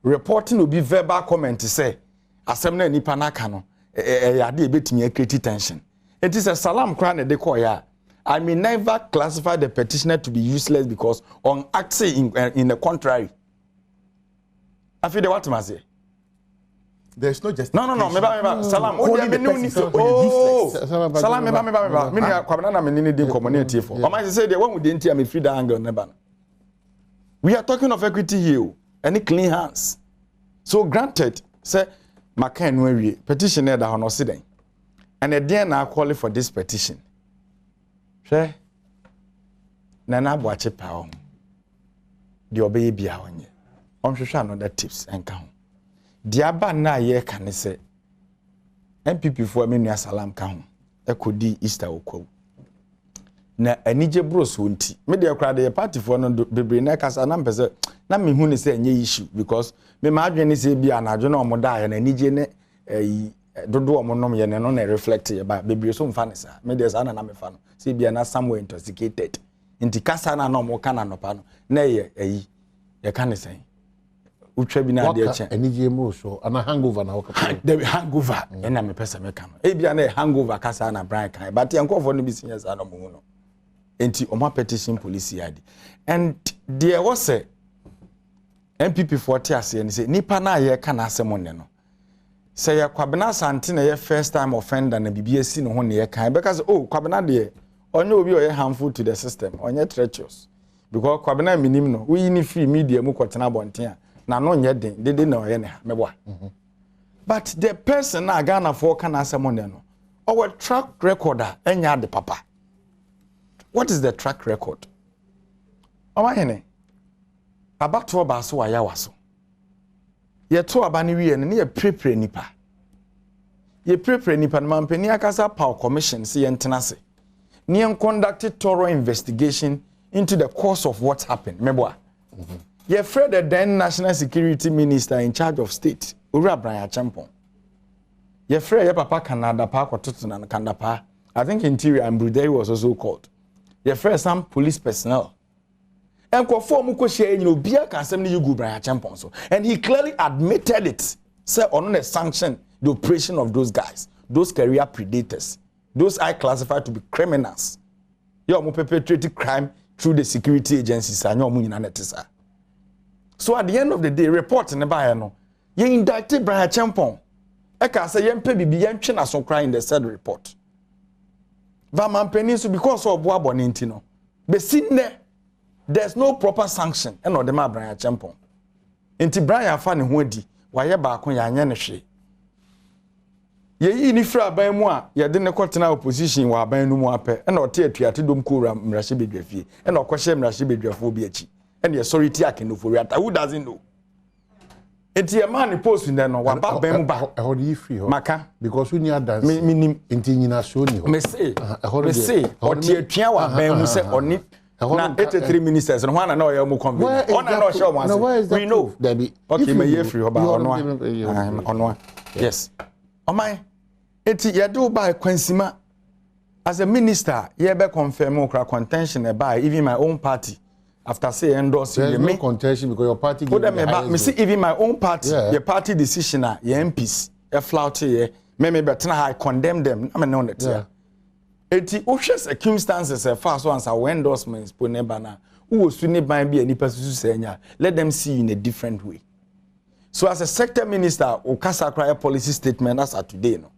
Speaker 9: reporting will be verbal comment to say asemna nipa naka no yade ebetimi create tension. It is a salam kra na de call ya. I may never classify the petitioner to be useless because on acting in the contrary. I feel the what must say.
Speaker 1: There's no just
Speaker 9: no meba salam o dia me no salam meba me na kwabena na me ni din community for o ma say dey when we dey ntia me free that angle neba. We are talking of equity here any clean hands. So granted say makan no awie petition na da ho no se den and then na call for this petition hwe na Boache pa o de obeye bia onye onhwehwe another tips enka ho diaba na ye kan se MPP for menua salam ka ho ekodi Easter okwu na anije bros wonti me de kra de party for no bebre na kasa na mpese na me hu ne se enye issue because me ma adwene se bia na adwene omoda ya na anije ne dodo omonom ye ne no na reflect ye ba bebre so mfa ne sa me de sa na me fa no se bia na somewhere intoxicated inti kasa na no mo kana no pa no na ye ye kan ne sen utwa bi na de eche
Speaker 8: anije mo so ana hangover na waka
Speaker 9: the hangover na me pesa me kan no bia na hangover kasa na Brian kan but yankofo no bi sinya sa no mo no enti oma petition police yard and there was a MPP 40 ase and say nipa na ye ka na asem ne no say ya kwabena sante na ye first time offender na bibia si no ho ne ye kan because kwabena de onye obi oye harmful to the system onye treacherous because kwabena minim no we ni free media mu kwotena bonten na no nye den dede na oye ne ha meboa but the person na Ghana for ka na asem ne no our track recorder enya de papa. What is the track record? Amahene abato ba so waya waso ye to abani wie ne ye prepare nipa ye prepare nipa na mampani akasa power commission se ye ntenase ne conduct thorough investigation into the cause of what happened meboa ye Fred the then national security minister in charge of state Owura Brian Champon ye Fred ye papa Canada pa kwatoto na Canada pa I think interior and Bruderi was also called. Your first some police personnel. And conform ko share you know bia can assembly you go Brian Champon so. And he clearly admitted it. Say on the sanction the operation of those guys, those career predators, those I classify to be criminals. You are perpetrating crime through the security agencies and you so at the end of the day, report in the buyer no, you indicted Brian Champon. I can say you pay bibi you try na so cry in the said report. Vamampeni because of boabo nintino. But sinne there's no proper sanction and no dem Brian Champon. Enti Brian fa ne ho adi, waye ba ko ya anya ne hwe. Ye yi ni fra ban mu a ye de ne kotena opposition wa ban no mu apɛ na ɔte atuate dom ko wura mrahye bedwafie na ɔkɔhye mrahye bedwafo bi achi. And the sorry tia kenofo riata who doesn't know. Enti ye man post in there no wa ba ban mu ba.
Speaker 8: How do you free ho?
Speaker 9: Maka
Speaker 8: because when you are dance.
Speaker 9: Minim
Speaker 8: enti nyina show ni ho.
Speaker 9: Me say ɔte atua wa ban mu sɛ ɔni na 83 ministers no wana na oya mu convene ona na o show one we know okay me ye free ho ba onwa yes omai eti ye do by kwansima as a minister ye be confirm okra contention e by even my own party after say endorse
Speaker 8: you me contention because your party
Speaker 9: give me see even my own party your party decision ye MPs e flout ye me better I condemn them. I mean on it. Yeah. Eti obvious circumstances fast ones are endorsements po neba na who suni ban bi ani pasusu senya. Let them see in a different way. So as a sector minister, Okasa cry policy statement as at today no.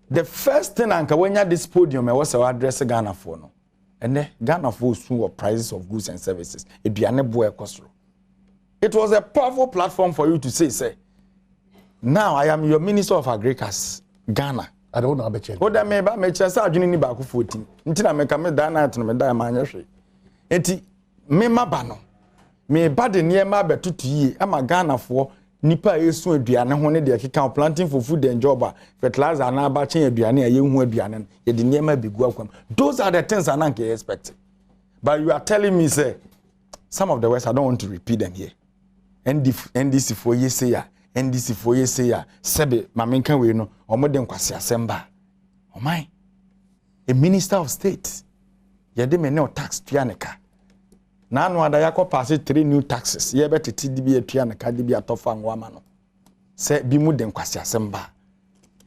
Speaker 9: The first thing anka when you this podium was to address Ghana for no. And then Ghana for soon prices of goods and services. It be an boy cost. It was a powerful platform for you to say, now I am your Minister of Agriculture, Ghana.
Speaker 8: I don't know about you.
Speaker 9: What that may be chance I didn't back 14. Until I make a medana to me die manyashi. Eti me mabano. Me bade near ma betu ye. I'm a Ghana for nipa esu aduane ho ne de keka planting for food and job fertilizer na ba chen aduane aye hu aduane ye de niam begu akwam. Those are the things I don't expect. But you are telling me say some of the words I don't want to repeat them here. NDC for ye say ya, NDC for ye say ya, sebe mamenka we no omode nkwase asemba. O my a minister of state ye de me no tax tuaneka. Na no ada yakọ pass 3 new taxes ye betete di bi atuaneka di bi atofa nwama no. Se bi mu de nkwase asemba.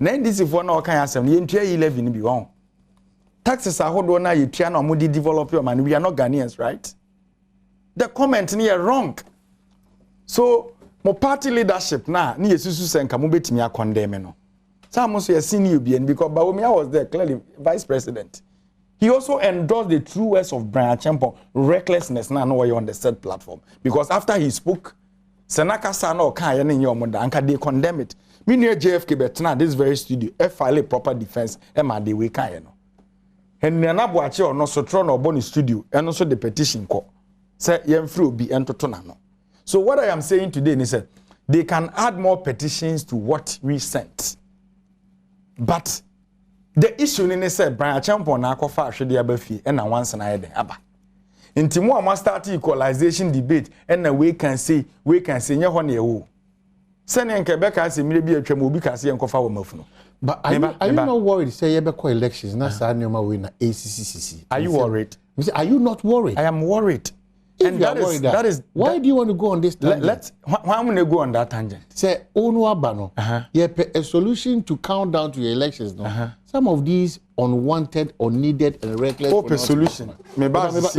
Speaker 9: Na NDC for na o kan asem ye ntua 11 bi won. Taxes ahodo na ye tua na omudi develop your man. We are not Ghanaians, right? The comment here wrong. So, my party leadership now, ni yesusu senka mo betimi akondem no. Some so senior BN because Badwam was there clearly vice president. He also endorsed the true words of Brian Champon, recklessness now no on the said platform because after he spoke Senaka Sano kan ye ne yomoda anka they condemn it. Me near JFK betna this very studio file proper defense e ma de we kan ye no. And na boache ono so tro no boni studio and also the petition ko. Say yemfri obi entoto na no. So what I am saying today is that they can add more petitions to what we sent. But the issue is that Brian Champon na kofa ahwede abafi and na once na yede aba. Nti mo am start equalization debate and na we can say nye ho na ewo. Sene nke be ka say mire bi atwam obi ka say enkofa wo mafuno.
Speaker 8: But are you not worried say you be call elections na sa nyoma we na ACCCC? Are
Speaker 9: you worried?
Speaker 8: Are you not worried?
Speaker 9: I am worried.
Speaker 8: If and that is why do you want to go on this tangent?
Speaker 9: Why am I go on that tangent?
Speaker 8: Say, Onuabano, a solution to count down to your elections. No? Some of these unwanted, unneeded, and reckless.
Speaker 9: Hope solution.
Speaker 8: Once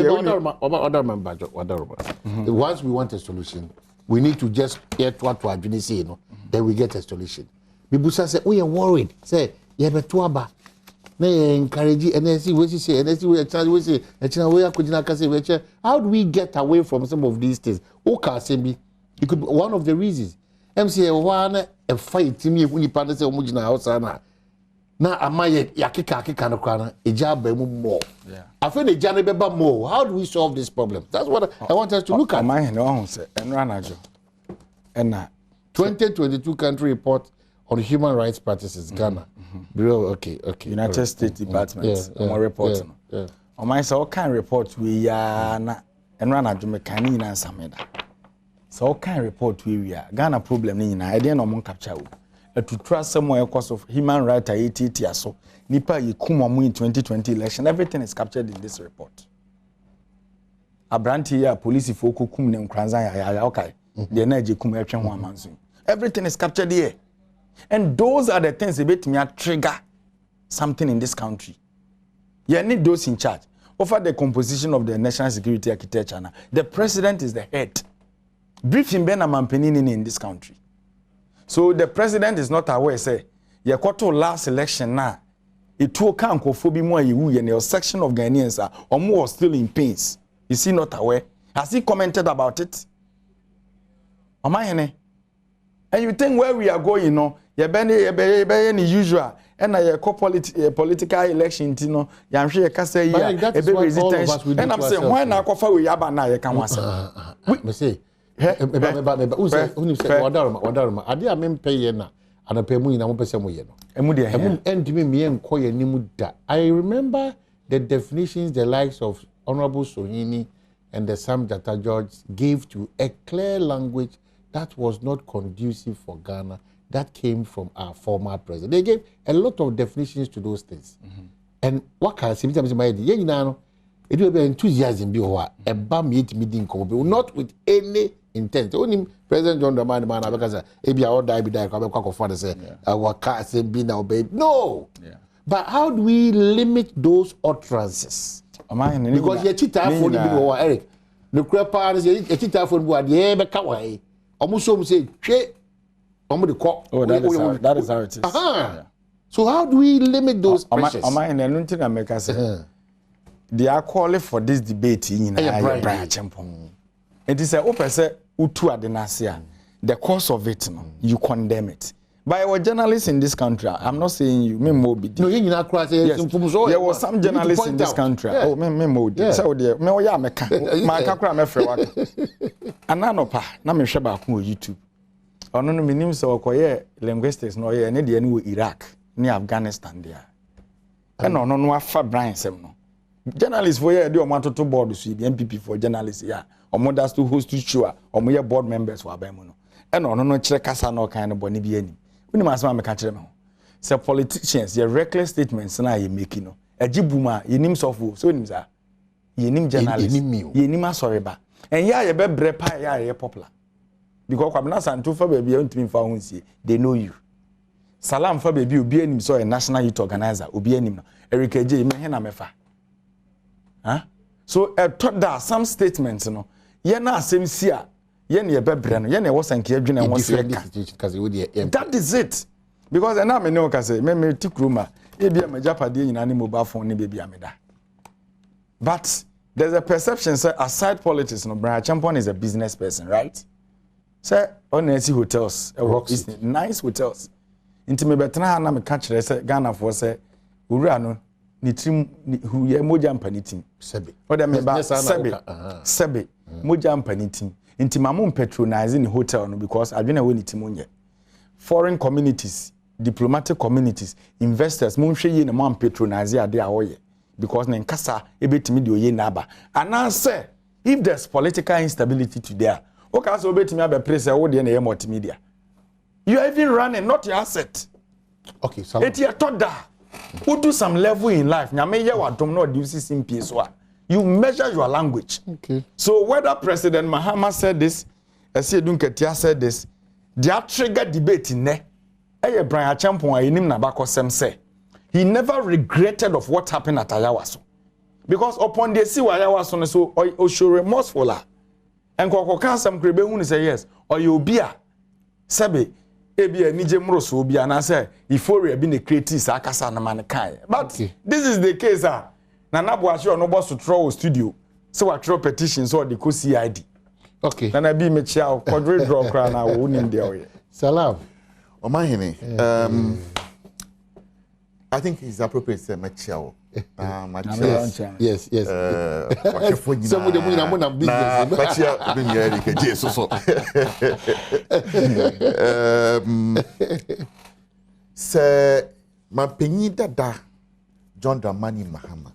Speaker 8: we want a solution, we need to just get what to actually say, then we get a solution. Bibusa say, we are worried. Say, you have a tuaba. Na encourage and then see what you say and then see what we say how do we get away from some of these things? It could be one of the reasons. MCA one a fight to me when you partner say omujina house na amaye yakika no kwana ejaba mu more. I feel the jana beba more. How do we solve this problem? That's what I want us to look at.
Speaker 9: My no say enranajo. And
Speaker 8: 2022 country report on human rights practices, Ghana. Okay.
Speaker 9: United States Department. On report. On my so kind report we are na and run at Jumekani and Sameda. So kind report we are Ghana problem in I didn't know capture. To trust somewhere cause of human rights 80 years so Nipa Yikumamu in 2020 election. Everything is captured in this report. Abranti ya police foku kum ne nkranza ya okay. The energy kum etwe ho amanso. Everything is captured here. And those are the things that make me trigger something in this country. You need those in charge. Over the composition of the national security architecture. Now, the president is the head. Briefing Ben Amampenini in this country. So the president is not aware, say, your quarter last election now, it will come for more you and your section of Ghanaians are or more still in pains. Is he not aware? Has he commented about it? Am I any? And you think where we are going, you know, you're any usual, and I political election, you know, I'm sure you can say, yeah, and I'm saying, why not go for we have an eye? Can we
Speaker 8: say, Wadarma, I did a mem pay and a pemu in a person. And me and Koya Nimuda. I remember the definitions the likes of Honorable Sohini and the Sam Jata George gave to a clear language that was not conducive for Ghana. That came from our former president. They gave a lot of definitions to those things. And what can I say? it will be enthusiasm be what a bam yet meeting not with any intent. Only President John Dramani man because maybe I will die be die come father say our car say be now babe. No. Yeah. But how do we limit those utterances? Because you cheat for the Eric. The crap part is you cheat for what yeah be kawai. Almost so say che the cop.
Speaker 9: Oh, that is how it is.
Speaker 8: Yeah. So how do we limit those pressures?
Speaker 9: They are calling for this debate in Brian Champon. It is a open say utu adenasia. The cause of it, you condemn it. By our journalists in this country, I'm not saying you, me Moby. No, you not cross. Yes, there was some journalists in this country. Yeah. Oh, me Moby. So there, me oya meka. My kakra me free waka. Ananopa, na me hwe ba ko YouTube. Ono no minim so okoye linguistics no ye ne de ne wo Iraq, ne Afghanistan there. And ono no afa Brian sem no. Journalists for here, they want to board so the MPP for journalists yeah. Omo das to host to show, omo ye board members for abemu no. And ono no kire kasa no kind of boni bi ani. When you asma me ka kire me ho. Say politicians, your reckless statements na you make no. Ejibuma, you nim sofo, so nim za. You nim journalists. You nim asoreba. And yeah, you be brepa yeah popular. Because kwabna santu fa baby ntimi fa ho sie. They know you. Salam fa baby obi anim so a national youth organizer, obi anim no. Eric Eje me he na mefa. Huh? So thought that some statements, you know, ye na asem si a ye na ye bebre no ye na was anke adwene won se that is it because na me no ka say me tikruma e bia majapade nyina ne mobile phone ne bia me da but there's a perception say aside politics no Brian Champon is a business person, right? Say on NC hotels nice hotels into me betena na me ka kire say Ghana for say owura no nitrim hu ye moja mpanitin sebe o de me ba sebe moja mpanitin nti mamum patronize in hotel no because adwena we nitim onye foreign communities diplomatic communities investors mun hwe ye na mam patronize ade a woye because na nkasa ebetimi de oye na aba and say if there's political instability today o ka so obetimi aba press wo de na ye multimedia you are even running not your asset
Speaker 8: okay so
Speaker 9: it you thought that who do some level in life nyame ye wadom no do simple so you measure your language. Okay. So whether President Mahama said this, Esiedun Ketia said this, they trigger debate in there. Brian Champon ayinim na bako sem say he never regretted of what happened at Ayawaso. Because upon the see Ayawaso so o show remorseful la. And kokoka sam krebe hu say yes, or you be a sebe ebi enije mroso obi na say euphoria be na create akasa na man kai. But this is the case na Nabuashi no boss to throw studio. So I throw petitions or the CID. Okay. Then I be me chia quadri draw cry na wo nim there.
Speaker 8: Salam.
Speaker 17: Omahene. I think it's appropriate to say me chia.
Speaker 8: Yes. Some of them we na business.
Speaker 17: But chia be me Eric Eje so. Se ma penyi dada John Dramani Mahama.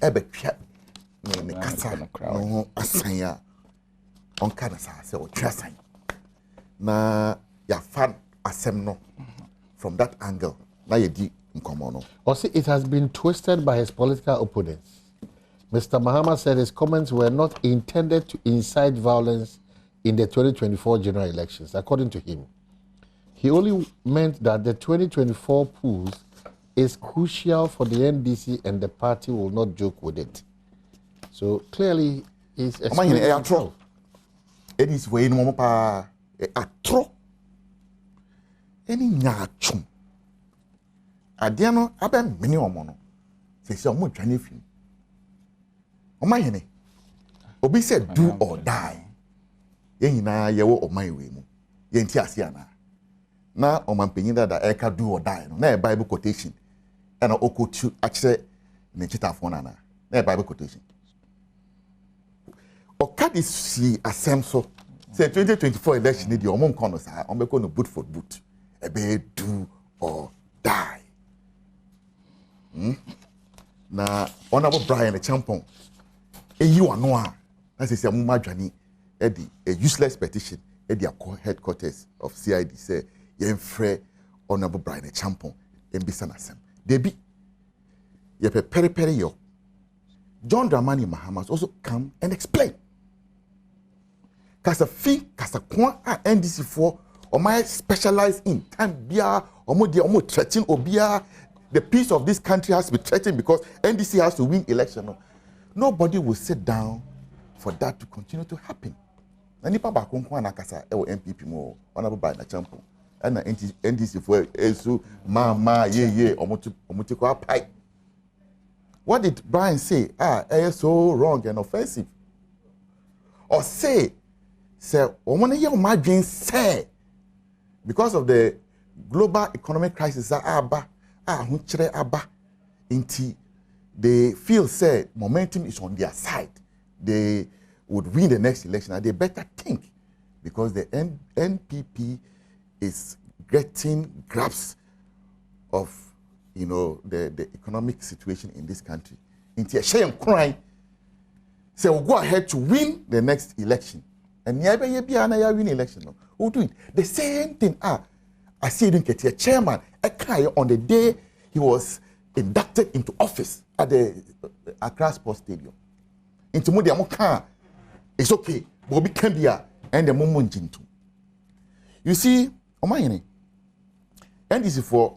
Speaker 17: Ebe twa me kasa no asanya on kana sa se o twa san na ya fan asem no from that angle na ye di nkomo no.
Speaker 8: Also, it has been twisted by his political opponents. Mr. Mahama said his comments were not intended to incite violence in the 2024 general elections. According to him, he only meant that the 2024 polls is crucial for the NDC and the party will not joke with it. So clearly, it's
Speaker 17: it is way no pa atro any nyachum adiano aben mini omono se se omo twane fi omayene obi said do or die yenyina yewo omaywe mu yenti ase ana na omampenyin da eka do or die no na Bible quotation and okotu akire ne chitafo na Bible quotation okadi si asem so say 2024 election dey omon kono sa ombeko no boot for boot ebe do or die na honorable Brian Champon eyi wano a na say amuma dwane e di a useless petition e di headquarters of CID say yemfrɛ honorable Brian Champon embisa na asem debi ye pere yo
Speaker 1: John Dramani Mahama must also come and explain. Kasa fi kasa kwa NDC for or my specialize in time bia or threaten obia. The peace of this country has to be threatened because NDC has to win election. No. Nobody will sit down for that to continue to happen. And if Papa Konkwa Nakasa or MPP more, honorable by the champion, and NDC for Esu, Mama, ye, Omutiko Pai. What did Brian say? It's so wrong and offensive. Or say, Omana ye imagine say, because of the global economic crisis, they feel say momentum is on their side. They would win the next election, and they better think, because the NPP is getting grasp of the economic situation in this country. Into a shame crying, say we'll go ahead to win the next election, and never win election. No, we'll do it. The same thing. I see a chairman on the day he was inducted into office at the Accra Sports Stadium. Into Modi Amoka, it's okay. Bobby Kambia and the Momon Jintu. You see, Omayene, and this is for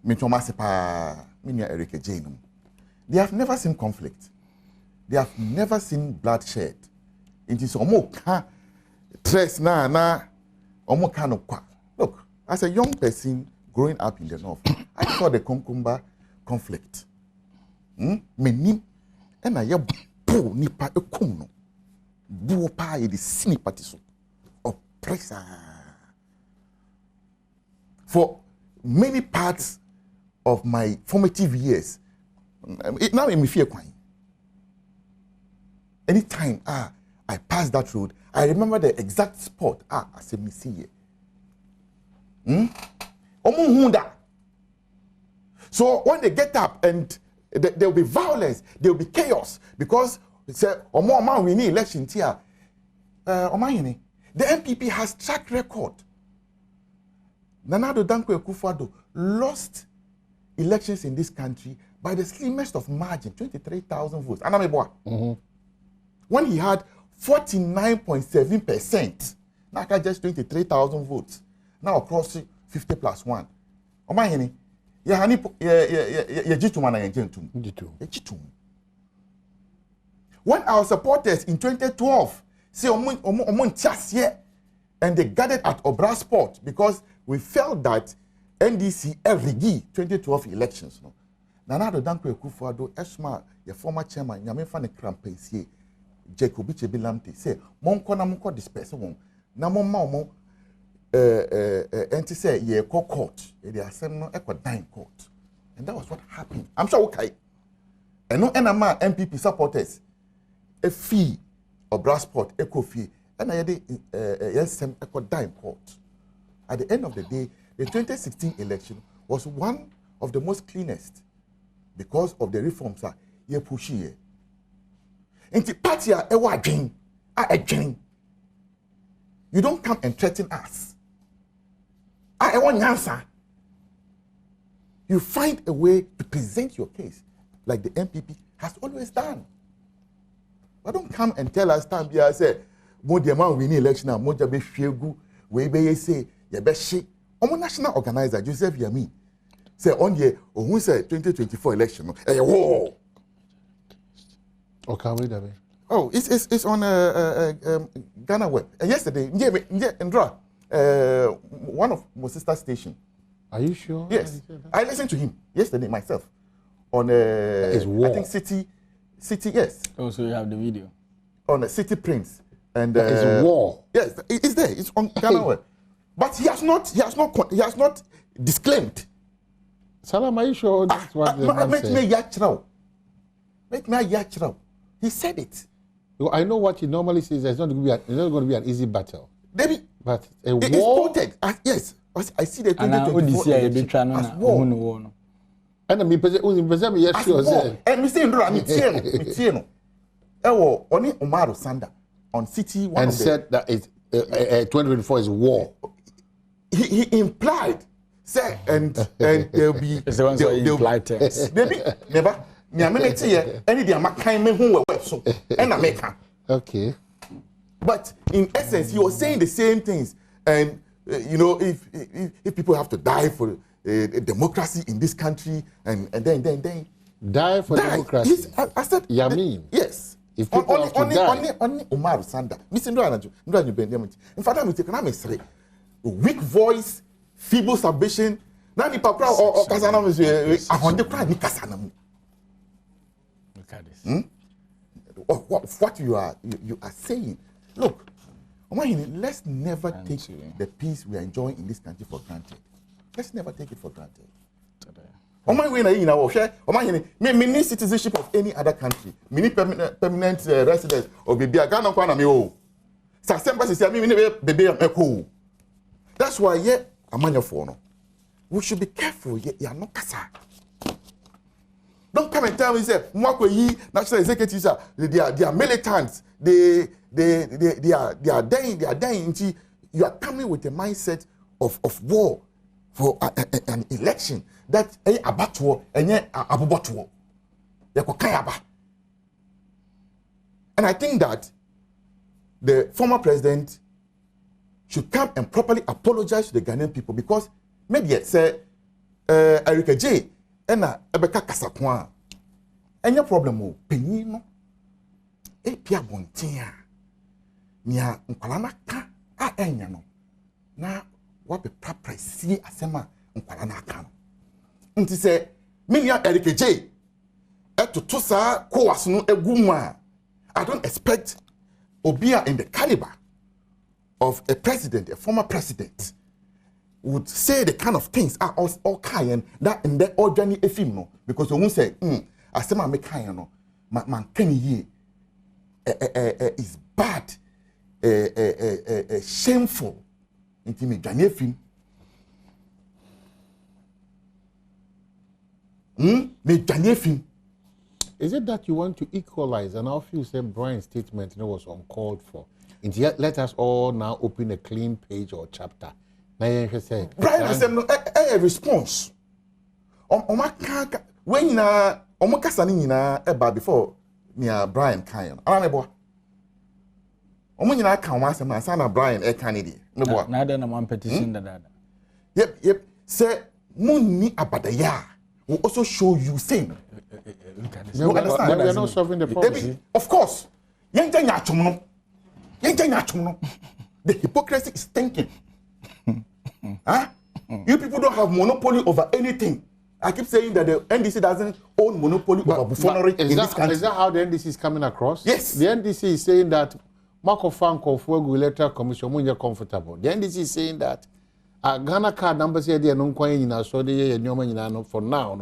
Speaker 1: Mintomasepa, Minia Erika Janum. They have never seen conflict. They have never seen bloodshed. It is Omoka, Tres na Omoka no kwa. Look, as a young person growing up in the north, I saw the Konkumba conflict. Many and I po nipa ekumno. Buo pa e di sini patiso. Oppressor. For many parts of my formative years, now in fear kwine. Anytime I pass that road, I remember the exact spot. I say me see it. So when they get up and there will be violence, there will be chaos because say we need election here. The NPP has track record. Nana Addo Dankwa Akufo-Addo lost elections in this country by the slimmest of margin, 23,000 votes. When he had 49.7%, now just 23,000 votes. Now across 50 plus 1. Omayeni, when our supporters in 2012 say and they gathered at Obra Sport because we felt that NDC rigged 2012 elections. Nana Addo Dankwa Akufo-Addo, Esma, your former chairman, Nyamefane Krampensie, Jacob Bichebilamte, say, Monko disperse one. Namoma say ye court, they are sending no equidine court. And that was what happened. I'm sure okay. And no NMA MPP supporters, a fee or brass sport, eco fee, and I had yes, equidine court. At the end of the day, the 2016 election was one of the most cleanest because of the reforms that ye push here. And the party are a you don't come and threaten us. I want answer. You find a way to present your case like the MPP has always done. But don't come and tell us time here say more the amount we need election now, more be shegu, we be say ye be she. Omo national organizer Joseph Yami say on ye who say 2024 election war.
Speaker 8: Okay, wait a minute.
Speaker 1: Oh, it's on Ghana web. Yesterday, Ndra, one of my sister station.
Speaker 8: Are you sure?
Speaker 1: Yes, I listened to him yesterday myself on I think City, yes.
Speaker 9: Oh, so you have the video
Speaker 1: on City Prince and
Speaker 8: it's war.
Speaker 1: Yes, it's there. It's on Ghana web, but he has not disclaimed.
Speaker 8: Salam, are you sure that's what the man said?
Speaker 1: Make me yachra. He said it.
Speaker 8: I know what he normally says. It's not going to be an easy battle.
Speaker 1: Maybe,
Speaker 8: but a
Speaker 1: it
Speaker 8: war.
Speaker 1: Is quoted. Yes, I see the 2024 election as war.
Speaker 8: And me present yes sure say.
Speaker 1: And me say Ndra me tie no. Ewo oni Umaru Sanda on City one
Speaker 8: and
Speaker 1: of the,
Speaker 8: said that 2024 is war.
Speaker 1: He implied say and there'll be
Speaker 9: it's the ones that implied text.
Speaker 1: Maybe never
Speaker 10: me amete here any dia makan me hu we so and America.
Speaker 8: Okay.
Speaker 10: But in essence, you are saying the same things. And, you know, if people have to die for democracy in this country, and then.
Speaker 8: Die for democracy?
Speaker 10: Yes, I said.
Speaker 8: Yamin?
Speaker 10: Yes.
Speaker 8: If people have to die.
Speaker 10: Only Omar Sanda. In fact, I'm taking weak voice, feeble submission. Now the papa or Kasana is on the crime.
Speaker 9: Look at this.
Speaker 10: What you are saying. Look, let's never take the peace we are enjoying in this country for granted. Let's never take it for granted. Me need citizenship of any other country. Me need permanent residence of baby. I can't know me oh. That's why we should be careful. You are not kasa. Don't come and tell me say national executives they are militants. They are dying. You are coming with a mindset of war for an election that abattoir and abubotoir. And I think that the former president should come and properly apologize to the Ghanaian people, because maybe say Erika J and Ebeka Kasakwa any problem o penyin no pia bontia nia nkwala ka a enya no na wa be prapra si asema nkwala na aka no nti se menia Erika J to sa kowas no egu a I don't expect obia in the caliber of a president, a former president, would say the kind of things are all kind that in the ordinary film no, because we won't say asema me kind no man can ye is bad, shameful. Inti me Ghanaian film. Me Ghanaian film.
Speaker 8: Is it that you want to equalize, and I feel say Brian's statement was uncalled for? And yet, let us all now open a clean page or chapter. Brian said
Speaker 10: no a response. When na omukasa ni nyina eba before near Brian kan. Aranebo. Omo nyina kan wa asem na na Brian e kan ni no
Speaker 9: na da na man petition da.
Speaker 10: Yep. Say munni abadaya will also show you thing.
Speaker 8: You understand? We are not solving the problem.
Speaker 10: Of course. The hypocrisy is thinking. Huh? You people don't have monopoly over anything. I keep saying that the NDC doesn't own monopoly over buffoonery in this country.
Speaker 8: Is that how the NDC is coming across?
Speaker 10: Yes.
Speaker 8: The NDC is saying that Marco Franco for Electoral Commission when you're comfortable. The NDC is saying that Ghana card numbers here, they are not going so they are for now.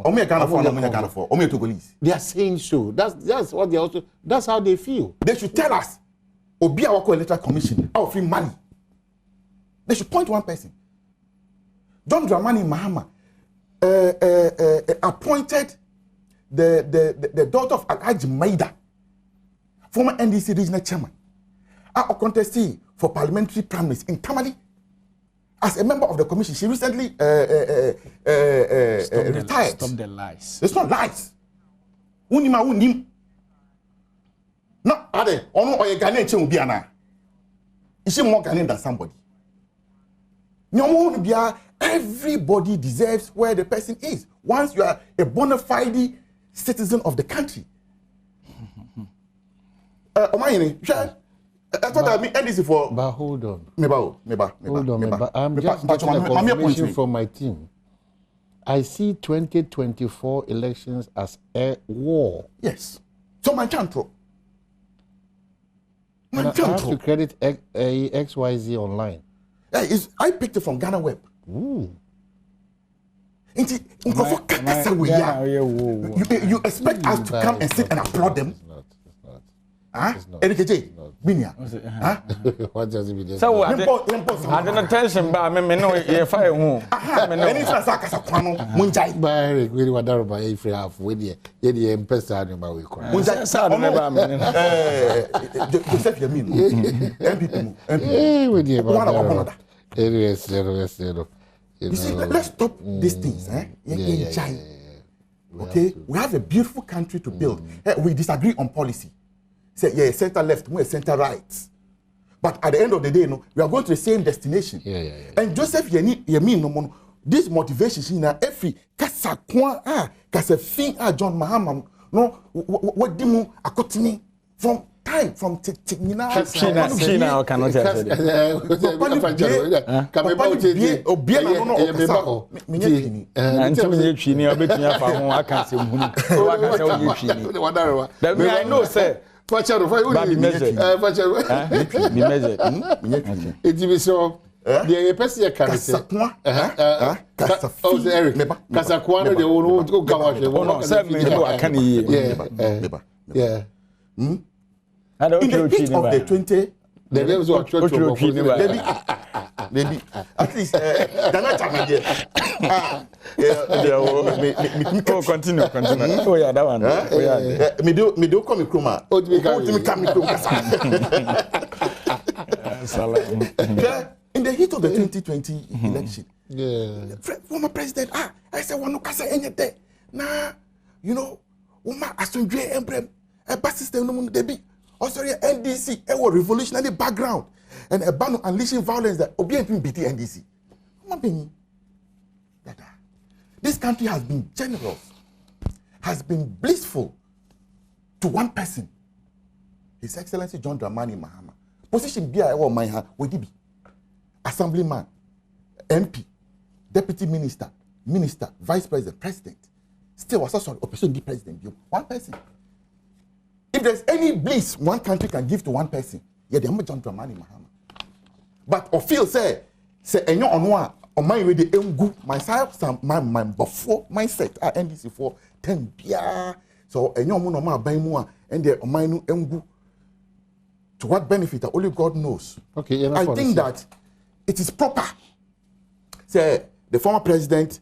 Speaker 8: They are saying so. That's what they also. That's how they feel.
Speaker 10: They should tell us. Obi Awako Electoral Commission. Our free money. They should point one person. John Dramani Mahama appointed the daughter of Alhaji Maida, former NDC regional chairman, a contestee for parliamentary primaries in Tamale. As a member of the commission, she recently retired.
Speaker 9: Stop the lies.
Speaker 10: It's not lies. Unima unim. No, Ade, ono oye Ghanaian che ubiana. Is she more Ghanaian than somebody? Everybody deserves where the person is. Once you are a bona fide citizen of the country. I thought I mean NDC for.
Speaker 8: But hold on.
Speaker 10: Hold
Speaker 8: on. I'm just getting a confirmation from my team. I see 2024 elections as a war.
Speaker 10: Yes. So my chantro.
Speaker 8: I have to credit XYZ online.
Speaker 10: I picked it from Ghana Web.
Speaker 8: Ooh.
Speaker 10: You expect us to come and sit and applaud them? Huh? Erika J. Binia. Huh?
Speaker 8: What does it mean?
Speaker 9: So I didn't attention, but I mean, no, you're fire home.
Speaker 10: And it's a Sakasapano, Munjai.
Speaker 8: By Eric, we were there by a free half with you. Yet the Empress Animal will cry.
Speaker 10: Munjai, Joseph Yamin.
Speaker 8: With you,
Speaker 10: you see, let's stop these things, eh? Okay, we have a beautiful country to build. We disagree on policy. Say, yeah, center left, we're center right. But at the end of the day, you know, we are going to the same destination. And Joseph Yemi no this motivation na every kasa kwa kasa fin John Mahama no what dimu akotini from time from China
Speaker 9: cannot say I know say
Speaker 8: Facharo, it is so. The person can say, oh, Eric, Casakwana, the one who go Gawash, 7 minutes, I can hear. Yeah.
Speaker 10: I don't know of the 20.
Speaker 8: The levels of church,
Speaker 10: maybe at least
Speaker 9: continue. Oh yeah, that one. Oh yeah.
Speaker 10: Me do come Kruma. Oh, me come in the heat of the 2020 election, former president, I said, "One no kasa enyete." Nah, you know, uma asundwe embrem, a bus system no mun debi. Also, NDC, a revolutionary background, and a ban on unleashing violence that obediently beat the NDC. This country has been generous, has been blissful to one person, His Excellency John Dramani Mahama. Position be I my hand, Wedibi, Assemblyman, MP, Deputy Minister, Vice President, President. Still was also opposition the president. One person. If there's any bliss one country can give to one person, yeah, they are John Dramani Mahama. But or feel say enyo onwa on my way the engu myself my before mindset NDC for 10 bia. So enyo mo no ma ban mu a and the on my engu. To what benefit? Only God knows.
Speaker 8: Okay,
Speaker 10: I think that it is proper. Say the former president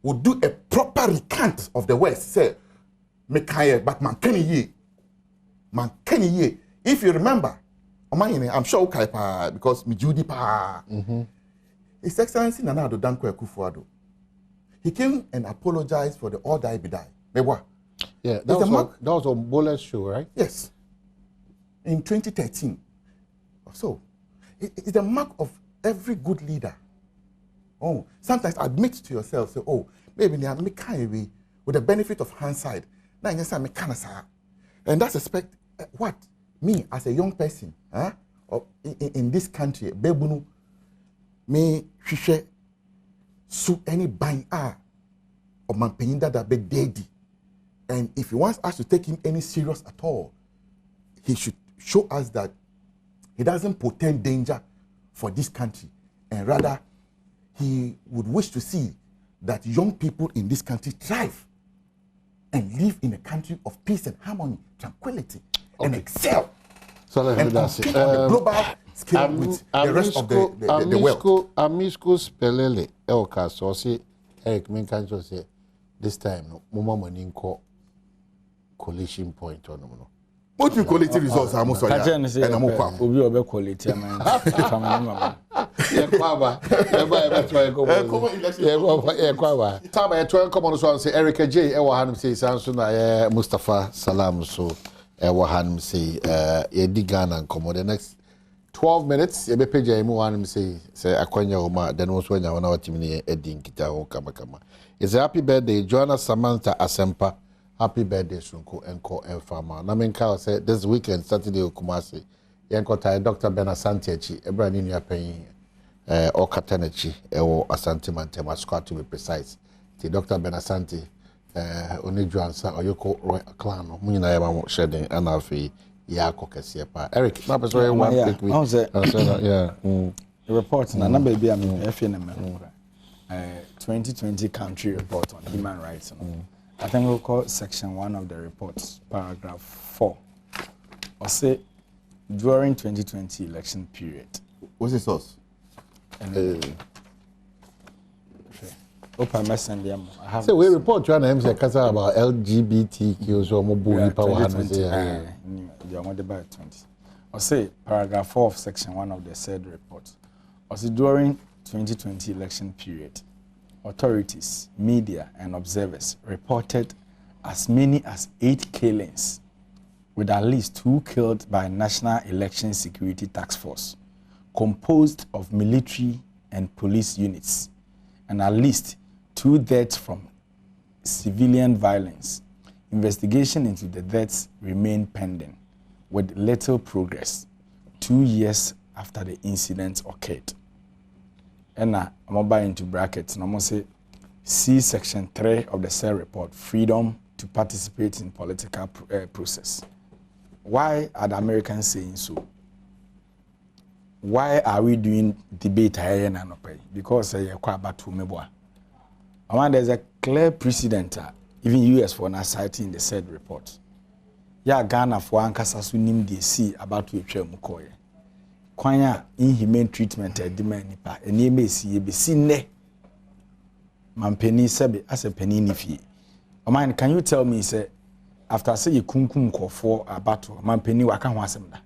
Speaker 10: would do a proper recount of the West. Say, but man can ye. If you remember, I'm sure okay because me Judy pa. His Excellency Nana Addo Dankwa Akufo-Addo. He came and apologized for the all die be die.
Speaker 8: Yeah, that was on Bole's show, right?
Speaker 10: Yes. In 2013. So, it's a mark of every good leader. Oh, sometimes admit to yourself, say, oh, maybe I make way with the benefit of hindsight. Now, yes, I make and that's expect what me as a young person, in this country, Bebunu, me sue any buying or man paying that be daddy. And if he wants us to take him any serious at all, he should show us that he doesn't portend danger for this country, and rather he would wish to see that young people in this country thrive and live in a country of peace and harmony, tranquility, and excel.
Speaker 8: So
Speaker 10: and compete on the global scale with the rest of the world.
Speaker 8: Amisco Spelele, Elka, so say Eric Minkanjo say this time no Muma Moninko coalition point on no.
Speaker 10: What you quality results are most of
Speaker 9: and I'm will be over quality.
Speaker 8: Erica J. Ewahanum say Samsung Mustafa Salam so Ewahanum say Ghana and come the next 12 minutes. Ebepeja Emuhanum say Akwanya Oma, then also when you know Timini Edin Kita Kama. It's a happy birthday, Joanna Samantha Asempa. Happy birthday, Sunko Enko and Farmer. Namenka said this weekend, Saturday, Kumasi. Yanko Tai Dr. Benasantechi, a brand new paying or Katanechi, or Asante Mantema Squad to be precise. The Dr. Benasante, Onijuansa, or Yoko Clan, Munina shedding, and Alfie Yako Kasiepa. Eric, not very one quick week.
Speaker 9: Yeah, the report, and number be 2020 country report on human rights. I think we'll call section 1 of the report, paragraph 4. Or say, during 2020 election period.
Speaker 10: What's the source?
Speaker 9: Open messenger.
Speaker 8: So we report to an Kasa about LGBTQ, so mobile power.
Speaker 9: Or say, paragraph 4 of section 1 of the said report. Or say, during 2020 election period. authorities, media, and observers reported as many as 8 killings, with at least 2 killed by National Election Security Task Force, composed of military and police units, and at least 2 deaths from civilian violence. Investigation into the deaths remain pending, with little progress 2 years after the incident occurred. And now, I'm about into brackets, and I'm going to say, see Section 3 of the CEL report, freedom to participate in political process. Why are the Americans saying so? Why are we doing debate here and pay? Because there's a clear precedent, even US for not citing the said report. Ya Ghana for ankasa so nim de see about to twa mu koye. Kwanya inhumane treatment e demand nipa enema esi ye be si ne. Mampeni sebe as a penny ni fie. Oman, can you tell me say after say you kunkum kofo about mampeni waka ho asem da.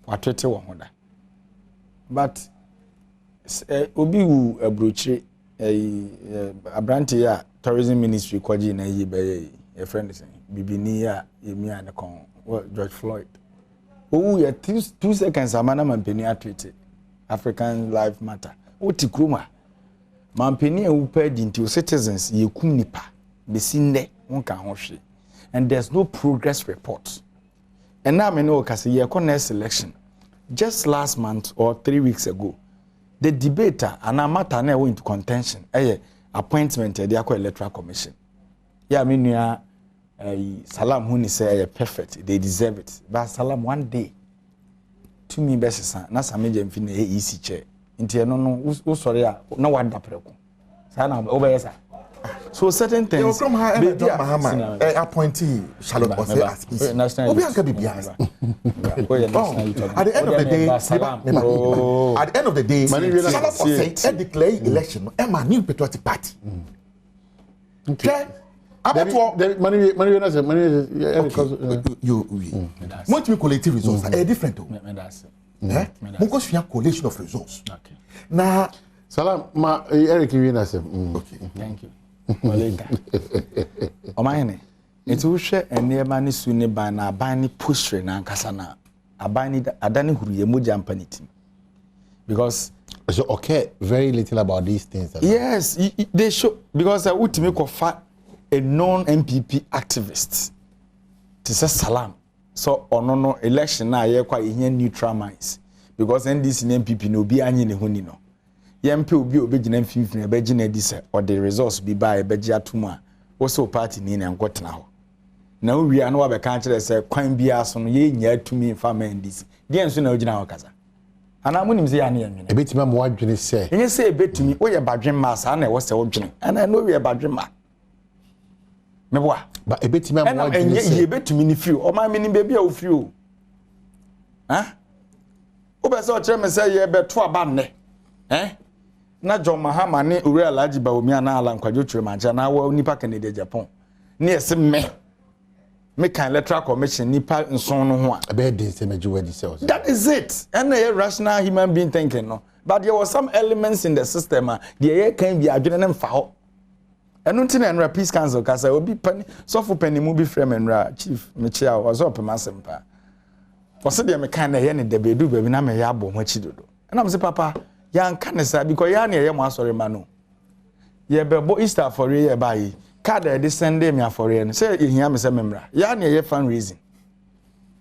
Speaker 9: Watwete wo ho da. But obi wu abrochire abranti ya tourism ministry kwaji na yi be a friend is bibini ya yemi an kon George Floyd. Oh yeah, 2 seconds amana mampeni atwete African life matter. Oti kroma mampeni e wupa dinti citizens yekum nipa besi nne wonka ho hwe. And there's no progress report. And now me know kase ye next election. Just last month or 3 weeks ago, the debater and a matter na went into contention. Appointment at the Electoral Commission. Yeah, I mean, Salam Huni say perfect. They deserve it. But Salam one day, to me, best son, na some major infine easy chair. Into no sorry, no one da preko. Sana over. So certain things.
Speaker 10: Appointee Charlotte was national. At the end of the day, at the end of the day, Charlotte was saying, declare election. Emma new patriotic party. Okay. Money collective results are different. Because we have collation of results. Now,
Speaker 8: Salam, Eric,
Speaker 10: okay.
Speaker 9: Thank you. Omayene enti wo hwe enema ne su ne ban na ban ne posture na nkasa na aban ni adane huruye moja ampanitim because
Speaker 8: so okay very little about these things.
Speaker 9: Yes, they show because ultimate kofa a non MPP activist to say Salam so no election na ye kwa ihe neutral minds because NDC and MPP no bi anyi ne honi no yempe obi obegina mfimfini ebegina di se or the results bi ba ebeji atuma wo so party ni na nkotena ho na owi anu wa be kan kire se kwan bi aso no ye nya atumi mfa mandis die nso na ogina ho kaza ana munim se ya na yemene
Speaker 8: ebetimi am wadwene se
Speaker 9: enye se ebetimi wo ye badwen ma sa na wo se wodwene ana no wi badwen ma meboa
Speaker 8: ba ebetimi am wadwene se
Speaker 9: enye ebetimi ni firi o ma meni bebi a wo firi o ha wo be se o kire me se ye beto aba nne na John Mahama ne Uri Alhaji Bawumia na ala nkwadwo twemaja na wa nipa Canada Japan ne yesi me kan electoral commission nipa nson no ho a
Speaker 8: be dey say meju wadi cells.
Speaker 9: That is it. And a rational human being thinking no, but there was some elements in the system the air can be adwene ne mfa ho eno nti na Enra Peace Council kasa obi pani so for pani mu bi frame Enra chief me chia was up masempa was dey me kan na ye ne debedu baby na me ya abo ho chi dodo na me say papa yan kanesa because ya na ye mo asore ma no ye bebo Easter for ye buy card dey send me for ye say ye hia me say memra ya na ye fundraising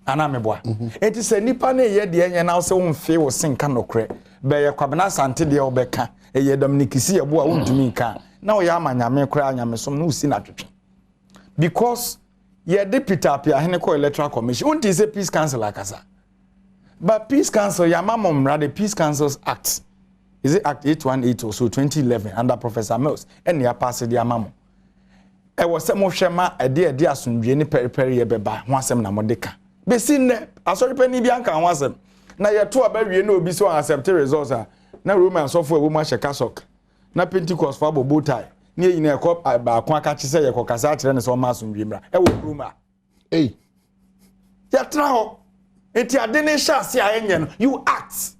Speaker 9: ana me boa enti say nipa na ye de enye na so wonfe wo senka nokre be ye kwabena sante de obeka ye Dominic si ye bo a wontumi nka na wo ya amanyame kra anyame som no usi na twetwe because ye deputy apia hene ko electoral commission won't say Peace Council akasa but Peace Council ya mamom ra the Peace Councils Act. Is it Act 818 or so 2011 under Professor Mills and ya pass the amamo. E was some shema a dear asundwe ni peri ye beba ho asem na modeka. Be sin ne asori pani bianka ho asem. Na ye to abawie na obi so accept results na Roman so for woman shekasok. Na Pentecost for bobo tie. Ni yin e ko ba ko aka chi se ye ko kasa kire ne so ma asundwe mra. E wo Roma. Ya tra ho. Enti ade ne sha se ayenye no you act.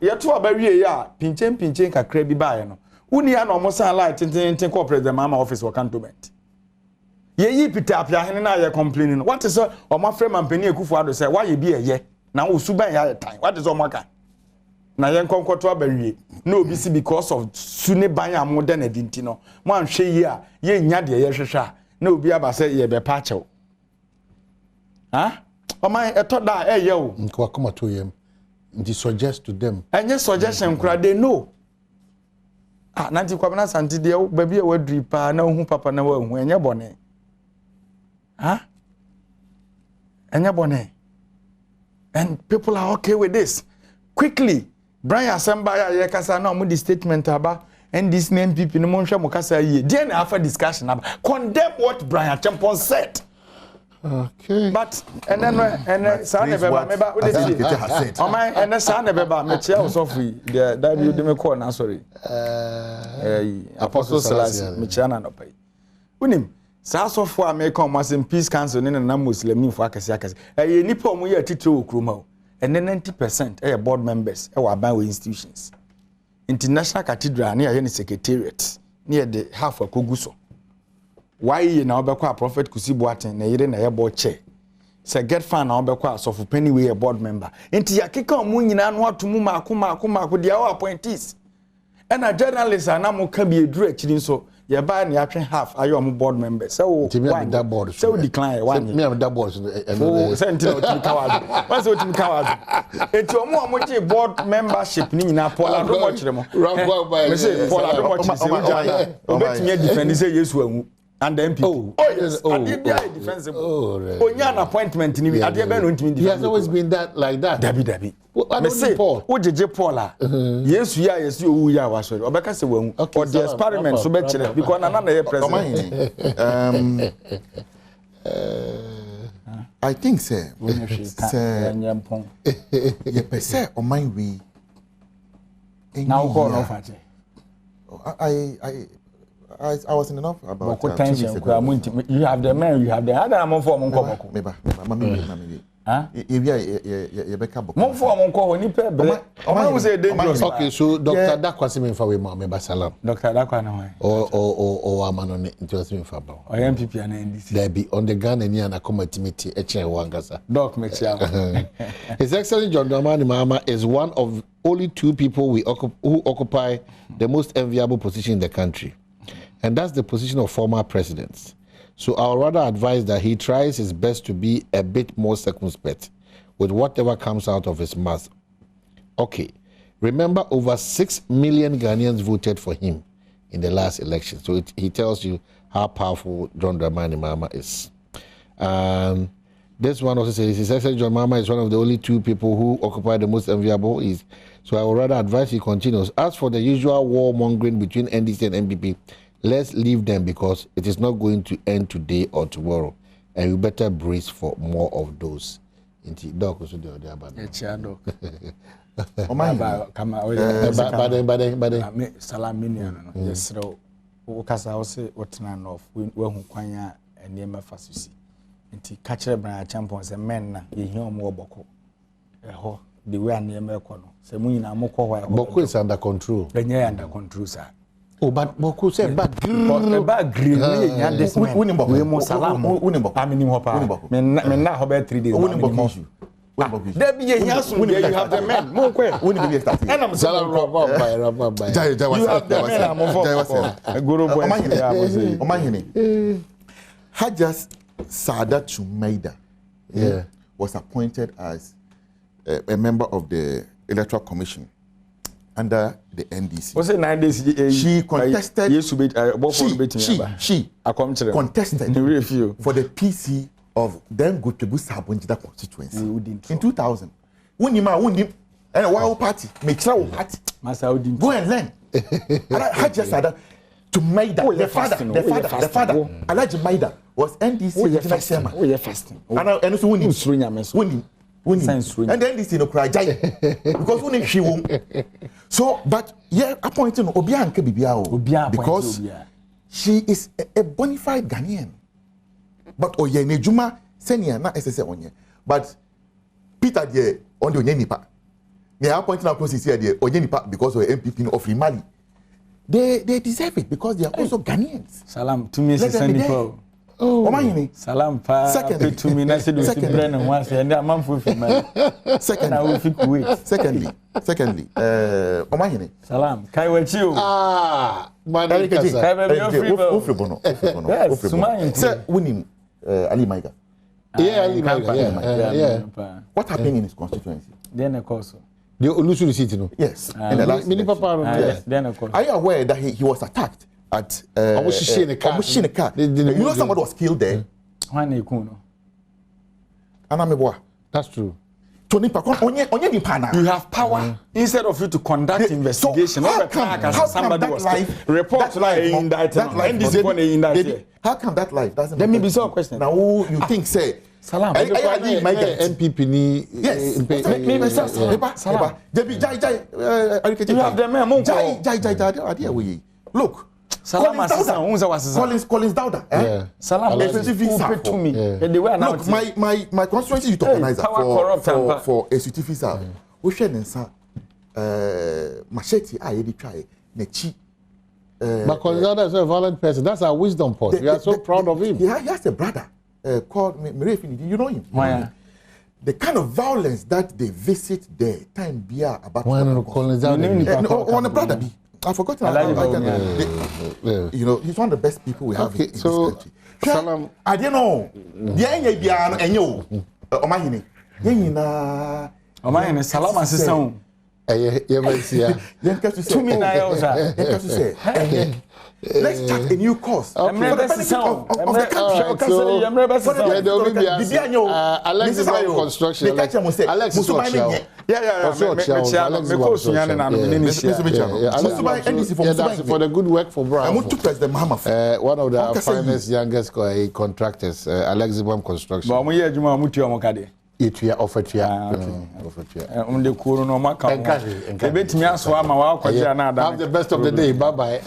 Speaker 9: Yeto abawie ya pinchen kakra bi baaye no Uni ya no mo san light tin call president mama office for cantonment. Ye yi Peter Apia hene na ye complaining. What is o ma frame ampani Akufo-Addo say why ye be ye? Na wo suban ya time. What is o mo ka? Na ye nkonkoto abawie. Na obi si because of sune ban amode na dinti no. Mo anhwe yi a ye nya de ye hwehwe a na obi aba say ye be pa chew. Ha? O man eto da ye o.
Speaker 8: Nko akoma to yem. Nti suggest to them.
Speaker 9: Any suggestion kura they know. Ah, nanti kwa bana santi de baby e wadri pa na hu papa na wa hu enye bone. Ha? Enye bone. And people are okay with this. Quickly, Brian Asamba ya kasa na omo di statement aba and this name people no mo hwe mo kasa yi. Then after discussion aba condemn what Brian Champon said.
Speaker 8: Okay.
Speaker 9: But and then sa na beba meba we dey oh my and then sa na beba me chia so free the that you dey me call na sorry. Apostle Selassie me chia na no pay. Unim sa so for America o masem peace council ne na Muslimin for akase nipa o mo ye titire okroma o and 90% board members e wa ban we institutions. International Cathedral ne ya ne secretariat ne de half akogu so. Why na obekwa prophet Kusibu aten na yire na yebo che se get fan na obekwa asofu penny we a board member enti yakeka omu nyina no atomu maako dia wa appointees and a journalist na mo ka bi eduru akiri so ye ba na atwen half ayo omu board member so
Speaker 8: that board
Speaker 9: so decline one
Speaker 8: me am that board
Speaker 9: so senti no timi kawadu once o timi kawadu enti omu che board membership ni nyina Paul Adomo kire mo me say Paul Adomo kire se uja obetimi defend say Yesu anwu and the MP. Oh yes. Defensible. Onya an appointment ni ade be no ntimi defend.
Speaker 8: He has always been that like that.
Speaker 9: Dabi. Me say Paul. O jeje Paul a. Yesu ya owu ya wa sorry. Obeka se wanwu. Or the experiment so be kire because na na president.
Speaker 10: I think say ye pese o mind we.
Speaker 9: Now go no fache.
Speaker 10: I was in enough about
Speaker 9: tension. You have the man, you have the other among for Monko.
Speaker 10: Maybe. Huh?
Speaker 8: Okay, so Dr. Dakwasi Mfawe Mama Salam.
Speaker 9: Dr. Dakwa
Speaker 8: or Amanon Josephine Fabo.
Speaker 9: I am PP and NDC.
Speaker 8: There be on the gun and Yana committee, Wangasa.
Speaker 9: Doc makes out.
Speaker 17: His Excellency John Dramani Mahama is one of only 2 people who occupy the most enviable position in the country. And that's the position of former presidents. So I would rather advise that he tries his best to be a bit more circumspect with whatever comes out of his mouth. Okay, remember over 6 million Ghanaians voted for him in the last election. So he tells you how powerful John Dramani Mahama is. This one also says, His Excellency John Mahama is one of the only 2 people who occupy the most enviable. So I would rather advise he continues. As for the usual warmongering between NDC and NPP, let's leave them because it is not going to end today or tomorrow. And we better brace for more of those. Doc also the other about it.
Speaker 9: Yes, so Okasa also otna no we hu kwanya enema fasusi. Nti catcher Brian Champon say men na ye hi omo oboko. Eho the way enema ekọ no. Se mu nyina mo kọ hwa.
Speaker 8: Boko is under control.
Speaker 9: Enye under control sir.
Speaker 8: Oh, but Boko said bad green.
Speaker 9: Bad green. We mo salam. Amini hopa. Me na hobe 3 days. There be a yasun there, you have the men. More quick. And I'm salam
Speaker 8: by.
Speaker 9: You have the men. I'm Guru boy.
Speaker 10: Hajas Sadat Chumaida was appointed as a member of the Electoral Commission under the NDC.
Speaker 9: Was it 9 days?
Speaker 10: She contested.
Speaker 9: She
Speaker 10: contested for the PC of then Gotebu Sabonjida constituency in 2000. When you and a wild party, make sure party. Go and learn. Haja Sada to Maida, the father, Alaji Maida was NDC chairman. And also winning. And then this no cry because when she won. So, but yeah, appointing Obianke Bibiao because she is a bona fide Ghanaian. But Oye Nejuma senior na SSA onye. But Peter de on the Onyenipa. They are appointing our process here the Onyenipa because of MPP of Mali. they deserve it because they are also Ghanaians.
Speaker 9: Salam to me, Sandy.
Speaker 10: Oh, my
Speaker 9: Salam pa.
Speaker 10: Secondly,
Speaker 9: to me, I said,
Speaker 10: secondly,
Speaker 9: Salam, Kai Wachu.
Speaker 10: Ah, man, Sir, winning Ali Maiga.
Speaker 8: Yeah, Ali Maiga. Yeah.
Speaker 10: What happened in his constituency?
Speaker 9: Then, of course.
Speaker 8: The Olusu city, no?
Speaker 10: Yes. In the last
Speaker 8: yes.
Speaker 9: Then, of course.
Speaker 10: Are you aware that he was attacked at
Speaker 8: in the car?
Speaker 10: You know somebody was killed there?
Speaker 8: That's true.
Speaker 10: You
Speaker 9: have power instead of you to conduct investigation.
Speaker 10: How come
Speaker 9: somebody was report
Speaker 10: how come that life doesn't?
Speaker 9: Let me be so question.
Speaker 10: Now you think say
Speaker 9: Salam.
Speaker 8: MPP ni
Speaker 10: yes.
Speaker 9: Salam.
Speaker 10: You have the man. Look.
Speaker 9: Salam
Speaker 10: Collins Dauda.
Speaker 9: Salam.
Speaker 10: To me. Look, my constituency youth organizer for a city visa. We share nsa machete a yedi try na chi.
Speaker 8: But Collins Dauda is a violent person. That's our wisdom point. We are so proud of him.
Speaker 10: He has a brother called Mirefini. You know him? The kind of violence that they visit there, time beer about
Speaker 8: Collins Dauda.
Speaker 10: On a brother be. I've forgotten. You know, he's one of the best people we have in this country.
Speaker 8: Salam.
Speaker 10: I don't know.
Speaker 9: Salam assistant.
Speaker 10: Let's start a new course. For the benefit of the country.
Speaker 8: For the good work for Brown.
Speaker 10: One
Speaker 8: of the finest, youngest contractors, Badwam Construction. It we are offered here.
Speaker 9: Have the
Speaker 8: best of the day. Bye bye.